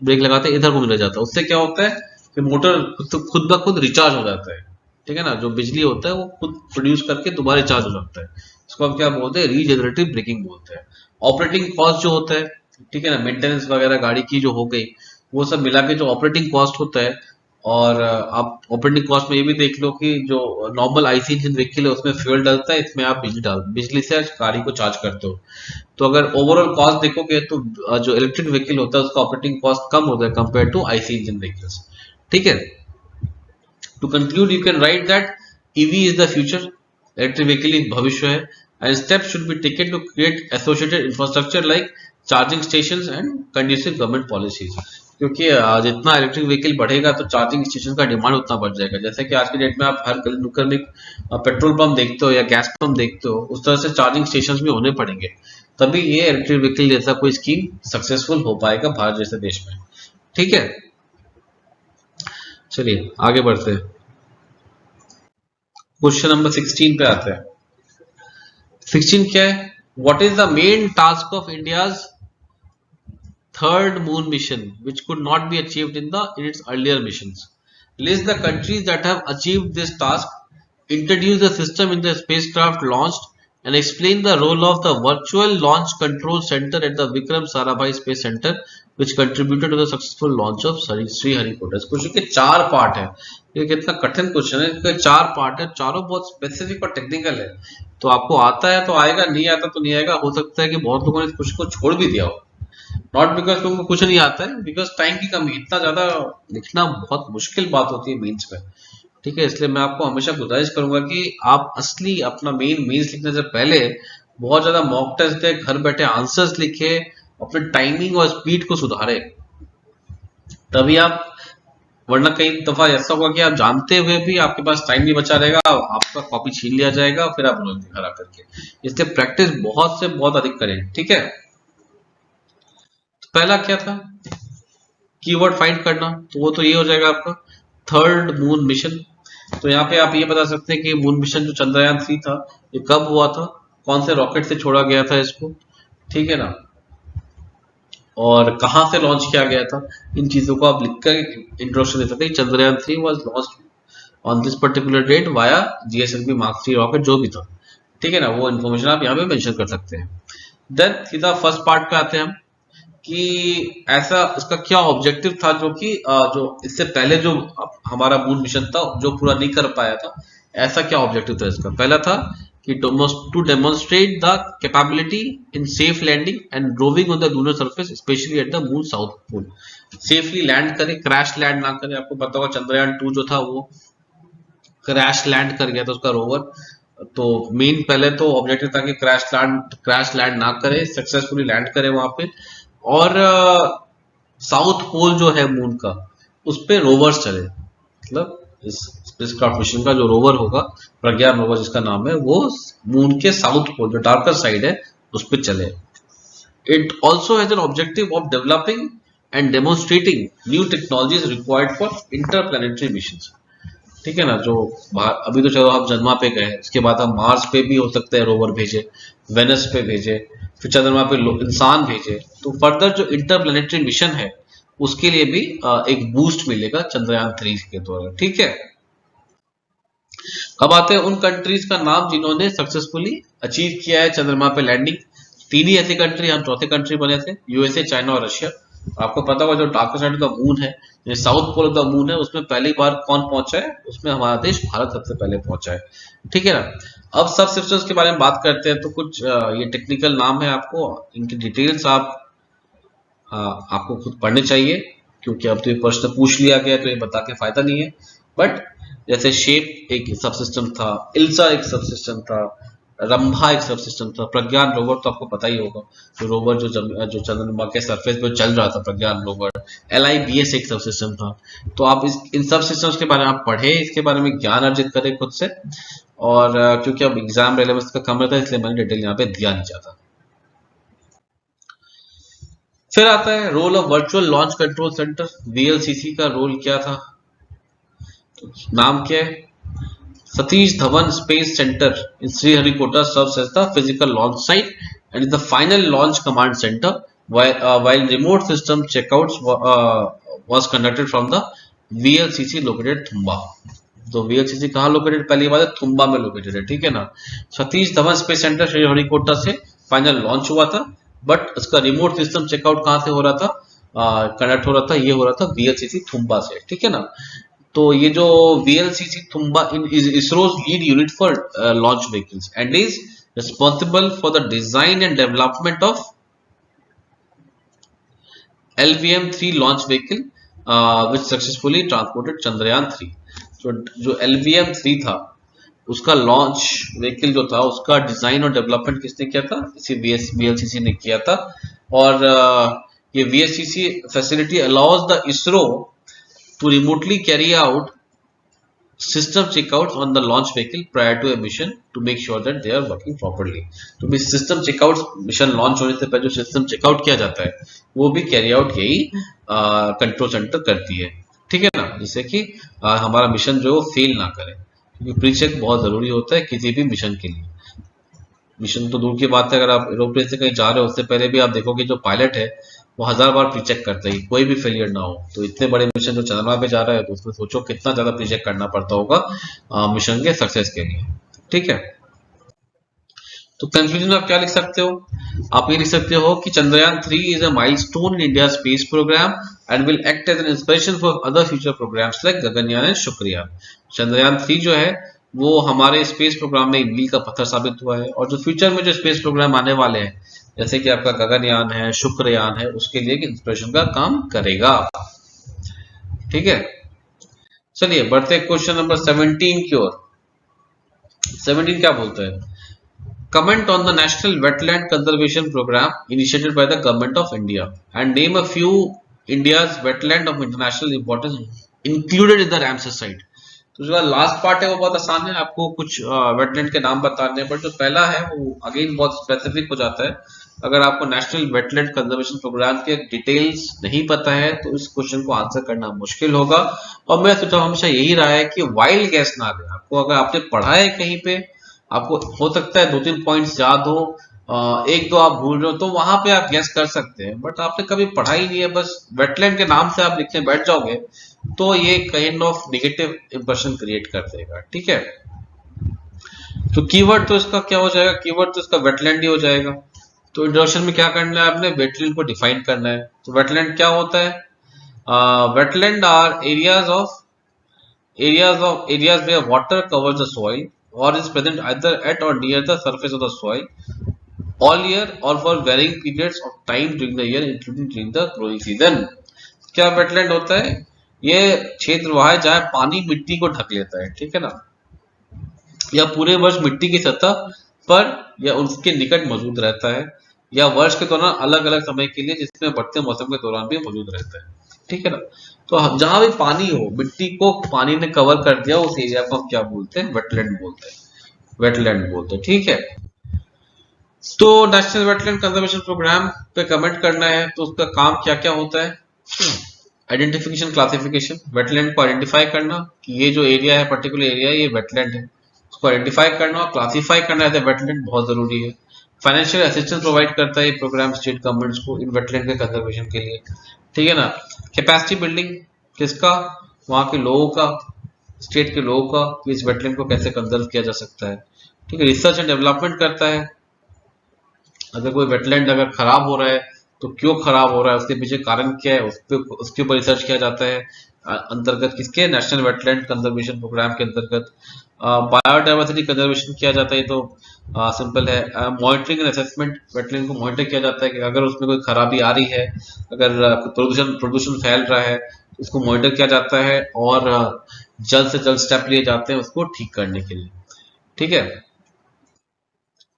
ब्रेक लगाते इधर घूमने लग जाता है, उससे क्या होता है कि मोटर खुद ब खुद रिचार्ज हो जाता है। ठीक है ना, जो बिजली होता है वो खुद प्रोड्यूस करके दोबारा चार्ज हो जाता है, इसको हम क्या बोलते हैं, रीजनरेटिव ब्रेकिंग बोलते हैं। ऑपरेटिंग कॉस्ट जो होता है, ठीक है ना, मेंटेनेंस वगैरह गाड़ी की जो हो गई वो सब मिला के जो ऑपरेटिंग कॉस्ट होता है, और आप ऑपरेटिंग कॉस्ट में ये भी देख लो कि जो नॉर्मल आईसी इंजन व्हीकल है उसमें फ्यूल डलता है, इसमें आप बिजली से गाड़ी को चार्ज करते हो। तो अगर ओवरऑल कॉस्ट देखोगे तो जो इलेक्ट्रिक व्हीकल होता है उसका ऑपरेटिंग कॉस्ट कम होता है compare to IC engine vehicles. ठीक है, to conclude you can write that EV is the future, electric vehicle is भविष्य है, and steps should be taken to create associated infrastructure like charging stations and conducive government policies। क्योंकि जितना electric vehicle बढ़ेगा तो charging station का demand उतना बढ़ जाएगा। जैसे कि आज के डेट में आप हर गली नुक्कड़ में पेट्रोल पंप देखते हो या गैस पंप देखते हो, उस तरह से चार्जिंग स्टेशन भी होने पड़ेंगे, तभी ये इलेक्ट्रिक व्हीकल जैसा कोई स्कीम सक्सेसफुल हो पाएगा भारत जैसे देश में। ठीक है, चलिए आगे बढ़ते हैं, क्वेश्चन नंबर 16 पे आते हैं। 16 क्या है, what is the main task of India's third moon mission which could not be achieved in its earlier missions. List the countries that have achieved this task, introduce the system in the spacecraft launched, and explain the role of the virtual launch control center at the Vikram Sarabhai Space Center which contributed to the successful launch of Sriharikota. इस question के 4 part है। ये कितना कठिन question है, इसके 4 part है, चारों बहुत स्पेसिफिक और टेक्निकल है। तो आपको आता है तो आएगा, नहीं आता तो नहीं आएगा। हो सकता है कि बहुत लोगों ने इस क्वेश्चन को छोड़ भी दिया हो, नॉट बिकॉज तुमको कुछ नहीं आता है, बिकॉज टाइम की कमी। इतना ज्यादा लिखना बहुत मुश्किल बात होती है मेंस में, ठीक है। इसलिए मैं आपको हमेशा गुजारिश करूंगा कि आप असली अपना मेंस लिखने से पहले बहुत ज्यादा मॉक टेस्ट दे, घर बैठे आंसर्स लिखे, अपने टाइमिंग और स्पीड को सुधारे, तभी आप, वरना कई दफा ऐसा होगा कि आप जानते हुए भी आपके पास टाइम नहीं बचा रहेगा, आपका कॉपी छीन लिया जाएगा, फिर आप बोलोगे घर आकर के। इसलिए प्रैक्टिस बहुत से बहुत अधिक करें, ठीक है। तो पहला क्या था, कीवर्ड फाइंड करना, तो वो तो ये हो जाएगा आपका थर्ड मून मिशन। तो यहाँ पे आप ये बता सकते हैं कि मून मिशन जो चंद्रयान 3 था, ये कब हुआ था, कौन से रॉकेट से छोड़ा गया था इसको, ठीक है ना, और कहां से लॉन्च किया गया था। इन चीजों को आप लिखकर इंट्रोडक्शन दे सकते हैं। Chandrayaan 3 was launched on this particular date via GSLV Mark 3 rocket, जो भी था, ठीक है ना, वो इन्फॉर्मेशन आप यहाँ पे मेंशन कर सकते हैं। देन सीधा फर्स्ट पार्ट पे आते हैं हम कि ऐसा इसका क्या ऑब्जेक्टिव था जो कि जो इससे पहले जो हमारा मून मिशन था जो पूरा नहीं कर पाया था, ऐसा क्या ऑब्जेक्टिव था इसका। पहला था कि to demonstrate the capability in safe landing and roving on the lunar surface, especially at the moon south pole. Safely land करे, क्रैश लैंड ना करे। आपको पता होगा चंद्रयान 2 जो था वो क्रैश लैंड कर गया था उसका रोवर। तो मेन पहले तो ऑब्जेक्टिव था कि क्रैश लैंड ना करे, सक्सेसफुली लैंड करे वहां पे, और साउथ पोल जो है मून का उस पे रोवर्स चले, मतलब इस स्पेसक्राफ्ट मिशन का जो रोवर होगा, प्रज्ञान रोवर जिसका नाम है, वो मून के साउथ पोल जो डार्कर साइड है उस पे चले। It also has an objective of developing and demonstrating new technologies required for interplanetary missions, ठीक है ना। जो अभी तो चलो हम चंद्रमा पे गए, इसके बाद हम मार्स पे भी हो सकते हैं रोवर भेजे, वेनस पे भेजे, फिर चंद्रमा पे इंसान भेजे। तो फर्दर जो इंटरप्लैनेटरी मिशन है उसके लिए भी एक बूस्ट मिलेगा चंद्रयान 3 के द्वारा, ठीक है। अब आते हैं उन कंट्रीज का नाम जिन्होंने सक्सेसफुली अचीव किया है चंद्रमा पे लैंडिंग। 3 ही ऐसी कंट्री, हम चौथे कंट्री बने थे, USA, चाइना और रशिया। आपको पता होगा जो darker side of the moon है, south pole of the moon है, उसमें पहली बार कौन पहुंचा है, उसमें हमारा देश भारत सबसे पहले पहुंचा है, ठीक है ना। अब सब सिस्टम्स के बारे में बात करते हैं। तो कुछ ये टेक्निकल नाम है, आपको इनकी डिटेल्स आपको खुद पढ़ने चाहिए, क्योंकि अब तो ये प्रश्न पूछ लिया गया तो ये बता के फायदा नहीं है। बट जैसे शेप एक सब सिस्टम था, इल्सा एक सब सिस्टम था, रंभा एक सब सिस्टम था, प्रज्ञान रोवर तो आपको पता ही होगा, जो रोवर जो चंद्रमा के सरफेस पे चल रहा था, प्रज्ञान रोवर। LIBS एक सब सिस्टम था। तो आप इन सब सिस्टम्स के बारे में आप पढ़े, इसके बारे में ज्ञान अर्जित करें खुद से, और क्योंकि अब एग्जाम रेलेवेंस का कम रहता है इसलिए मैंने डिटेल यहाँ पे दिया नहीं चाहता। फिर आता है role of virtual launch control centre, VLCC का रोल क्या था, तो नाम क्या है, Satish Dhawan Space Center in Sriharikota serves as the physical launch site and is the final launch command center, while remote system checkouts was conducted from the VLCC located Thumba. तो VLCC कहाँ located, पहली बात है थुम्बा में located है, ठीक है ना। सतीश धवन स्पेस सेंटर श्रीहरिकोटा से फाइनल लॉन्च हुआ था, बट उसका रिमोट सिस्टम चेकआउट कहाँ से हो रहा था, कनेक्ट हो रहा था, ये हो रहा था VLCC थुम्बा से, ठीक है ना। तो ये जो VLCC Thumba is ISRO's lead unit for launch vehicles and is responsible for the design and development of LVM-3 launch vehicle which successfully transported Chandrayaan 3. तो जो LVM-3 था उसका लॉन्च व्हीकल जो था उसका डिजाइन और डेवलपमेंट किसने किया था, इसी VLCC ने किया था। और ये VLCC facility allows the ISRO to remotely carry out system checkouts on the launch vehicle prior to a mission to make sure that they are working properly. तो भी सिस्टम चेकआउट, मिशन लॉन्च होने से पहले जो system checkout किया जाता है वो भी कैरी आउट यही कंट्रोल सेंटर करती है, ठीक है ना, जिससे कि हमारा मिशन जो फेल ना करे, क्योंकि प्री चेक बहुत जरूरी होता है किसी भी मिशन के लिए। मिशन तो दूर की बात है, अगर आप एरोप्लेन से कहीं जा रहे हो उससे पहले भी आप देखोगे जो पायलट है वो 1000 बार प्री चेक करता है, कोई भी फेलियर ना हो। तो इतने बड़े मिशन जो चंद्रमा पे जा रहा है, तो उसमें सोचो कितना ज्यादा प्री चेक करना पड़ता होगा मिशन के सक्सेस के लिए। ठीक है, तो कंक्लूजन में आप क्या लिख सकते हो? आप ये लिख सकते हो कि Chandrayaan 3 is a milestone in India space programme and will act as an inspiration for other future programmes like Gaganyaan and Shukrayaan. Chandrayaan 3 जो है वो हमारे स्पेस प्रोग्राम में मील का पत्थर साबित हुआ है, और जो फ्यूचर में जो स्पेस प्रोग्राम आने वाले हैं, जैसे कि आपका गगनयान है, शुक्रयान है, उसके लिए एक इंस्पिरेशन का काम करेगा। ठीक है, चलिए बढ़ते क्वेश्चन नंबर 17 की ओर। 17 क्या बोलता है? Comment on the National Wetland Conservation Program initiated by the Government of India and name a few India's wetland of international importance included in the Ramsar site। तो जो लास्ट पार्ट है वो बहुत आसान है, आपको कुछ वेटलैंड के नाम बताने हैं, बट जो पहला है वो अगेन बहुत स्पेसिफिक हो जाता है। अगर आपको नेशनल वेटलैंड कंजर्वेशन प्रोग्राम के डिटेल्स नहीं पता है तो इस क्वेश्चन को आंसर करना मुश्किल होगा। और मैं सोचा हमेशा यही रहा है कि वाइल्ड गैस ना दे आपको। अगर आपने पढ़ा है कहीं पे, आपको हो सकता है 2-3 पॉइंट्स याद हो, एक दो आप भूल रहे हो, तो वहां पे आप गेस कर सकते हैं, बट आपने कभी पढ़ा ही नहीं है, बस वेटलैंड के नाम से आप लिखने बैठ जाओगे तो ये kind of negative impression create कर देगा। ठीक है, तो कीवर्ड तो इसका क्या हो जाएगा? कीवर्ड तो इसका वेटलैंड ही हो जाएगा। तो इंट्रोडक्शन में क्या करना है आपने? वेटलैंड को डिफाइन करना है। तो वेटलैंड क्या होता है? Wetland are areas where water covers the soil or is present either at or near the surface of the soil all year or for varying periods of time during the year including during the growing season। क्या wetland होता है? ये क्षेत्र वह है जहां पानी मिट्टी को ढक लेता है, ठीक है ना, या पूरे वर्ष मिट्टी की सतह पर या उसके निकट मौजूद रहता है, या वर्ष के दौरान अलग अलग समय के लिए जिसमें बढ़ते मौसम के दौरान भी मौजूद रहता है। ठीक है ना, तो जहां भी पानी हो, मिट्टी को पानी ने कवर कर दिया, उस एरिया को हम क्या बोलते हैं? वेटलैंड बोलते हैं, वेटलैंड बोलते हैं। ठीक है, तो नेशनल वेटलैंड कंजर्वेशन प्रोग्राम पे कमेंट करना है, तो उसका काम क्या क्या होता है? आइडेंटिफिकेशन, क्लासिफिकेशन, वेटलैंड को आइडेंटिफाई करना कि ये जो एरिया है, पर्टिकुलर एरिया, ये वेटलैंड है, उसको आइडेंटिफाई करना और क्लासिफाई करना है वेटलैंड, बहुत जरूरी है। फाइनेंशियल असिस्टेंस प्रोवाइड करता है ये प्रोग्राम स्टेट गवर्नमेंट्स को इन वेटलैंड के कंजर्वेशन के लिए। ठीक है ना, कैपेसिटी बिल्डिंग किसका? वहां के लोगों का, स्टेट के लोगों का, कि इस वेटलैंड को कैसे कंजर्व किया जा सकता है। ठीक है, रिसर्च एंड डेवलपमेंट करता है, अगर कोई वेटलैंड अगर खराब हो रहा है तो क्यों खराब हो रहा है, उसके पीछे कारण क्या है, उसके ऊपर रिसर्च किया जाता है अंतर्गत किसके? नेशनल वेटलैंड कंजर्वेशन प्रोग्राम के अंतर्गत। बायोडाइवर्सिटी कंजर्वेशन किया जाता है, तो सिंपल है। मॉनिटरिंग एंड असेसमेंट, वेटलैंड को मॉनिटर किया जाता है कि अगर उसमें कोई खराबी आ रही है, अगर प्रदूषण फैल रहा है, उसको मॉनिटर किया जाता है और जल्द से जल्द स्टेप लिए जाते हैं उसको ठीक करने के लिए। ठीक है,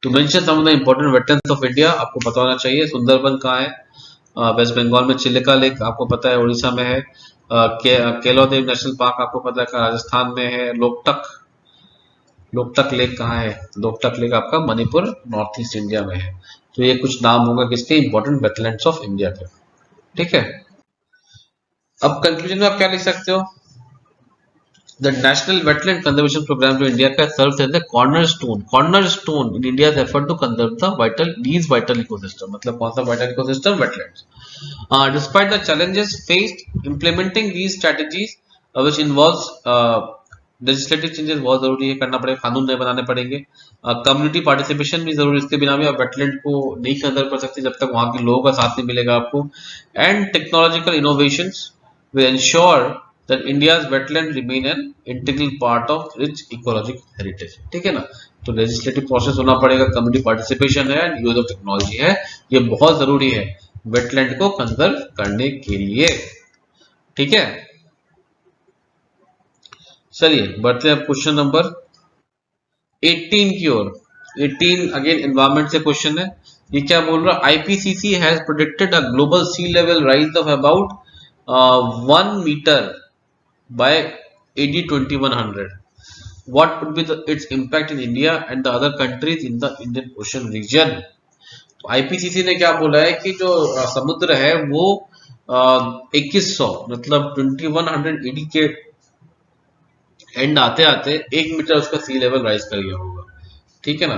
to mention some of the important wetlands of India, आपको पता होना चाहिए। सुंदरबन कहाँ है? वेस्ट बंगाल में। चिलिका लेक आपको पता है उड़ीसा में है। केलोदेव नेशनल पार्क आपको पता है राजस्थान में है। लोकटक लेक कहाँ है? लोकटक लेक आपका मणिपुर, नॉर्थ ईस्ट इंडिया में है। तो ये कुछ नाम होगा किसके? इंपॉर्टेंट वेटलैंड्स ऑफ इंडिया के। ठीक है, अब कंक्लूजन में आप क्या लिख सकते हो? The National Wetland Conservation Program जो इंडिया का serves as a cornerstone in India's effort to conserve the these vital ecosystem। मतलब कौन सा vital ecosystem? Wetlands। Despite the challenges faced, implementing these strategies which involves legislative changes बहुत जरूरी है, करना पड़ेगा, कानून नए बनाने पड़ेंगे। कम्युनिटी पार्टिसिपेशन भी जरूरी, इसके बिना भी आप वेटलैंड को नहीं कंजर्व कर सकते जब तक वहां के लोगों का साथ नहीं मिलेगा आपको। And technological innovations will ensure that India's wetland remain an integral part of rich ecological heritage। ठीक है ना, तो लेजिस्लेटिव प्रोसेस होना पड़ेगा, कम्युनिटी पार्टिसिपेशन है, यूज ऑफ टेक्नोलॉजी है, ये बहुत जरूरी है वेटलैंड को कंजर्व करने के लिए। ठीक है, चलिए बढ़ते हैं क्वेश्चन नंबर 18 की ओर। 18 अगेन एनवायरमेंट से क्वेश्चन है। ये क्या बोल रहा है? IPCC has predicted a global sea level rise of about 1 meter by AD 2100। What would be its impact in India and the other countries in the Indian Ocean region? तो IPCC ने क्या बोला है कि जो समुद्र है वो 2100 मतलब 2100 AD के एंड आते आते 1 मीटर उसका सी लेवल राइज कर गया होगा। ठीक है ना,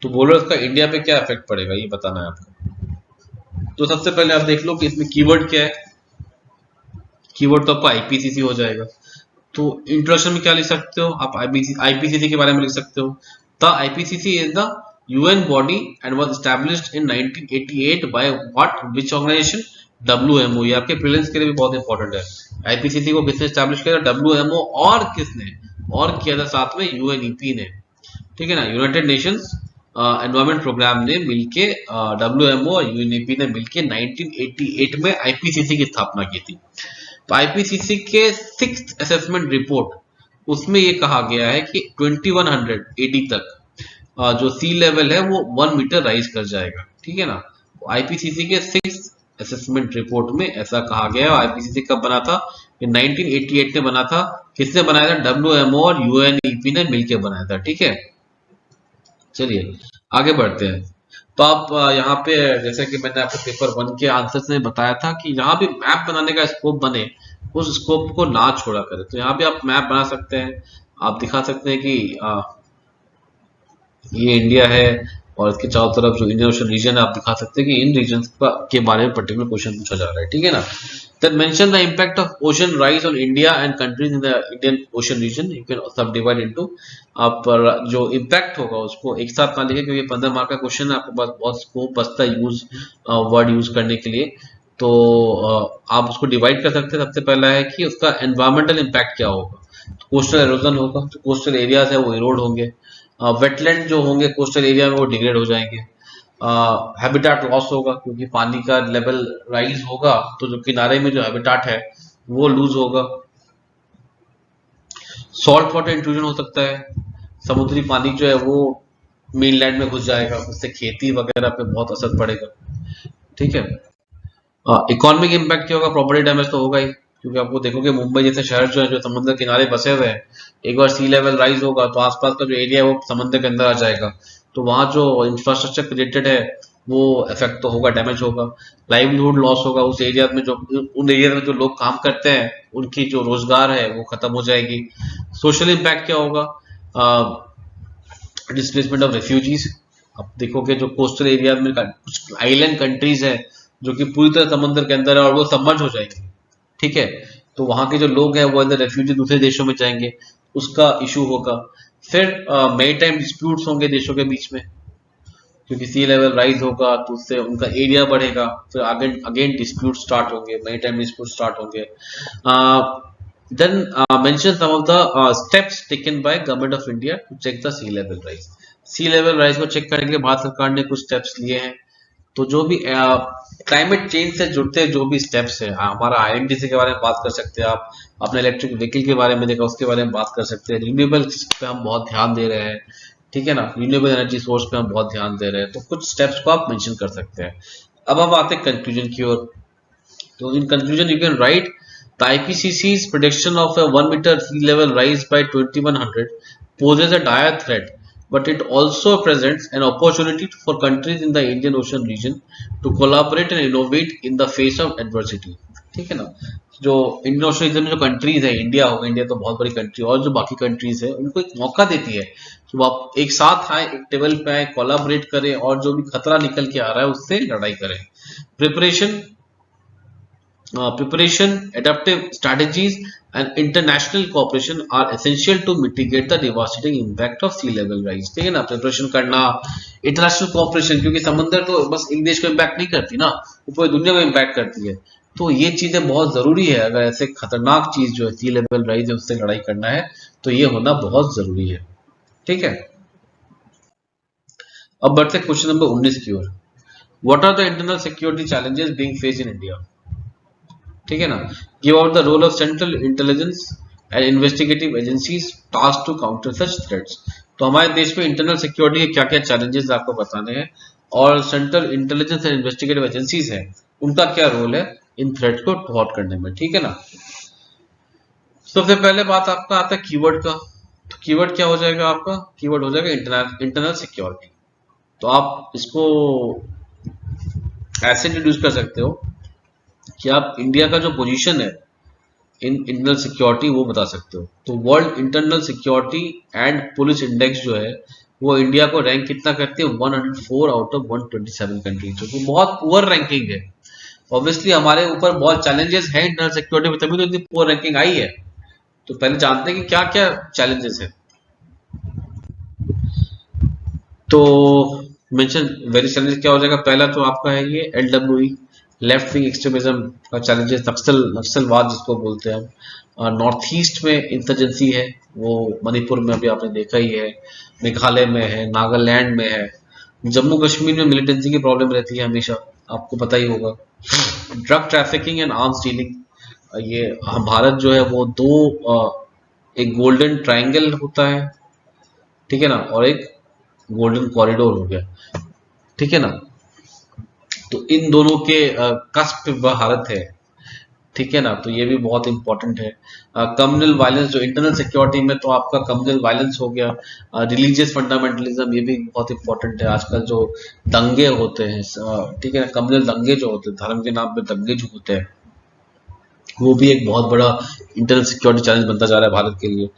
तो बोलो इसका इंडिया पे क्या इफेक्ट पड़ेगा, ये बताना है आपको। तो सबसे पहले आप देख लो कि इसमें कीवर्ड क्या है। कीवर्ड तो आपका आईपीसीसी हो जाएगा। तो इंट्रोडक्शन में क्या लिख सकते हो आप, आईपीसीसी के बारे में लिख सकते हो। The IPCC is the UN body and was established in 1988 by what which organization, WMO. ये आपके प्रीलिम्स के लिए भी बहुत इंपॉर्टेंट है। आईपीसीसी को किसने एस्टैब्लिश किया, डब्ल्यूएमओ, और किसने, और किया था साथ में यूएनईपी ने, ठीक है ना, यूनाइटेड नेशंस एनवायरमेंट प्रोग्राम ने मिलके, डब्ल्यूएमओ और यूएनईपी ने मिलके 1988 में आईपीसीसी की स्थापना की थी। तो आईपीसीसी के 6th असेसमेंट रिपोर्ट, उसमें ये कहा गया है कि 2100 एडी तक जो सी लेवल है वो 1 मीटर राइज कर जाएगा, ठीक है ना। आईपीसीसी के 6th असेसमेंट रिपोर्ट में ऐसा कहा गया। आईपीसीसी कब बना था, ये 1988 में बना था। किसने बनाया था, डब्ल्यूएमओ और यूएनईपी ने मिलकर बनाया था, ठीक है। चलिए आगे बढ़ते हैं। तो आप यहाँ पे, जैसे कि मैंने आपको पेपर 1 के आंसर में बताया था कि यहाँ भी मैप बनाने का स्कोप बने, उस स्कोप को ना छोड़ा करें। तो यहाँ भी आप मैप बना सकते हैं। आप दिखा सकते हैं कि ये इंडिया है और इसके चारों तरफ जो इंडियन ओशन रीजन है, आप दिखा सकते हैं कि इन रीजन के बारे में पर्टिकुलर क्वेश्चन पूछा जा रहा है, ठीक है ना। Then mention the impact of ocean rise on India and countries in the Indian Ocean region. You can subdivide into, आप जो इम्पैक्ट होगा उसको एक साथ ना लिखे, क्योंकि 15 मार्क का क्वेश्चन है, आपके पास बहुत स्कोप बचता है यूज वर्ड यूज करने के लिए। तो आप उसको डिवाइड कर सकते हैं। सबसे पहला है कि उसका एनवायरमेंटल इम्पैक्ट क्या होगा। तो कोस्टल एरोजन होगा, तो कोस्टल एरियाज है वो इरोड होंगे। वेटलैंड जो होंगे कोस्टल एरिया में वो डिग्रेड हो जाएंगे। हैबिटाट लॉस होगा, क्योंकि पानी का लेवल राइज होगा तो जो किनारे में जो हैबिटाट है वो लूज होगा। सॉल्ट वाटर इंट्रूजन हो सकता है, समुद्री पानी जो है वो मेनलैंड में घुस जाएगा, उससे खेती वगैरह पे बहुत असर पड़ेगा, ठीक है। इकोनॉमिक इम्पैक्ट क्या होगा, प्रॉपर्टी डैमेज तो होगा ही, क्योंकि आपको देखोगे मुंबई जैसे शहर जो है, जो समुद्र किनारे बसे हुए हैं, एक बार सी लेवल राइज होगा तो आसपास का जो एरिया है वो समुद्र के अंदर आ जाएगा। तो वहां जो इंफ्रास्ट्रक्चर क्रिएटेड है वो इफेक्ट तो होगा, डैमेज होगा। लाइवलीहुड लॉस होगा, उस एरिया में जो, उन एरिया में जो लोग काम करते हैं उनकी जो रोजगार है वो खत्म हो जाएगी। सोशल इम्पैक्ट क्या होगा, डिस्प्लेसमेंट ऑफ रेफ्यूजीज। आप देखोगे जो कोस्टल एरिया में कुछ आइलैंड कंट्रीज है जो कि पूरी तरह समुद्र के अंदर है और वो सबमर्ज हो जाएंगे, ठीक है। तो वहां के जो लोग हैं वो इधर रेफ्यूजी दूसरे देशों में जाएंगे, उसका इशू होगा। फिर मेरीटाइम डिस्प्यूट्स होंगे देशों के बीच में, क्योंकि सी लेवल राइज होगा तो उससे उनका एरिया बढ़ेगा, फिर अगेन डिस्प्यूट स्टार्ट होंगे, मेरीटाइम डिस्प्यूट स्टार्ट होंगे। Then mention some of the steps taken by government of India to check the sea level rise. Sea level rise को चेक करने के लिए भारत सरकार ने कुछ स्टेप्स लिए हैं। तो जो भी क्लाइमेट चेंज से जुड़ते जो भी स्टेप्स है, हमारा आईएनडीसी के बारे में बात कर सकते हैं, आप अपने इलेक्ट्रिक व्हीकल के बारे में देखा उसके बारे में बात कर सकते हैं। रिन्यूएबल पे हम बहुत ध्यान दे रहे हैं, ठीक है ना, रिन्यूएबल एनर्जी सोर्स पे हम बहुत ध्यान दे रहे हैं। तो कुछ स्टेप्स को आप मेंशन कर सकते हैं। अब हम आते हैं कंक्लूजन की ओर। तो in conclusion you can write the IPCC's prediction of a 1 meter sea level rise by 2100 poses a dire threat, but it also presents an opportunity for countries in the Indian Ocean region to collaborate and innovate in the face of adversity, ठीक है ना। जो Indian ocean reason में जो countries है, India होगा, India तो बहुत बड़ी कंट्री, और जो बाकी कंट्रीज है उनको एक मौका देती है कि वो आप एक साथ आए, एक टेबल पे आए, कोलाबरेट करें और जो भी खतरा निकल के आ रहा है उससे लड़ाई करें। Preparation, adaptive strategies and international cooperation are essential to mitigate the devastating impact of sea level rise, ठीक है ना। प्रिपरेशन करना, इंटरनेशनल कोऑपरेशन, क्योंकि समंदर तो बस एक देश को इम्पैक्ट नहीं करती ना, वो पूरी दुनिया को इम्पैक्ट करती है। तो ये चीजें बहुत जरूरी है। अगर ऐसे खतरनाक चीज जो है सी लेवल राइज है उससे लड़ाई करना है तो ये होना बहुत जरूरी है, ठीक है। अब बढ़ते क्वेश्चन नंबर 19 की ओर। What are the internal security challenges being faced in India, ठीक है ना। Give out the role of central intelligence and investigative agencies task to counter such threats. तो हमारे देश में इंटरनल सिक्योरिटी के क्या क्या चैलेंजेस आपको बताने हैं, और central intelligence and investigative agencies है उनका क्या रोल है इन थ्रेट को थॉट करने में, ठीक है ना। सबसे पहले बात आपका आता है कीवर्ड का। तो कीवर्ड क्या हो जाएगा आपका, कीवर्ड हो जाएगा इंटरनल सिक्योरिटी। तो आप इसको ऐसे इंट्रोड्यूस कर सकते हो कि आप इंडिया का जो पोजीशन है इन इंटरनल सिक्योरिटी वो बता सकते हो। तो world internal security and police index जो है वो इंडिया को रैंक कितना करती है, 104 आउट ऑफ 127 कंट्री, जो कि बहुत पुअर रैंकिंग है। ऑब्वियसली हमारे ऊपर बहुत चैलेंजेस हैं इंटरनल सिक्योरिटी में, तभी तो इतनी पुअर रैंकिंग आई है। तो पहले जानते हैं कि क्या क्या चैलेंजेस है। तो मेंशन वेरियस चैलेंजेस क्या हो जाएगा। पहला तो आपका है ये LWE, लेफ्ट विंग एक्सट्रीमिज्म का चैलेंजेस, नक्सलवाद जिसको बोलते हैं हम। नॉर्थ ईस्ट में इंसर्जेंसी है, वो मणिपुर में अभी आपने देखा ही है, मेघालय में है, नागालैंड में है। जम्मू कश्मीर में मिलिटेंसी की प्रॉब्लम रहती है हमेशा, आपको पता ही होगा। Drug trafficking and arms dealing, ये भारत जो है वो दो एक गोल्डन ट्रायंगल होता है, ठीक है ना, और एक गोल्डन कॉरिडोर हो गया, ठीक है ना। तो इन दोनों के कस्प पे भारत है, ठीक है ना। तो ये भी बहुत इंपॉर्टेंट है। कम्युनल वायलेंस, जो इंटरनल सिक्योरिटी में तो आपका कम्युनल वायलेंस हो गया। रिलीजियस फंडामेंटलिज्म, ये भी बहुत इंपॉर्टेंट है। आजकल जो दंगे होते हैं, ठीक है ना, कम्युनल दंगे जो होते हैं, धर्म के नाम पे दंगे जो होते हैं, वो भी एक बहुत बड़ा इंटरनल सिक्योरिटी चैलेंज बनता जा रहा है भारत के लिए।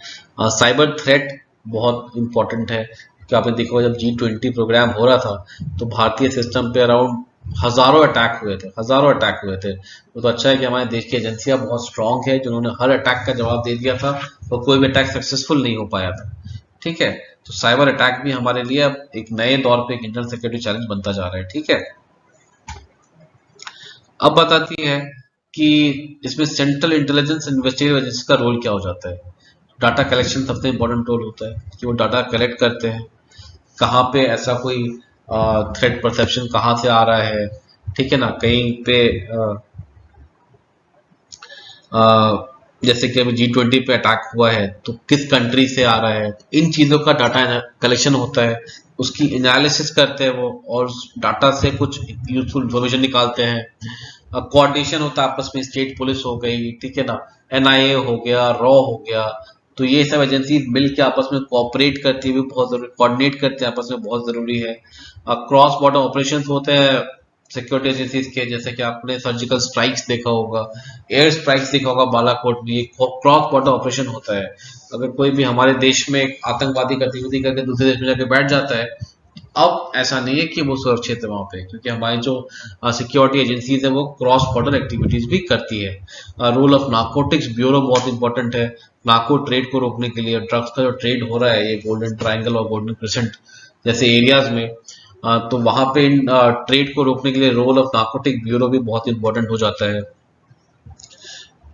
साइबर थ्रेट बहुत इंपॉर्टेंट है, कि आपने देखा होगा जब G20 प्रोग्राम हो रहा था तो भारतीय सिस्टम पे अराउंड हजारों अटैक हुए थे। तो अच्छा है कि हमारे देश की एजेंसियां बहुत स्ट्रांग है, जिन्होंने हर अटैक का जवाब दे दिया था और कोई भी अटैक सक्सेसफुल नहीं हो पाया था, ठीक है। तो साइबर अटैक भी हमारे लिए अब एक नए दौर पे एक इंटरनल सिक्योरिटी चैलेंज बनता जा रहा है, ठीक है। अब बताती है कि इसमें सेंट्रल इंटेलिजेंस इन्वेस्टिगेटिव एजेंसी का रोल क्या हो जाता है। डाटा कलेक्शन सबसे इंपॉर्टेंट रोल होता है, कि वो डाटा कलेक्ट करते हैं, कहाँ पे ऐसा कोई थ्रेट परसेप्शन कहाँ से आ रहा है, ठीक है ना। कहीं पे जैसे कि अभी G20 पे अटैक हुआ है तो किस कंट्री से आ रहा है, इन चीज़ों का डाटा कलेक्शन होता है, उसकी एनालिसिस करते हैं वो, और उस डाटा से कुछ यूजफुल इंफॉर्मेशन निकालते हैं। कोऑर्डिनेशन होता है आपस में, स्टेट पुलिस हो गई, ठीक है ना, NIA हो गया, रॉ हो गया। तो ये सब एजेंसी मिल के आपस में कोऑपरेट करती हुई बहुत जरूरी, कोऑर्डिनेट करते हैं आपस में, बहुत जरूरी है। क्रॉस बॉर्डर ऑपरेशंस होते हैं सिक्योरिटी एजेंसीज के, जैसे कि आपने सर्जिकल स्ट्राइक्स देखा होगा, एयर स्ट्राइक्स देखा होगा बालाकोट में, ये क्रॉस बॉर्डर ऑपरेशन होता है। अगर कोई भी हमारे देश में आतंकवादी गतिविधि करके दूसरे देश में जाके बैठ जाता है, अब ऐसा नहीं है कि वो सुरक्षित है वहां पे, क्योंकि हमारी जो सिक्योरिटी एजेंसीज है वो क्रॉस बॉर्डर एक्टिविटीज भी करती है। रोल ऑफ नार्कोटिक्स ब्यूरो बहुत इंपॉर्टेंट है, नार्को ट्रेड को रोकने के लिए। ड्रग्स का जो ट्रेड हो रहा है ये गोल्डन ट्रायंगल और गोल्डन क्रिसेंट जैसे एरियाज में, तो वहां पे इन ट्रेड को रोकने के लिए रोल ऑफ नार्कोटिक ब्यूरो भी बहुत इंपॉर्टेंट हो जाता है।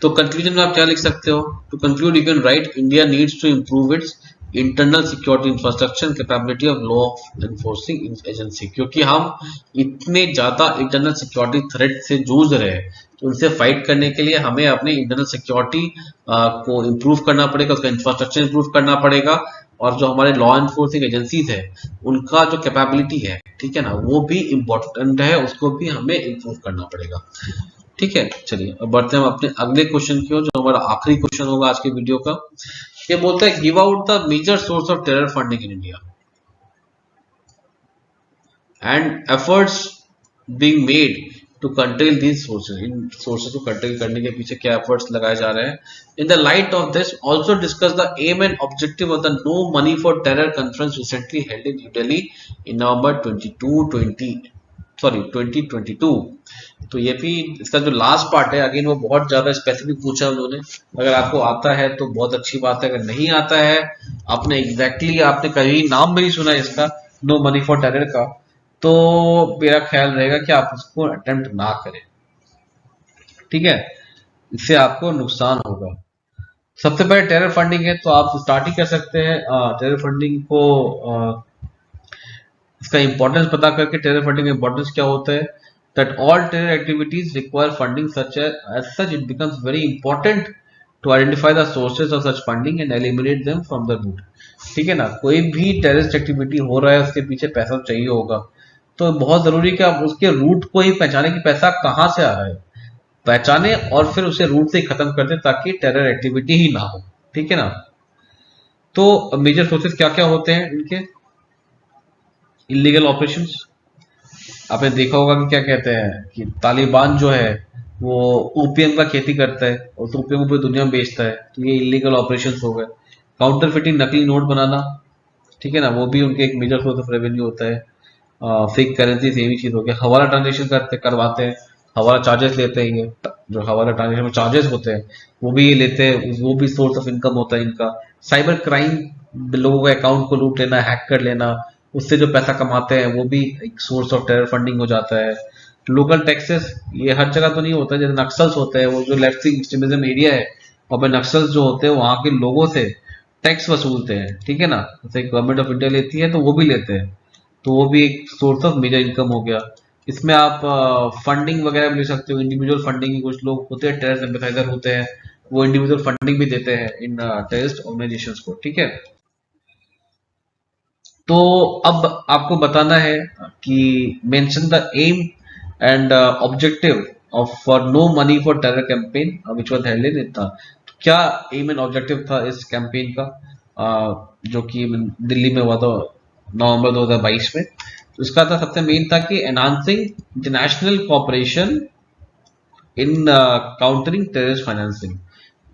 तो कंक्लूजन में आप क्या लिख सकते हो। To conclude you can write, India needs to improve its internal security infrastructure capability of law enforcing agency, क्योंकि हम इतने ज्यादा इंटरनल सिक्योरिटी थ्रेट से जूझ रहे हैं, तो उनसे फाइट करने के लिए हमें अपने इंटरनल सिक्योरिटी को इम्प्रूव करना पड़ेगा, उसका इंफ्रास्ट्रक्चर इम्प्रूव करना पड़ेगा, और जो हमारे लॉ एनफोर्सिंग एजेंसीज है उनका जो कैपेबिलिटी है, ठीक है ना, वो भी इम्पोर्टेंट है, उसको भी हमें इम्प्रूव करना पड़ेगा, ठीक है। चलिए अब बढ़ते हैं हम अपने अगले क्वेश्चन की ओर, जो हमारा आखिरी क्वेश्चन होगा आज के वीडियो का। ये बोलता है give out the major source of terror funding in India and efforts being made to control these sources. इन सोर्सेज को कंट्रोल करने के पीछे क्या एफर्ट्स लगाए जा रहे हैं। In the light of this also discuss the aim and objective of the no money for terror conference recently held in New Delhi in November 2022। तो ये भी इसका जो लास्ट पार्ट है, अगेन वो बहुत ज्यादा स्पेसिफिक पूछा उन्होंने। अगर आपको आता है तो बहुत अच्छी बात है, अगर नहीं आता है, आपने आपने कभी नाम भी नहीं सुना इसका, नो मनी फॉर टेरर का, तो मेरा ख्याल रहेगा कि आप इसको अटेम्प्ट ना करें, ठीक है, इससे आपको नुकसान होगा। सबसे पहले टेरर फंडिंग है, तो आप स्टार्ट ही कर सकते हैं टेरर फंडिंग को, इसका इंपॉर्टेंस पता करके। टेरर फंडिंग का इंपॉर्टेंस क्या होता है, that all terror activities require funding, as such it becomes very important to identify the sources of such funding and eliminate them from the root, ठीक है ना। कोई भी टेररिस्ट एक्टिविटी हो रहा है उसके पीछे पैसा चाहिए होगा, तो बहुत जरूरी है कि आप उसके रूट को ही पहचाने कि पैसा कहाँ से आ रहा है, पहचाने और फिर उसे रूट से ही खत्म कर दे, ताकि टेरर एक्टिविटी ही ना हो, ठीक है ना। तो मेजर सोर्सेस क्या क्या होते हैं इनके, इलीगल ऑपरेशंस, आपने देखा होगा कि क्या कहते हैं कि तालिबान जो है वो ओपीएम का खेती करता है और तो ओपीएम को पूरी दुनिया में बेचता है, तो ये इलीगल ऑपरेशंस हो गए। काउंटर फिटिंग, नकली नोट बनाना, ठीक है ना, वो भी उनके एक मेजर सोर्स ऑफ रेवेन्यू होता है। फेक करेंसी सेम ही चीज हो गया। हवाला ट्रांजेक्शन करवाते हैं, हवाला चार्जेस लेते हैं, ये जो हवाला ट्रांजेक्शन में चार्जेस होते हैं वो भी ये लेते हैं, वो भी सोर्स ऑफ इनकम होता है इनका। साइबर क्राइम, लोगों के अकाउंट को लूट लेना, हैक कर लेना, उससे जो पैसा कमाते हैं वो भी एक सोर्स ऑफ टेरर फंडिंग हो जाता है। लोकल टैक्सेस, ये हर जगह तो नहीं होता, जैसे नक्सल्स होते हैं, वो जो लेफ्ट विंग एक्सट्रीमिज्म एरिया है वहाँ पे नक्सल्स जो होते हैं वहाँ के लोगों से टैक्स वसूलते हैं, ठीक है ना, जैसे गवर्नमेंट ऑफ इंडिया लेती है तो वो भी लेते हैं, तो वो भी एक सोर्स ऑफ मेजर इनकम हो गया। इसमें आप फंडिंग वगैरह भी ले सकते हो, इंडिविजुअल फंडिंग, कुछ लोग होते हैं टेरर सिंपैथाइजर होते हैं, वो इंडिविजुअल फंडिंग भी देते हैं इन टेररिस्ट ऑर्गेनाइजेशंस को, ठीक है। तो अब आपको बताना है कि mention the aim and objective of for no money for terror campaign which was held in इतना। क्या एम एंड ऑब्जेक्टिव था इस कैंपेन का, जो कि दिल्ली में हुआ था नवंबर 2022 में। तो इसका था, सबसे मेन था कि एनहांसिंग इंटरनेशनल कोऑपरेशन इन काउंटरिंग टेररिस्ट फाइनेंसिंग।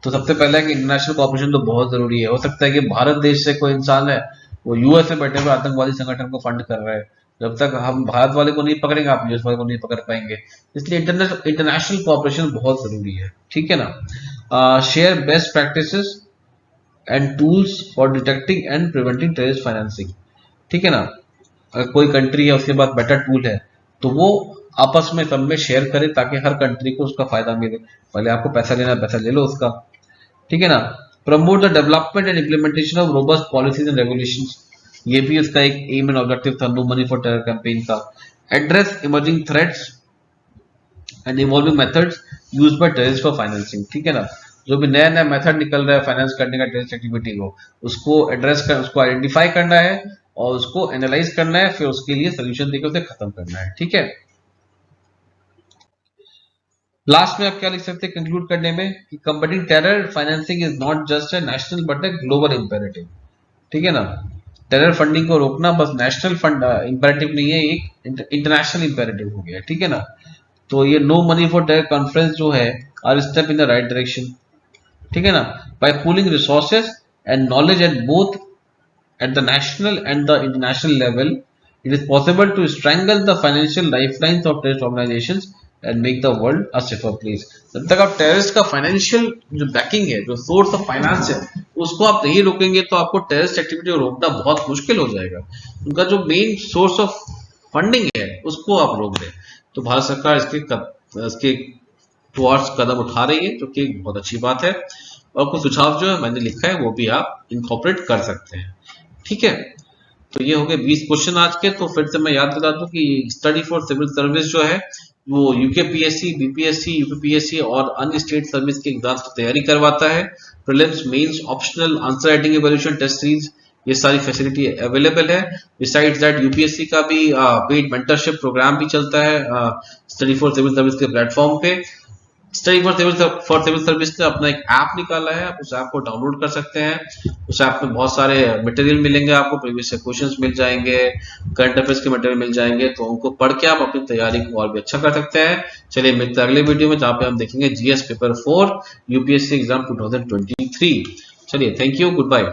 तो सबसे पहले है कि इंटरनेशनल कोऑपरेशन तो बहुत जरूरी है। हो सकता है कि भारत देश से कोई इंसान है, वो यूएस में बैठे हुए आतंकवादी संगठन को फंड कर रहा है, जब तक हम भारत वाले को नहीं पकड़ेंगे आप यूएस वाले को नहीं पकड़ पाएंगे। इसलिए इंटरनेशनल कोऑपरेशन बहुत जरूरी है, ठीक है ना। Share best practices and tools for detecting and preventing terrorist financing, ठीक है ना। अगर कोई कंट्री है उसके पास बेटर टूल है तो वो आपस में सब में शेयर करे ताकि हर कंट्री को उसका फायदा मिले। पहले आपको पैसा लेना है, पैसा ले लो उसका, ठीक है ना। Promote the development and implementation of robust policies and regulations, ये भी उसका एक एम एंड ऑब्जेक्टिव था no money for terror campaign का। Address emerging threats and evolving methods used by terrorist for financing, ठीक है ना। जो भी नया नया मेथड निकल रहा है फाइनेंस करने का टेररिस्ट एक्टिविटी को, उसको एड्रेस कर, उसको आइडेंटिफाई करना है और उसको एनालाइज करना है, फिर उसके लिए सोल्यूशन देकर उसे खत्म करना है, ठीक है। लास्ट में आप क्या लिख सकते हैं कंक्लूड करने में कि combating terror financing is not just a national but a global imperative, ठीक है ना। टेरर फंडिंग को रोकना बस नेशनल फंड इंपेरेटिव नहीं है, एक इंटरनेशनल इंपेरेटिव हो गया, ठीक है ना। तो ये no money for terror conference जो है are step in the right direction, ठीक है ना। By pooling resources and knowledge at both at the national and the international level, it is possible to strangle the financial lifelines of terrorist organizations and make the world a safer place. जब तक आप terrorist का financial जो banking है, जो source of finance है, उसको आप नहीं रोकेंगे तो आपको टेररिस्ट एक्टिविटी को रोकना बहुत मुश्किल हो जाएगा। उनका जो मेन सोर्स ऑफ फंडिंग है उसको आप रोक दें, तो भारत सरकार इसके टुवर्ड्स कदम उठा रही है, जो कि बहुत अच्छी बात है। और कुछ सुझाव जो है मैंने लिखा है वो भी आप इनकॉर्पोरेट कर सकते हैं, ठीक है। तो ये हो गए 20 क्वेश्चन आज के। तो फिर से मैं याद दिला दूं कि स्टडी फॉर सिविल सर्विस जो है वो यूकेपीएससी, बीपीएससी, यूपीपीएससी और अन्य स्टेट सर्विस के एग्जाम्स की तैयारी करवाता है। Prelims, mains, optional, answer writing evaluation, test series, ये सारी फैसिलिटी अवेलेबल है। बिसाइड्स दैट यूपीएससी का भी पेड मेंटरशिप प्रोग्राम भी चलता है स्टडी फॉर सिविल सर्विस के प्लेटफॉर्म पे। स्टडी फॉर सिविल सर्विस ने अपना एक ऐप निकाला है, आप उस ऐप को डाउनलोड कर सकते हैं। उस ऐप में बहुत सारे मटेरियल मिलेंगे आपको, प्रीवियस क्वेश्चंस मिल जाएंगे, करंट अफेयर्स के मटेरियल मिल जाएंगे, तो उनको पढ़ के आप अपनी तैयारी को और भी अच्छा कर सकते हैं। चलिए मिलते हैं अगले वीडियो में जहाँ पे हम देखेंगे जीएस पेपर 4 यूपीएससी एग्जाम 2023। चलिए, थैंक यू, गुड बाय।